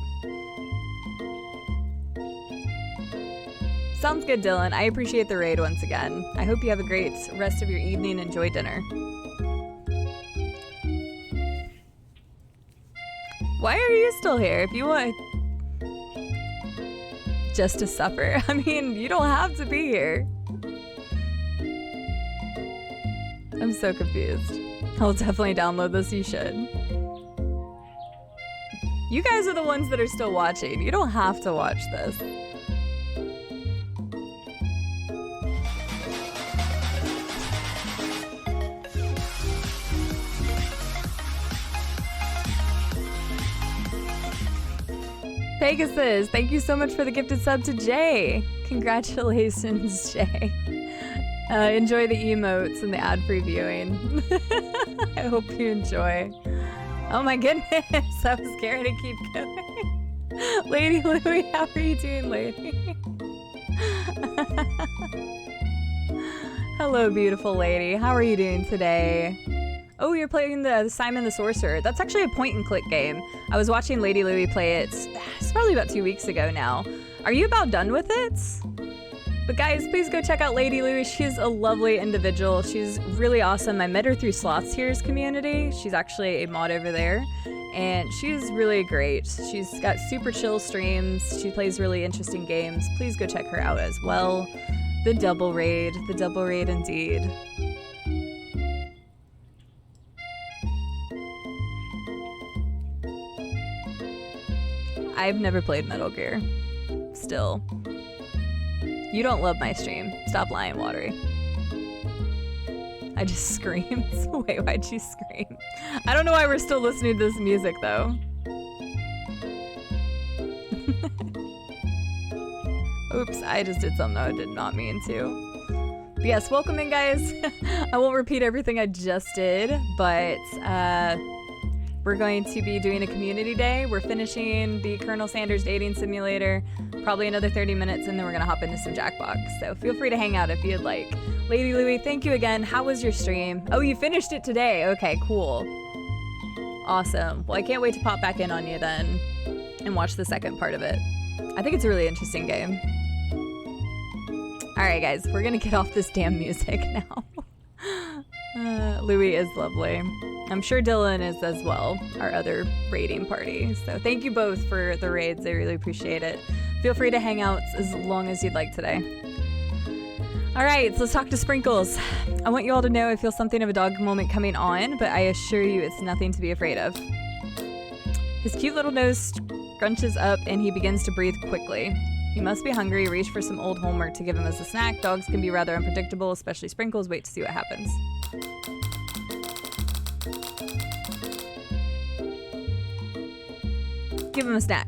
Sounds good, Dylan. I appreciate the raid once again. I hope you have a great rest of your evening. Enjoy dinner. Why are you still here? If you want... just to suffer. I mean, you don't have to be here. I'm so confused. I'll definitely download this, you should. You guys are the ones that are still watching. You don't have to watch this. Pegasus, thank you so much for the gifted sub to Jay. Congratulations, Jay. Enjoy the emotes and the ad-free viewing. I hope you enjoy. Oh my goodness, I was scared to keep going. Lady Louie, how are you doing, lady? Hello, beautiful lady. How are you doing today? Oh, you're playing the Simon the Sorcerer. That's actually a point-and-click game. I was watching Lady Louie play it. It's probably about 2 weeks ago now. Are you about done with it? But guys, please go check out Lady Louie. She's a lovely individual. She's really awesome. I met her through Sloth Tears community. She's actually a mod over there. And she's really great. She's got super chill streams. She plays really interesting games. Please go check her out as well. The double raid indeed. I've never played Metal Gear. Still. You don't love my stream. Stop lying, Watery. I just screamed. Wait, why'd you scream? I don't know why we're still listening to this music, though. Oops, I just did something I did not mean to. But yes, welcome in, guys. I won't repeat everything I just did, but we're going to be doing a community day. We're finishing the Colonel Sanders dating simulator, probably another 30 minutes, and then we're gonna hop into some Jackbox. So feel free to hang out if you'd like. Lady Louie, thank you again. How was your stream? Oh, you finished it today. Okay, cool. Awesome. Well, I can't wait to pop back in on you then and watch the second part of it. I think it's a really interesting game. All right, guys, we're gonna get off this damn music now. Louie is lovely. I'm sure Dylan is as well, our other raiding party. So thank you both for the raids. I really appreciate it. Feel free to hang out as long as you'd like today. All right, so let's talk to Sprinkles. I want you all to know I feel something of a dog moment coming on, but I assure you it's nothing to be afraid of. His cute little nose scrunches up and he begins to breathe quickly. He must be hungry. Reach for some old homework to give him as a snack. Dogs can be rather unpredictable, especially Sprinkles. Wait to see what happens. Give him a snack.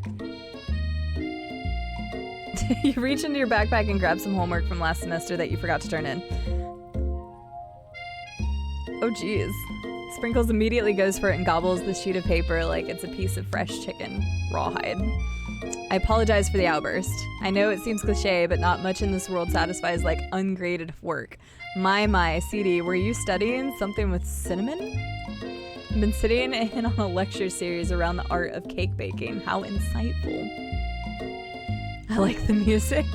You reach into your backpack and grab some homework from last semester that you forgot to turn in. Oh geez. Sprinkles immediately goes for it and gobbles the sheet of paper like it's a piece of fresh chicken rawhide. I apologize for the outburst. I know it seems cliche, but not much in this world satisfies like ungraded work. My, CD, were you studying something with cinnamon? I've been sitting in on a lecture series around the art of cake baking. How insightful. I like the music.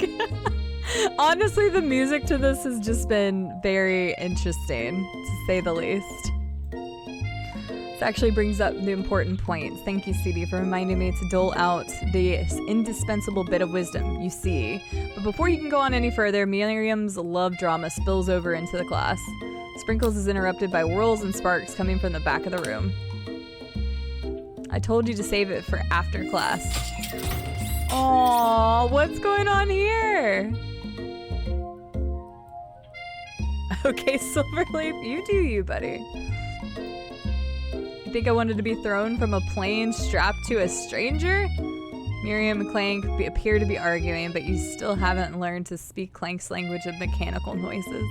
Honestly, the music to this has just been very interesting, to say the least. This actually brings up the important points. Thank you, CD, for reminding me to dole out the indispensable bit of wisdom, you see. But before you can go on any further, Miriam's love drama spills over into the class. Sprinkles is interrupted by whirls and sparks coming from the back of the room. I told you to save it for after class. Aww, what's going on here? Okay, Silverleaf, you do you, buddy. You think I wanted to be thrown from a plane strapped to a stranger? Miriam and Clank appear to be arguing, but you still haven't learned to speak Clank's language of mechanical noises.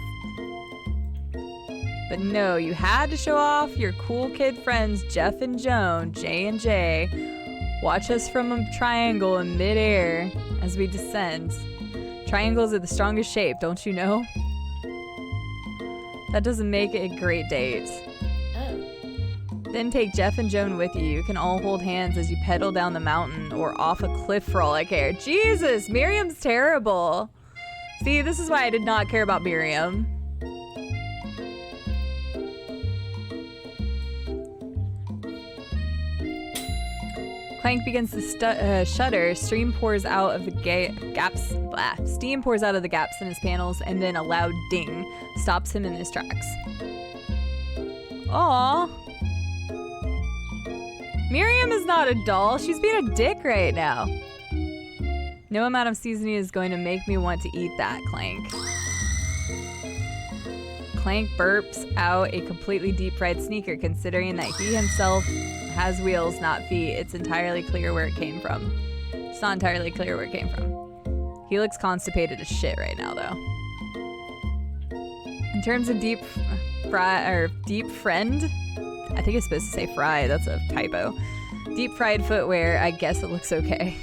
But no, you had to show off your cool kid friends Jeff and Joan, J and J. Watch us from a triangle in midair as we descend. Triangles are the strongest shape, don't you know? That doesn't make it a great date. Then take Jeff and Joan with you. You can all hold hands as you pedal down the mountain or off a cliff for all I care. Jesus, Miriam's terrible. See, this is why I did not care about Miriam. Clank begins to shudder. Steam pours out of the gaps. Blah. Steam pours out of the gaps in his panels, and then a loud ding stops him in his tracks. Aww. Miriam is not a doll. She's being a dick right now. No amount of seasoning is going to make me want to eat that, Clank. Clank burps out a completely deep-fried sneaker, considering that he himself has wheels, not feet. It's entirely clear where it came from. It's not entirely clear where it came from. He looks constipated as shit right now, though. In terms of deep friend, I think it's supposed to say fry. That's a typo. Deep fried footwear. I guess it looks okay.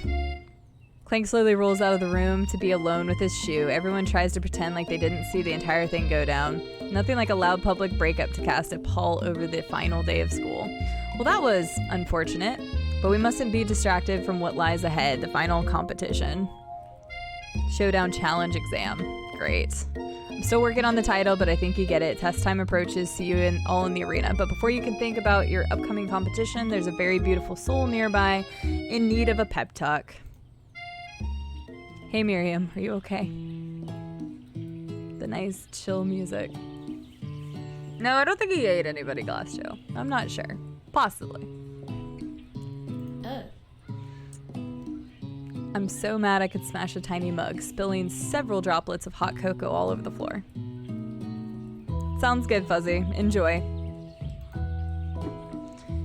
Clank slowly rolls out of the room to be alone with his shoe. Everyone tries to pretend like they didn't see the entire thing go down. Nothing like a loud public breakup to cast a pall over the final day of school. Well, that was unfortunate, but we mustn't be distracted from what lies ahead, the final competition. Showdown challenge exam. Great. I'm still working on the title, but I think you get it. Test time approaches. See you all in the arena. But before you can think about your upcoming competition, there's a very beautiful soul nearby in need of a pep talk. Hey Miriam, are you okay? The nice chill music. No, I don't think he ate anybody, Glass Joe. I'm not sure. Possibly. I'm so mad I could smash a tiny mug, spilling several droplets of hot cocoa all over the floor. Sounds good, Fuzzy. Enjoy.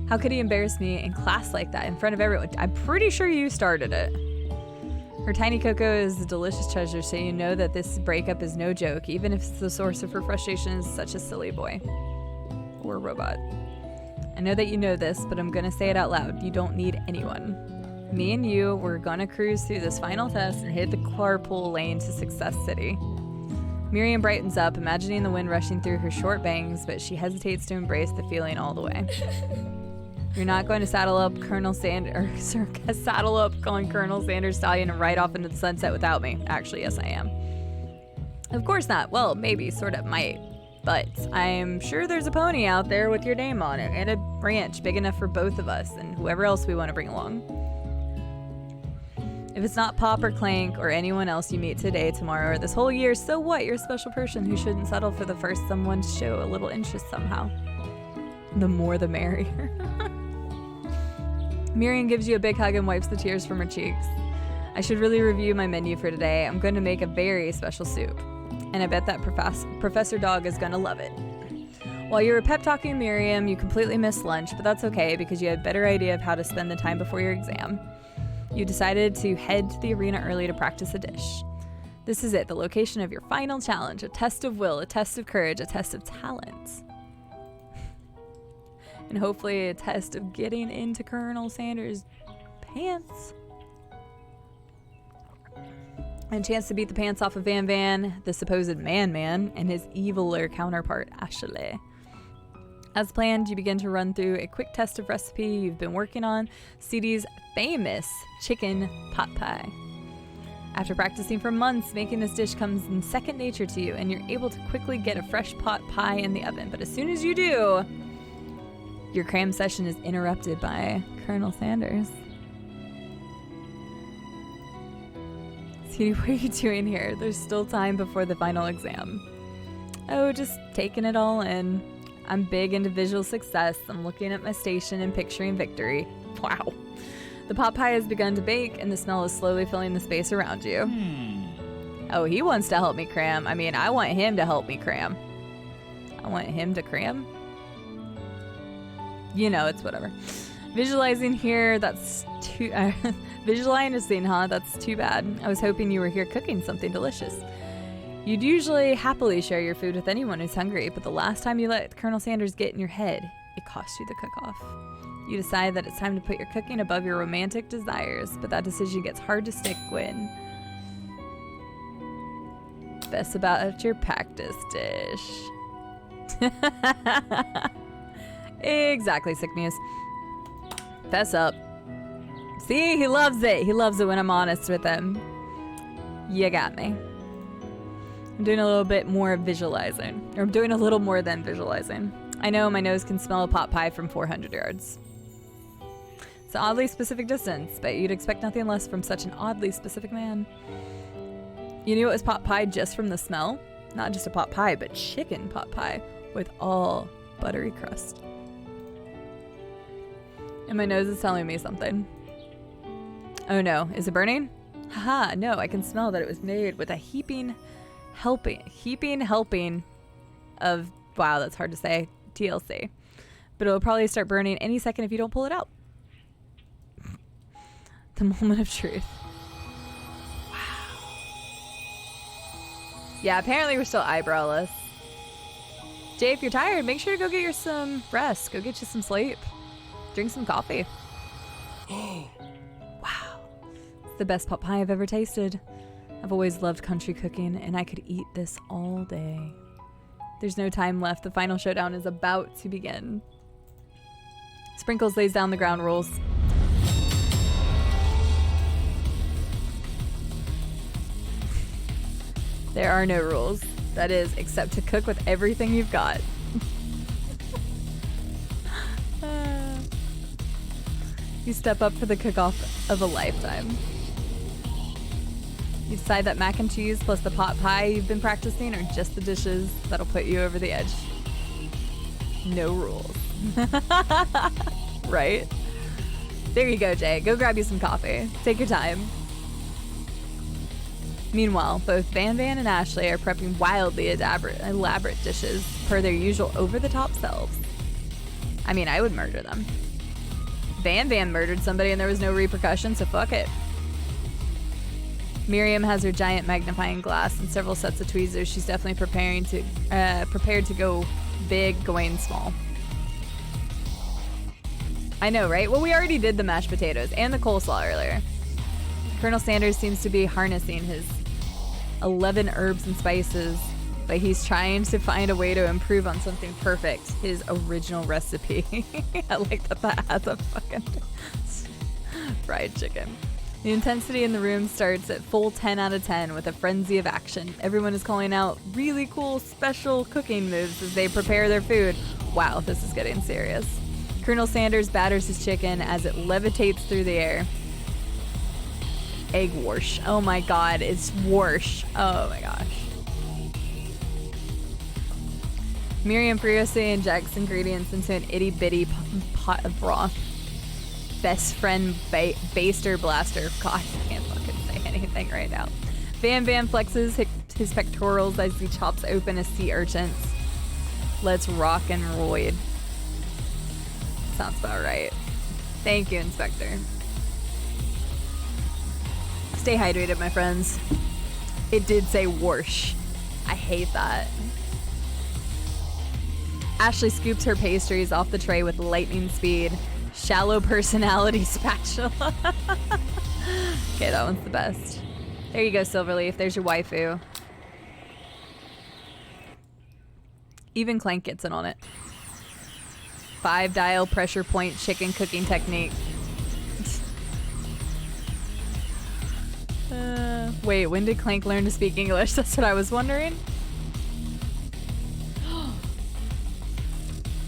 How could he embarrass me in class like that in front of everyone? I'm pretty sure you started it. Her tiny cocoa is a delicious treasure, so you know that this breakup is no joke, even if the source of her frustration is such a silly boy. Or robot. I know that you know this, but I'm gonna say it out loud. You don't need anyone. Me and you, we're gonna cruise through this final test and hit the carpool lane to Success City. Miriam brightens up, imagining the wind rushing through her short bangs, but she hesitates to embrace the feeling all the way. You're not going to saddle up Colonel Sanders, or saddle up on Colonel Sanders' stallion and ride off into the sunset without me. Actually, yes, I am. Of course not. Well, maybe, sort of, might. But I'm sure there's a pony out there with your name on it, and a ranch big enough for both of us and whoever else we want to bring along. If it's not Pop or Clank or anyone else you meet today, tomorrow, or this whole year, so what? You're a special person who shouldn't settle for the first someone to show a little interest somehow. The more the merrier. Miriam gives you a big hug and wipes the tears from her cheeks. I should really review my menu for today. I'm going to make a very special soup. And I bet that Professor Dog is going to love it. While you were pep talking Miriam, you completely missed lunch, but that's okay because you had a better idea of how to spend the time before your exam. You decided to head to the arena early to practice a dish. This is it, the location of your final challenge, a test of will, a test of courage, a test of talent. And hopefully a test of getting into Colonel Sanders' pants. And a chance to beat the pants off of Van Van, the supposed man-man, and his eviler counterpart, Ashley. As planned, you begin to run through a quick test of recipe you've been working on, CD's famous chicken pot pie. After practicing for months, making this dish comes in second nature to you, and you're able to quickly get a fresh pot pie in the oven. But as soon as you do, your cram session is interrupted by Colonel Sanders. Sweetie, what are you doing here? There's still time before the final exam. Oh, just taking it all in. I'm big into visual success. I'm looking at my station and picturing victory. Wow. The pot pie has begun to bake, and the smell is slowly filling the space around you. Oh, he wants to help me cram. I mean, I want him to help me cram. I want him to cram? You know, it's whatever. Visualizing here, that's too... visualizing, huh? That's too bad. I was hoping you were here cooking something delicious. You'd usually happily share your food with anyone who's hungry, but the last time you let Colonel Sanders get in your head, it cost you the cook-off. You decide that it's time to put your cooking above your romantic desires, but that decision gets hard to stick when... Best about your practice dish. Exactly, Sick Muse. Fess up. See, he loves it. He loves it when I'm honest with him. You got me. I'm doing a little bit more visualizing. Or I'm doing a little more than visualizing. I know my nose can smell a pot pie from 400 yards. It's an oddly specific distance, but you'd expect nothing less from such an oddly specific man. You knew it was pot pie just from the smell? Not just a pot pie, but chicken pot pie with all buttery crust. And my nose is telling me something. Oh no, is it burning? Haha, no, I can smell that it was made with a heaping helping of, wow, that's hard to say, TLC. But it'll probably start burning any second if you don't pull it out. The moment of truth. Wow. Yeah, apparently we're still eyebrowless. Jay, if you're tired, make sure to go get you some rest. Go get you some sleep. Drink some coffee. Wow. It's the best pot pie I've ever tasted. I've always loved country cooking, and I could eat this all day. There's no time left. The final showdown is about to begin. Sprinkles lays down the ground rules. There are no rules. That is, except to cook with everything you've got. You step up for the cook-off of a lifetime. You decide that mac and cheese plus the pot pie you've been practicing are just the dishes that'll put you over the edge. No rules. Right? There you go, Jay. Go grab you some coffee. Take your time. Meanwhile, both Van Van and Ashley are prepping wildly elaborate dishes per their usual over-the-top selves. I mean, I would murder them. Van Van murdered somebody and there was no repercussion, so fuck it. Miriam has her giant magnifying glass and several sets of tweezers. She's definitely prepared to go big, going small. I know, right? Well, we already did the mashed potatoes and the coleslaw earlier. Colonel Sanders seems to be harnessing his 11 herbs and spices, but he's trying to find a way to improve on something perfect, his original recipe. I like that has a fucking fried chicken. The intensity in the room starts at full 10 out of 10 with a frenzy of action. Everyone is calling out really cool special cooking moves as they prepare their food. Wow, this is getting serious. Colonel Sanders batters his chicken as it levitates through the air. Egg wash. Oh my god, it's wash. Oh my gosh. Miriam furiously injects ingredients into an itty bitty pot of broth. Best friend baster blaster. God, I can't fucking say anything right now. Van Van flexes his pectorals as he chops open a sea urchin. Let's rock and roll. Sounds about right. Thank you, Inspector. Stay hydrated, my friends. It did say whoosh. I hate that. Ashley scoops her pastries off the tray with lightning speed. Shallow personality spatula. Okay, that one's the best. There you go, Silverleaf. There's your waifu. Even Clank gets in on it. 5-dial pressure point chicken cooking technique. Wait, when did Clank learn to speak English? That's what I was wondering.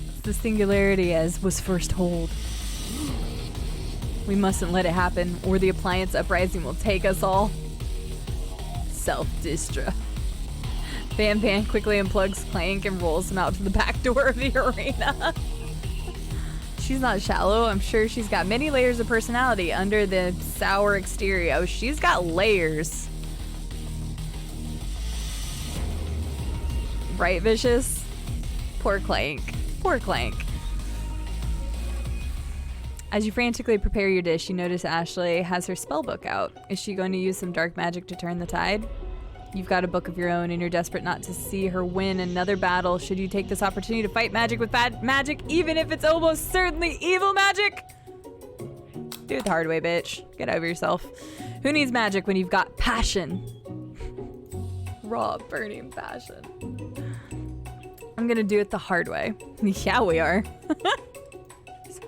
It's the singularity as was first told. We mustn't let it happen, or the appliance uprising will take us all. Self-distro. Van Van quickly unplugs Clank and rolls him out to the back door of the arena. She's not shallow. I'm sure she's got many layers of personality under the sour exterior. Oh, she's got layers. Right, Vicious? Poor Clank. Poor Clank. As you frantically prepare your dish, you notice Ashley has her spell book out. Is she going to use some dark magic to turn the tide? You've got a book of your own, and you're desperate not to see her win another battle should you take this opportunity to fight magic with bad magic, even if it's almost certainly evil magic. Do it the hard way, bitch. Get over yourself. Who needs magic when you've got passion? Raw, burning passion. I'm gonna do it the hard way. Yeah, we are.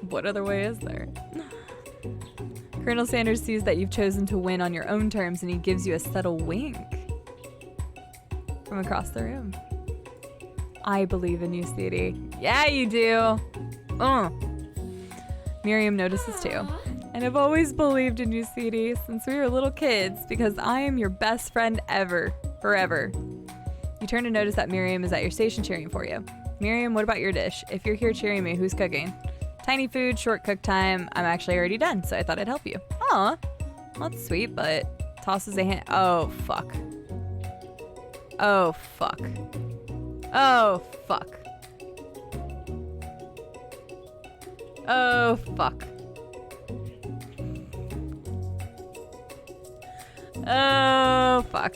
What other way is there? Colonel Sanders sees that you've chosen to win on your own terms, and he gives you a subtle wink from across the room. I believe in you, sweetie. Yeah, you do. Miriam notices too. And I've always believed in you, CD, since we were little kids, because I am your best friend ever, forever. You turn to notice that Miriam is at your station cheering for you. Miriam, what about your dish? If you're here cheering me, who's cooking? Tiny food, short cook time. I'm actually already done, so I thought I'd help you. Aw, well, that's sweet, but tosses a hand. Oh, fuck. Oh, fuck. Oh, fuck. Oh, fuck. Oh, fuck.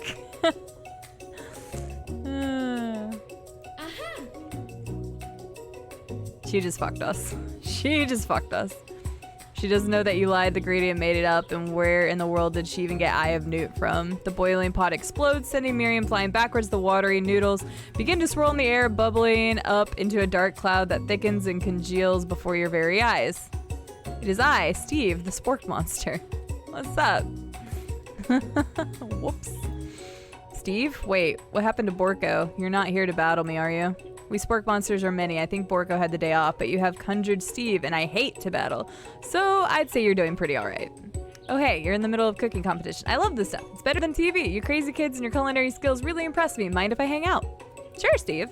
She just fucked us. She just fucked us. She doesn't know that you lied, the gradient made it up, and where in the world did she even get Eye of Newt from? The boiling pot explodes, sending Miriam flying backwards. The watery noodles begin to swirl in the air, bubbling up into a dark cloud that thickens and congeals before your very eyes. It is I, Steve, the spork monster. What's up? Whoops. Steve? Wait, what happened to Borko? You're not here to battle me, are you? We spork monsters are many. I think Borko had the day off, but you have conjured Steve, and I hate to battle. So I'd say you're doing pretty alright. Oh hey, you're in the middle of cooking competition. I love this stuff. It's better than TV. You crazy kids and your culinary skills really impress me. Mind if I hang out? Sure, Steve.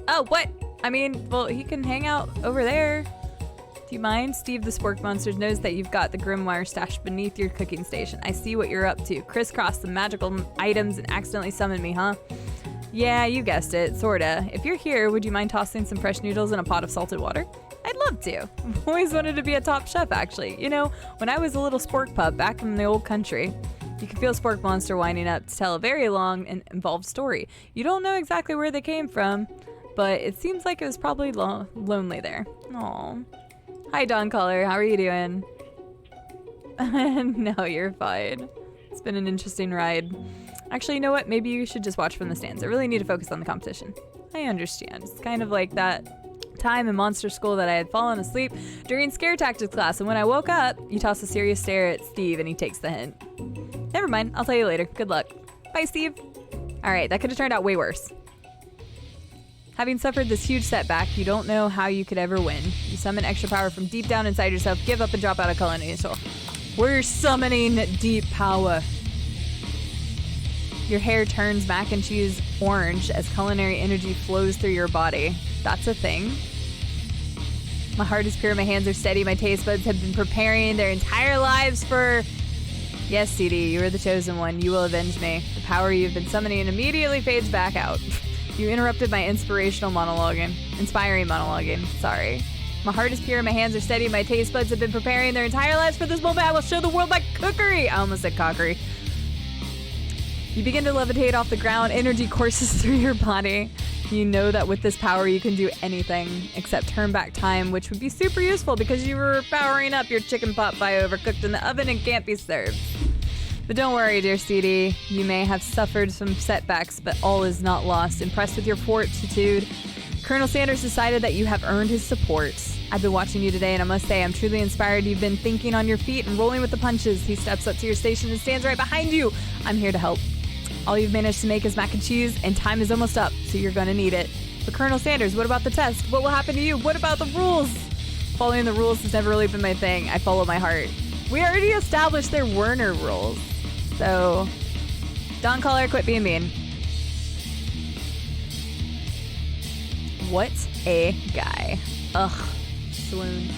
Oh, what? I mean, well, he can hang out over there. Do you mind? Steve the Spork Monster knows that you've got the grimoire stashed beneath your cooking station. I see what you're up to. Crisscross the magical items and accidentally summon me, huh? Yeah, you guessed it, sorta. If you're here, would you mind tossing some fresh noodles in a pot of salted water? I'd love to. I've always wanted to be a top chef, actually. You know, when I was a little spork pup back in the old country, you could feel Spork Monster winding up to tell a very long and involved story. You don't know exactly where they came from, but it seems like it was probably lonely there. Aww. Hi, Dawn Caller. How are you doing? No, you're fine. It's been an interesting ride. Actually, you know what? Maybe you should just watch from the stands. I really need to focus on the competition. I understand. It's kind of like that time in monster school that I had fallen asleep during scare tactics class, and when I woke up, you toss a serious stare at Steve and he takes the hint. Never mind. I'll tell you later. Good luck. Bye, Steve. All right, that could have turned out way worse. Having suffered this huge setback, you don't know how you could ever win. You summon extra power from deep down inside yourself, give up and drop out of culinary school. We're summoning deep power. Your hair turns mac and cheese orange as culinary energy flows through your body. That's a thing. My heart is pure, my hands are steady, my taste buds have been preparing their entire lives for... Yes, CD, you are the chosen one. You will avenge me. The power you've been summoning immediately fades back out. You interrupted my inspiring monologuing. Sorry. My heart is pure, my hands are steady, my taste buds have been preparing their entire lives for this moment. I will show the world my cookery. I almost said cockery. You begin to levitate off the ground. Energy courses through your body. You know that with this power you can do anything except turn back time, which would be super useful because you were powering up your chicken pot pie overcooked in the oven and can't be served. But don't worry, dear CD. You may have suffered some setbacks, but all is not lost. Impressed with your fortitude, Colonel Sanders decided that you have earned his support. I've been watching you today, and I must say I'm truly inspired. You've been thinking on your feet and rolling with the punches. He steps up to your station and stands right behind you. I'm here to help. All you've managed to make is mac and cheese, and time is almost up, so you're going to need it. But Colonel Sanders, what about the test? What will happen to you? What about the rules? Following the rules has never really been my thing. I follow my heart. We already established there were no rules. So, Don Caller, quit being mean. What a guy. Ugh. Swoon.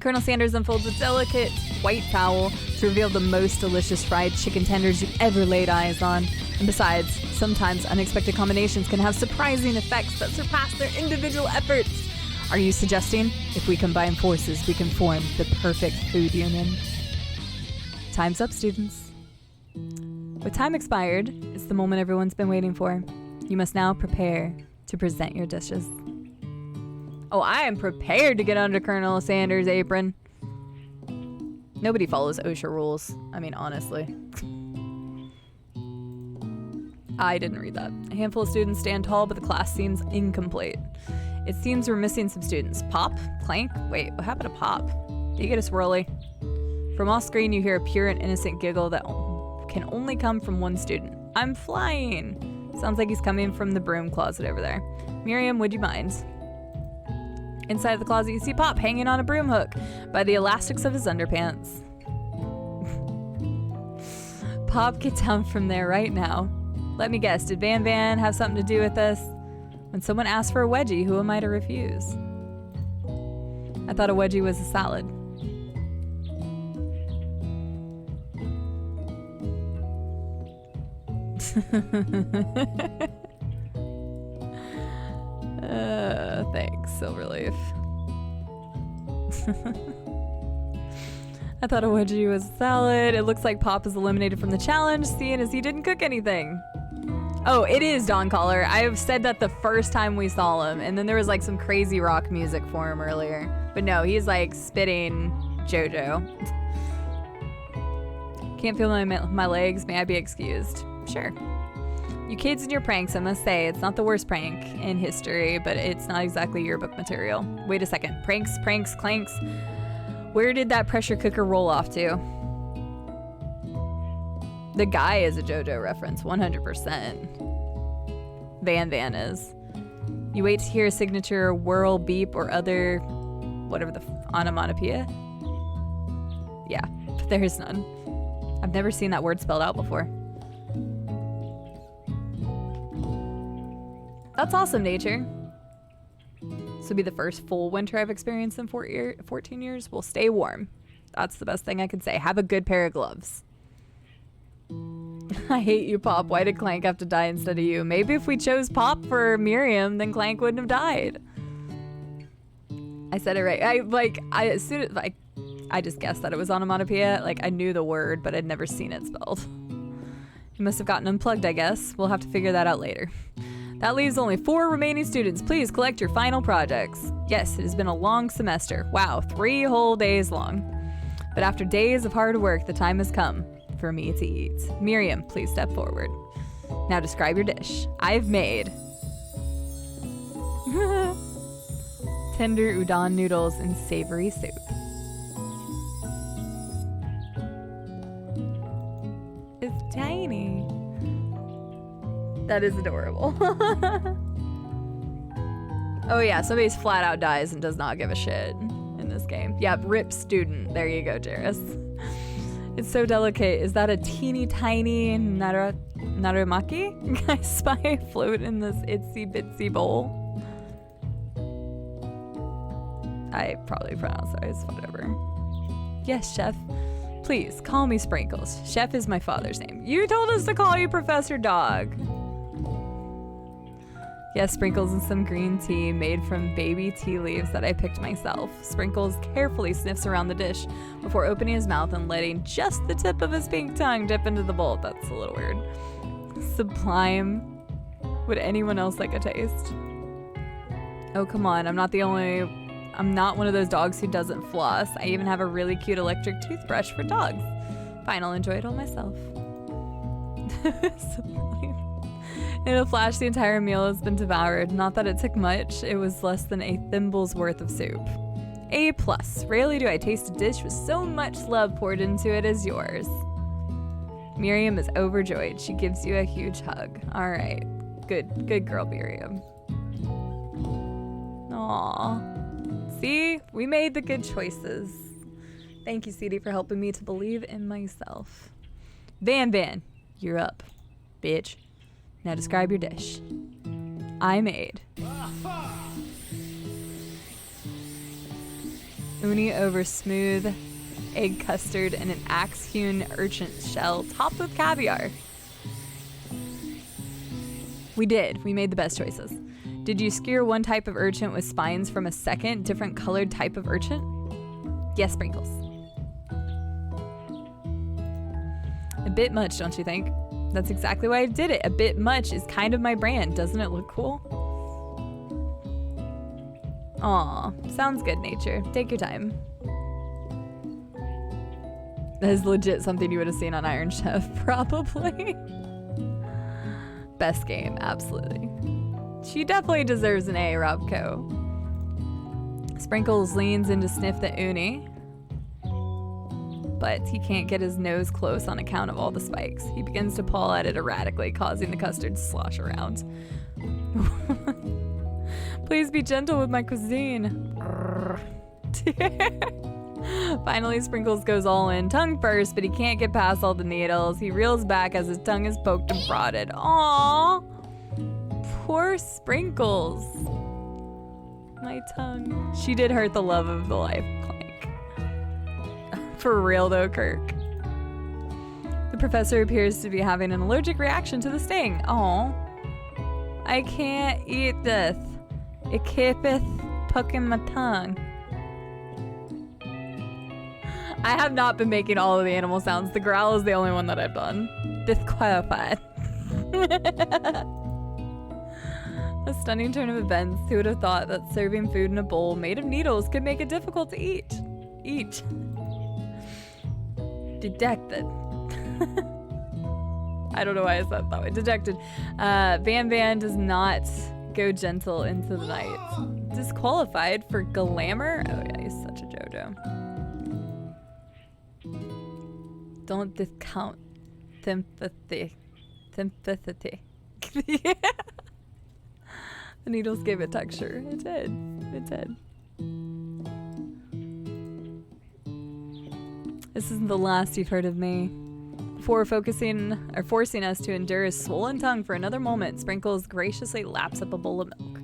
Colonel Sanders unfolds a delicate white towel to reveal the most delicious fried chicken tenders you've ever laid eyes on. And besides, sometimes unexpected combinations can have surprising effects that surpass their individual efforts. Are you suggesting if we combine forces, we can form the perfect food union? Time's up, students. With time expired, it's the moment everyone's been waiting for. You must now prepare to present your dishes. Oh, I am prepared to get under Colonel Sanders' apron. Nobody follows OSHA rules. I mean, honestly. I didn't read that. A handful of students stand tall, but the class seems incomplete. It seems we're missing some students. Pop? Clank? Wait, what happened to Pop? Did you get a swirly? From off screen, you hear a pure and innocent giggle that can only come from one student. I'm flying! Sounds like he's coming from the broom closet over there. Miriam, would you mind? Inside the closet, you see Pop hanging on a broom hook by the elastics of his underpants. Pop, get down from there right now. Let me guess, did Van Van have something to do with this? When someone asks for a wedgie, who am I to refuse? I thought a wedgie was a salad. Thanks, Silverleaf. I thought a wedgie was a salad. It looks like Pop is eliminated from the challenge, seeing as he didn't cook anything. Oh, it is Dawn Caller. I have said that the first time we saw him, and then there was like some crazy rock music for him earlier. But no, he's like spitting JoJo. Can't feel my legs. May I be excused? Sure. You kids and your pranks, I must say, it's not the worst prank in history, but it's not exactly yearbook material. Wait a second. Pranks, clanks. Where did that pressure cooker roll off to? The guy is a JoJo reference, 100%. Van Van is. You wait to hear a signature whirl, beep, or other, whatever the onomatopoeia? Yeah, but there's none. I've never seen that word spelled out before. That's awesome, Nature. This will be the first full winter I've experienced in 14 years. We'll stay warm. That's the best thing I can say. Have a good pair of gloves. I hate you, Pop. Why did Clank have to die instead of you? Maybe if we chose Pop for Miriam, then Clank wouldn't have died. I said it right. I just guessed that it was onomatopoeia. Like, I knew the word, but I'd never seen it spelled. You must have gotten unplugged, I guess. We'll have to figure that out later. That leaves only 4 remaining students. Please collect your final projects. Yes, it has been a long semester. Wow, 3 whole days long. But after days of hard work, the time has come for me to eat. Miriam, please step forward. Now describe your dish. I've made tender udon noodles in savory soup. It's tiny. That is adorable. Oh yeah, somebody's flat out dies and does not give a shit in this game. Yep, rip student. There you go, Jairus. It's so delicate. Is that a teeny tiny narumaki? I spy a float in this itsy bitsy bowl. I probably pronounced that as whatever. Yes, Chef. Please, call me Sprinkles. Chef is my father's name. You told us to call you Professor Dog. Yes, Sprinkles and some green tea made from baby tea leaves that I picked myself. Sprinkles carefully sniffs around the dish before opening his mouth and letting just the tip of his pink tongue dip into the bowl. That's a little weird. Sublime. Would anyone else like a taste? Oh, come on. I'm not one of those dogs who doesn't floss. I even have a really cute electric toothbrush for dogs. Fine, I'll enjoy it all myself. Sublime. In a flash, the entire meal has been devoured. Not that it took much. It was less than a thimble's worth of soup. A+. Rarely do I taste a dish with so much love poured into it as yours. Miriam is overjoyed. She gives you a huge hug. All right. Good girl, Miriam. Aww. See? We made the good choices. Thank you, CD, for helping me to believe in myself. Van Van, you're up, bitch. Now describe your dish. I made uni over smooth egg custard and an axe-hewn urchin shell topped with caviar. We did. We made the best choices. Did you skewer one type of urchin with spines from a second, different colored type of urchin? Yes, Sprinkles. A bit much, don't you think? That's exactly why I did it. A bit much is kind of my brand. Doesn't it look cool? Aw, sounds good, Nature. Take your time. That is legit something you would have seen on Iron Chef, probably. Best game, absolutely. She definitely deserves an A, Robco. Sprinkles leans in to sniff the uni, but he can't get his nose close on account of all the spikes. He begins to paw at it erratically, causing the custard to slosh around. Please be gentle with my cuisine. Finally, Sprinkles goes all in. Tongue first, but he can't get past all the needles. He reels back as his tongue is poked and prodded. Aww. Poor Sprinkles. My tongue. She did hurt the love of the life, Clank. For real though, Kirk. The professor appears to be having an allergic reaction to the sting. Aww. I can't eat this. It keepeth poking my tongue. I have not been making all of the animal sounds. The growl is the only one that I've done. Disqualified. A stunning turn of events. Who would have thought that serving food in a bowl made of needles could make it difficult to eat? Eat. Dejected. I don't know why I said that way. Dejected. Van Van does not go gentle into the night. Disqualified for glamour? Oh yeah, he's such a JoJo. Don't discount sympathy. Sympathy. Yeah. The needles gave it texture. It did. It did. This isn't the last you've heard of me. Before forcing us to endure his swollen tongue for another moment, Sprinkles graciously laps up a bowl of milk.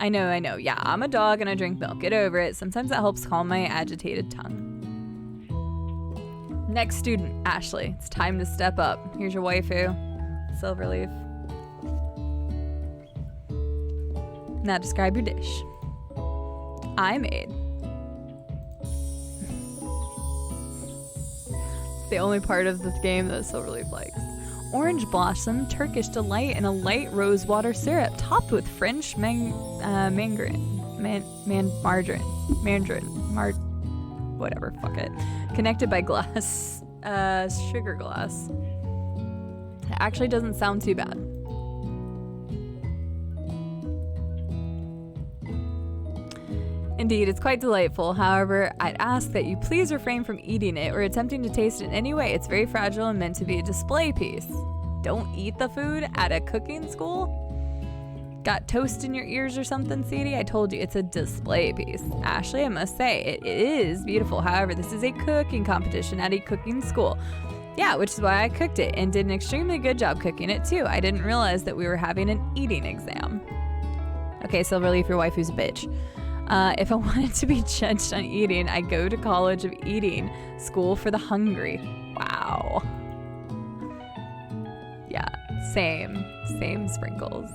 I know. Yeah, I'm a dog and I drink milk. Get over it. Sometimes that helps calm my agitated tongue. Next student, Ashley. It's time to step up. Here's your waifu, Silverleaf. Now describe your dish. I made. It's the only part of this game that Silverleaf likes. Orange blossom, Turkish delight, and a light rose water syrup topped with French mandarin, whatever, fuck it. Connected by glass, sugar glass. It actually doesn't sound too bad. Indeed, it's quite delightful. However, I'd ask that you please refrain from eating it or attempting to taste it in any way. It's very fragile and meant to be a display piece. Don't eat the food at a cooking school? Got toast in your ears or something, Sadie? I told you, it's a display piece. Ashley, I must say, it is beautiful. However, this is a cooking competition at a cooking school. Yeah, which is why I cooked it and did an extremely good job cooking it too. I didn't realize that we were having an eating exam. Okay, Silverleaf, your waifu's a bitch. If I wanted to be judged on eating, I go to College of Eating, School for the Hungry. Wow. Yeah, same Sprinkles.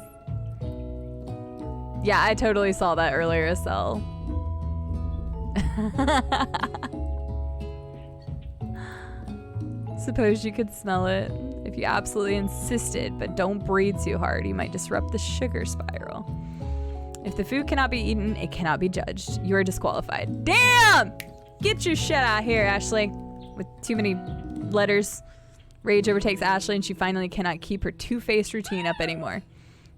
Yeah, I totally saw that earlier, Estelle. Suppose you could smell it if you absolutely insisted, but don't breathe too hard. You might disrupt the sugar spiral. If the food cannot be eaten, it cannot be judged. You are disqualified. Damn! Get your shit out here, Ashley. With too many letters, rage overtakes Ashley and she finally cannot keep her two-faced routine up anymore.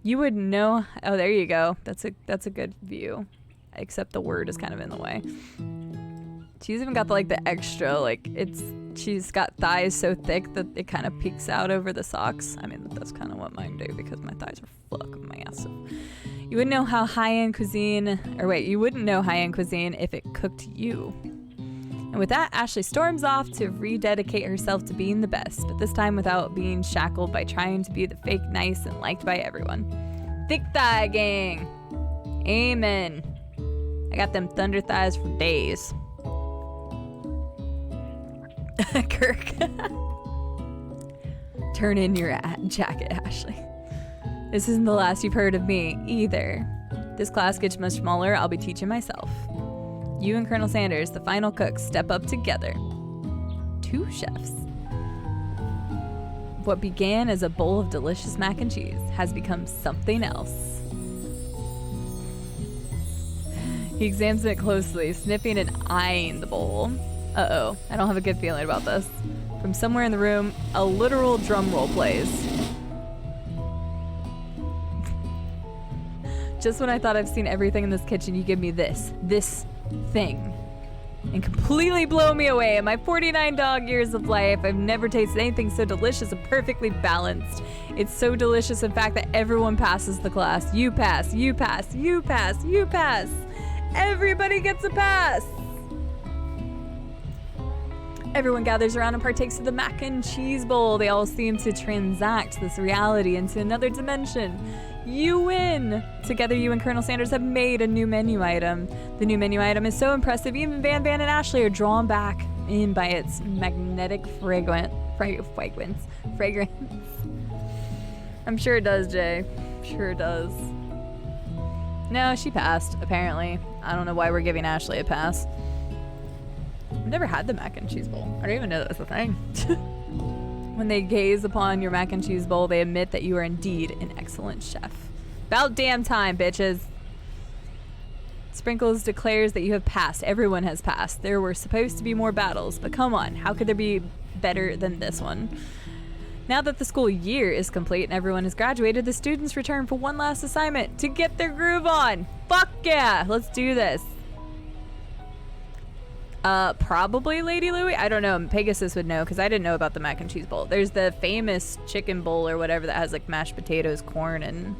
You would know. Oh, there you go. That's a good view. Except the word is kind of in the way. She's even got the extra, she's got thighs so thick that it kind of peeks out over the socks. I mean, that's kind of what mine do because my thighs are fucking massive. You wouldn't know high-end cuisine if it cooked you. And with that, Ashley storms off to rededicate herself to being the best, but this time without being shackled by trying to be the fake nice and liked by everyone. Thick thigh gang. Amen. I got them thunder thighs for days. Kirk. Turn in your jacket, Ashley. This isn't the last you've heard of me, either. This class gets much smaller, I'll be teaching myself. You and Colonel Sanders, the final cooks, step up together. 2 chefs. What began as a bowl of delicious mac and cheese has become something else. He examines it closely, sniffing and eyeing the bowl. Uh-oh, I don't have a good feeling about this. From somewhere in the room, a literal drum roll plays. Just when I thought I've seen everything in this kitchen, you give me this thing. and completely blow me away. In my 49 dog years of life, I've never tasted anything so delicious and perfectly balanced. It's so delicious, in fact, that everyone passes the class. You pass, you pass, you pass, you pass. Everybody gets a pass. Everyone gathers around and partakes of the mac and cheese bowl. They all seem to transact this reality into another dimension. You win! Together, you and Colonel Sanders have made a new menu item. The new menu item is so impressive, even Van and Ashley are drawn back in by its magnetic fragrance. I'm sure it does, Jay. Sure it does. No, she passed, apparently. I don't know why we're giving Ashley a pass. I've never had the mac and cheese bowl. I don't even know that was a thing. When they gaze upon your mac and cheese bowl, they admit that you are indeed an excellent chef. About damn time, bitches. Sprinkles declares that you have passed. Everyone has passed. There were supposed to be more battles, but come on, how could there be better than this one? Now that the school year is complete and everyone has graduated, the students return for one last assignment to get their groove on. Fuck yeah, let's do this. Probably Lady Louie? I don't know. Pegasus would know because I didn't know about the mac and cheese bowl. There's the famous chicken bowl or whatever that has like mashed potatoes, corn, and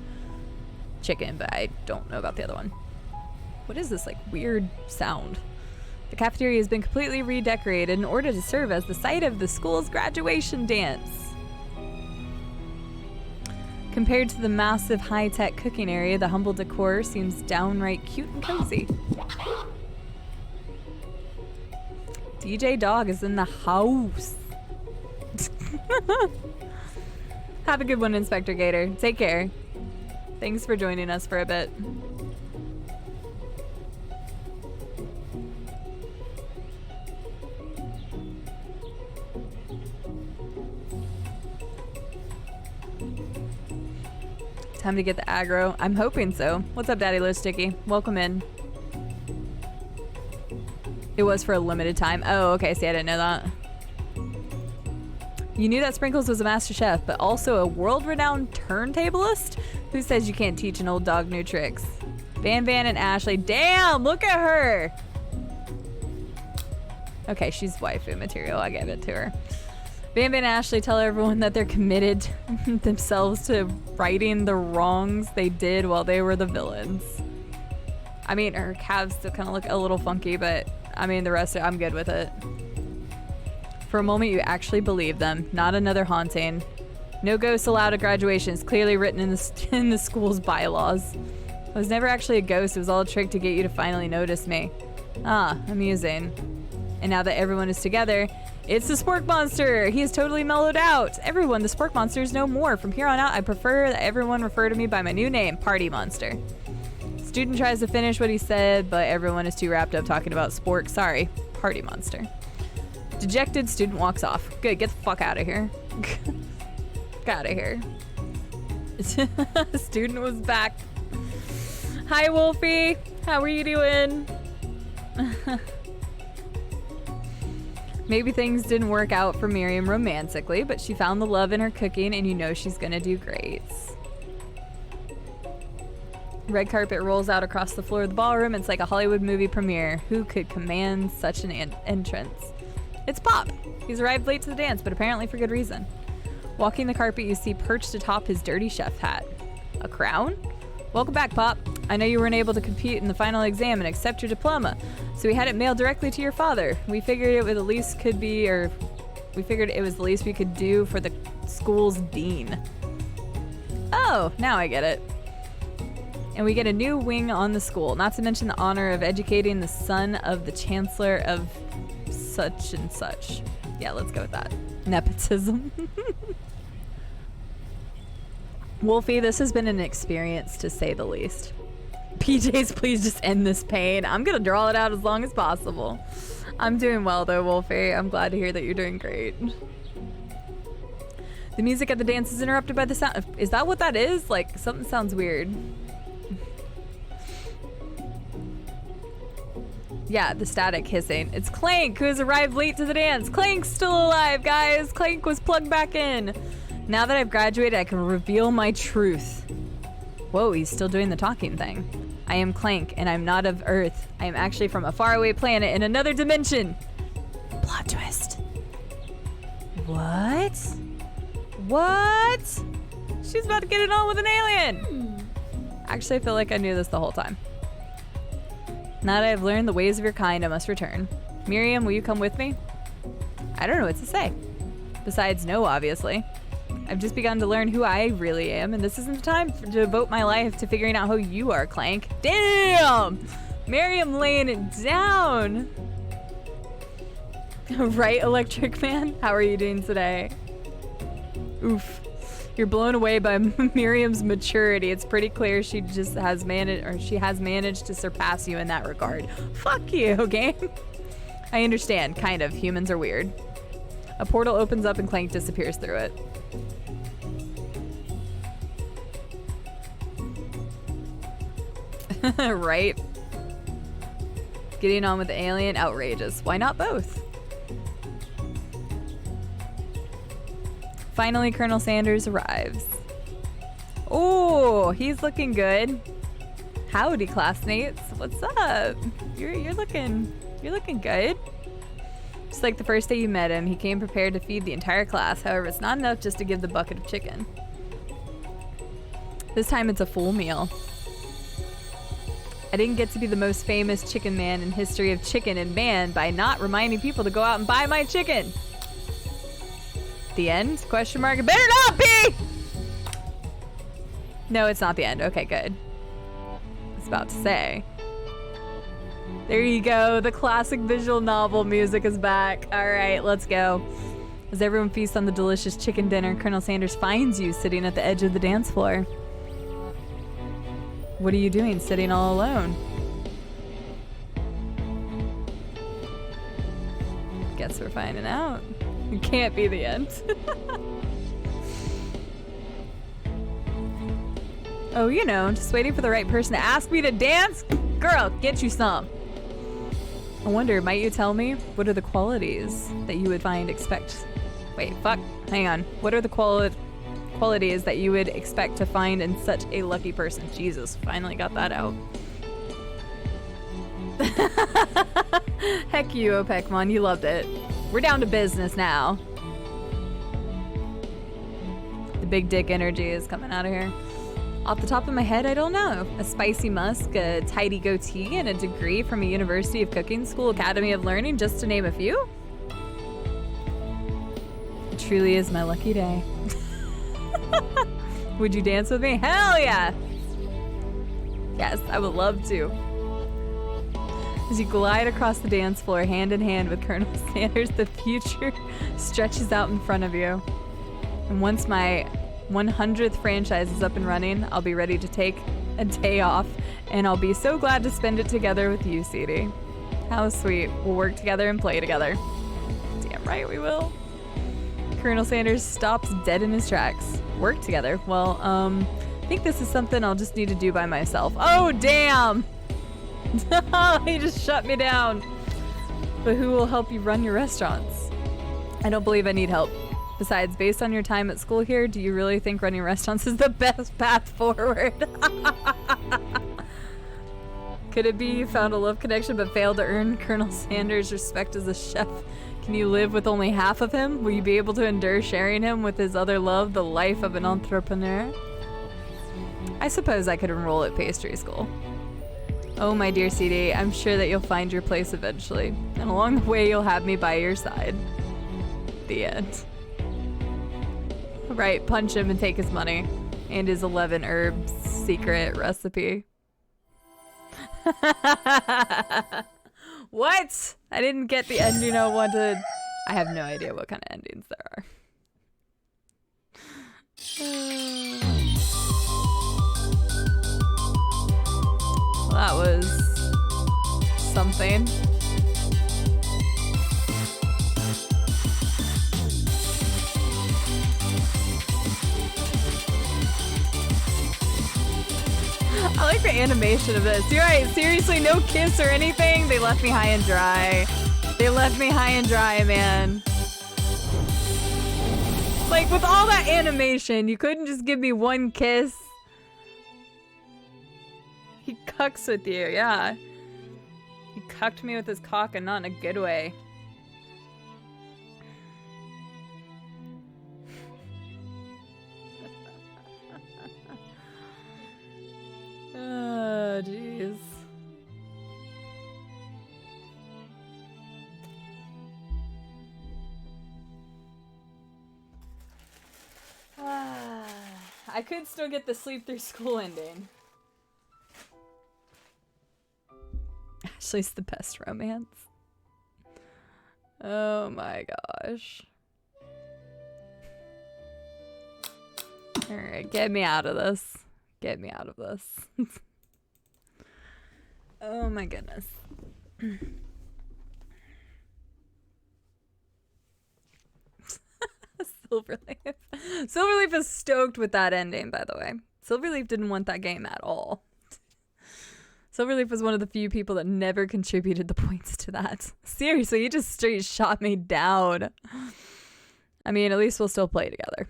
chicken, but I don't know about the other one. What is this like weird sound? The cafeteria has been completely redecorated in order to serve as the site of the school's graduation dance. Compared to the massive high-tech cooking area, the humble decor seems downright cute and cozy. DJ Dog is in the house. Have a good one, Inspector Gator. Take care. Thanks for joining us for a bit. Time to get the aggro. I'm hoping so. What's up, Daddy Low Sticky? Welcome in. It was for a limited time. Oh, okay. See, I didn't know that. You knew that Sprinkles was a master chef, but also a world-renowned turntablist? Who says you can't teach an old dog new tricks? Van and Ashley. Damn, look at her. Okay, she's waifu material. I gave it to her. Van and Ashley tell everyone that they're committed themselves to righting the wrongs they did while they were the villains. I mean, her calves still kind of look a little funky, but I mean, the rest of it, I'm good with it. For a moment, you actually believe them. Not another haunting. No ghosts allowed at graduation. It's clearly written in the school's bylaws. I was never actually a ghost. It was all a trick to get you to finally notice me. Ah, amusing. And now that everyone is together, it's the Spork Monster! He is totally mellowed out! Everyone, the Spork Monster is no more. From here on out, I prefer that everyone refer to me by my new name, Party Monster. Student tries to finish what he said, but everyone is too wrapped up talking about Spork. Sorry, Party Monster. Dejected student walks off. Good, get the fuck out of here. Get out of here. Student was back. Hi, Wolfie. How are you doing? Maybe things didn't work out for Miriam romantically, but she found the love in her cooking, and you know she's gonna do great. Red carpet rolls out across the floor of the ballroom. It's like a Hollywood movie premiere. Who could command such an entrance? It's Pop. He's arrived late to the dance, but apparently for good reason. Walking the carpet, you see perched atop his dirty chef hat. A crown? Welcome back, Pop. I know you weren't able to compete in the final exam and accept your diploma, so we had it mailed directly to your father. We figured it was the least we could do for the school's dean. Oh, now I get it. And we get a new wing on the school, not to mention the honor of educating the son of the chancellor of such and such. Yeah, let's go with that. Nepotism. Wolfie, this has been an experience to say the least. PJs, please just end this pain. I'm gonna draw it out as long as possible. I'm doing well though, Wolfie. I'm glad to hear that you're doing great. The music at the dance is interrupted by the sound. Is that what that is? Like, something sounds weird. Yeah, the static hissing. It's Clank, who has arrived late to the dance. Clank's still alive, guys. Clank was plugged back in. Now that I've graduated, I can reveal my truth. Whoa, he's still doing the talking thing. I am Clank, and I'm not of Earth. I am actually from a faraway planet in another dimension. Plot twist. What? What? She's about to get it on with an alien. Actually, I feel like I knew this the whole time. Now that I've learned the ways of your kind, I must return. Miriam, will you come with me? I don't know what to say. Besides, no, obviously. I've just begun to learn who I really am, and this isn't the time to devote my life to figuring out who you are, Clank. Damn! Miriam laying it down. Right, Electric Man? How are you doing today? Oof. You're blown away by Miriam's maturity. It's pretty clear she has managed to surpass you in that regard. Fuck you, game. I understand, kind of. Humans are weird. A portal opens up and Clank disappears through it. Right? Getting on with the alien, outrageous. Why not both? Finally, Colonel Sanders arrives. Oh, he's looking good. Howdy, classmates. What's up? You're looking good. Just like the first day you met him, he came prepared to feed the entire class. However, it's not enough just to give the bucket of chicken. This time it's a full meal. I didn't get to be the most famous chicken man in history of chicken and man by not reminding people to go out and buy my chicken. The end? Question mark. It better not be! No, it's not the end. Okay, good. I was about to say. There you go. The classic visual novel music is back. All right, let's go. As everyone feasts on the delicious chicken dinner, Colonel Sanders finds you sitting at the edge of the dance floor. What are you doing sitting all alone? Guess we're finding out. It can't be the end. Oh, you know, just waiting for the right person to ask me to dance? Girl, get you some. I wonder, might you tell me what are the qualities that you would hang on. What are the qualities that you would expect to find in such a lucky person? Jesus, finally got that out. Heck you, Opekmon, you loved it. We're down to business now. The big dick energy is coming out of here. Off the top of my head, I don't know. A spicy musk, a tidy goatee, and a degree from a University of Cooking School Academy of Learning, just to name a few. It truly is my lucky day. Would you dance with me? Hell yeah! Yes, I would love to. As you glide across the dance floor, hand in hand with Colonel Sanders, the future stretches out in front of you. And once my 100th franchise is up and running, I'll be ready to take a day off, and I'll be so glad to spend it together with you, CD. How sweet. We'll work together and play together. Damn right we will. Colonel Sanders stops dead in his tracks. Work together? Well, I think this is something I'll just need to do by myself. Oh, damn! He just shut me down. But who will help you run your restaurants? I don't believe I need help. Besides, based on your time at school here, do you really think running restaurants is the best path forward? Could it be you found a love connection but failed to earn Colonel Sanders' respect as a chef? Can you live with only half of him? Will you be able to endure sharing him with his other love, the life of an entrepreneur? I suppose I could enroll at pastry school. Oh, my dear CD, I'm sure that you'll find your place eventually. And along the way, you'll have me by your side. The end. Right, punch him and take his money. And his 11 herbs secret recipe. What? I didn't get the ending I wanted. I have no idea what kind of endings there are. Well, that was something. I like the animation of this. You're right, seriously, no kiss or anything? They left me high and dry. They left me high and dry, man. Like, with all that animation, you couldn't just give me one kiss? He cucks with you, yeah. He cucked me with his cock and not in a good way. Oh, jeez. I could still get the sleep through school ending. Ashley's the best romance. Oh my gosh. Alright, get me out of this. Get me out of this. Oh my goodness. Silverleaf. Silverleaf is stoked with that ending, by the way. Silverleaf didn't want that game at all. Silverleaf was one of the few people that never contributed the points to that. Seriously, he just straight shot me down. I mean, at least we'll still play together.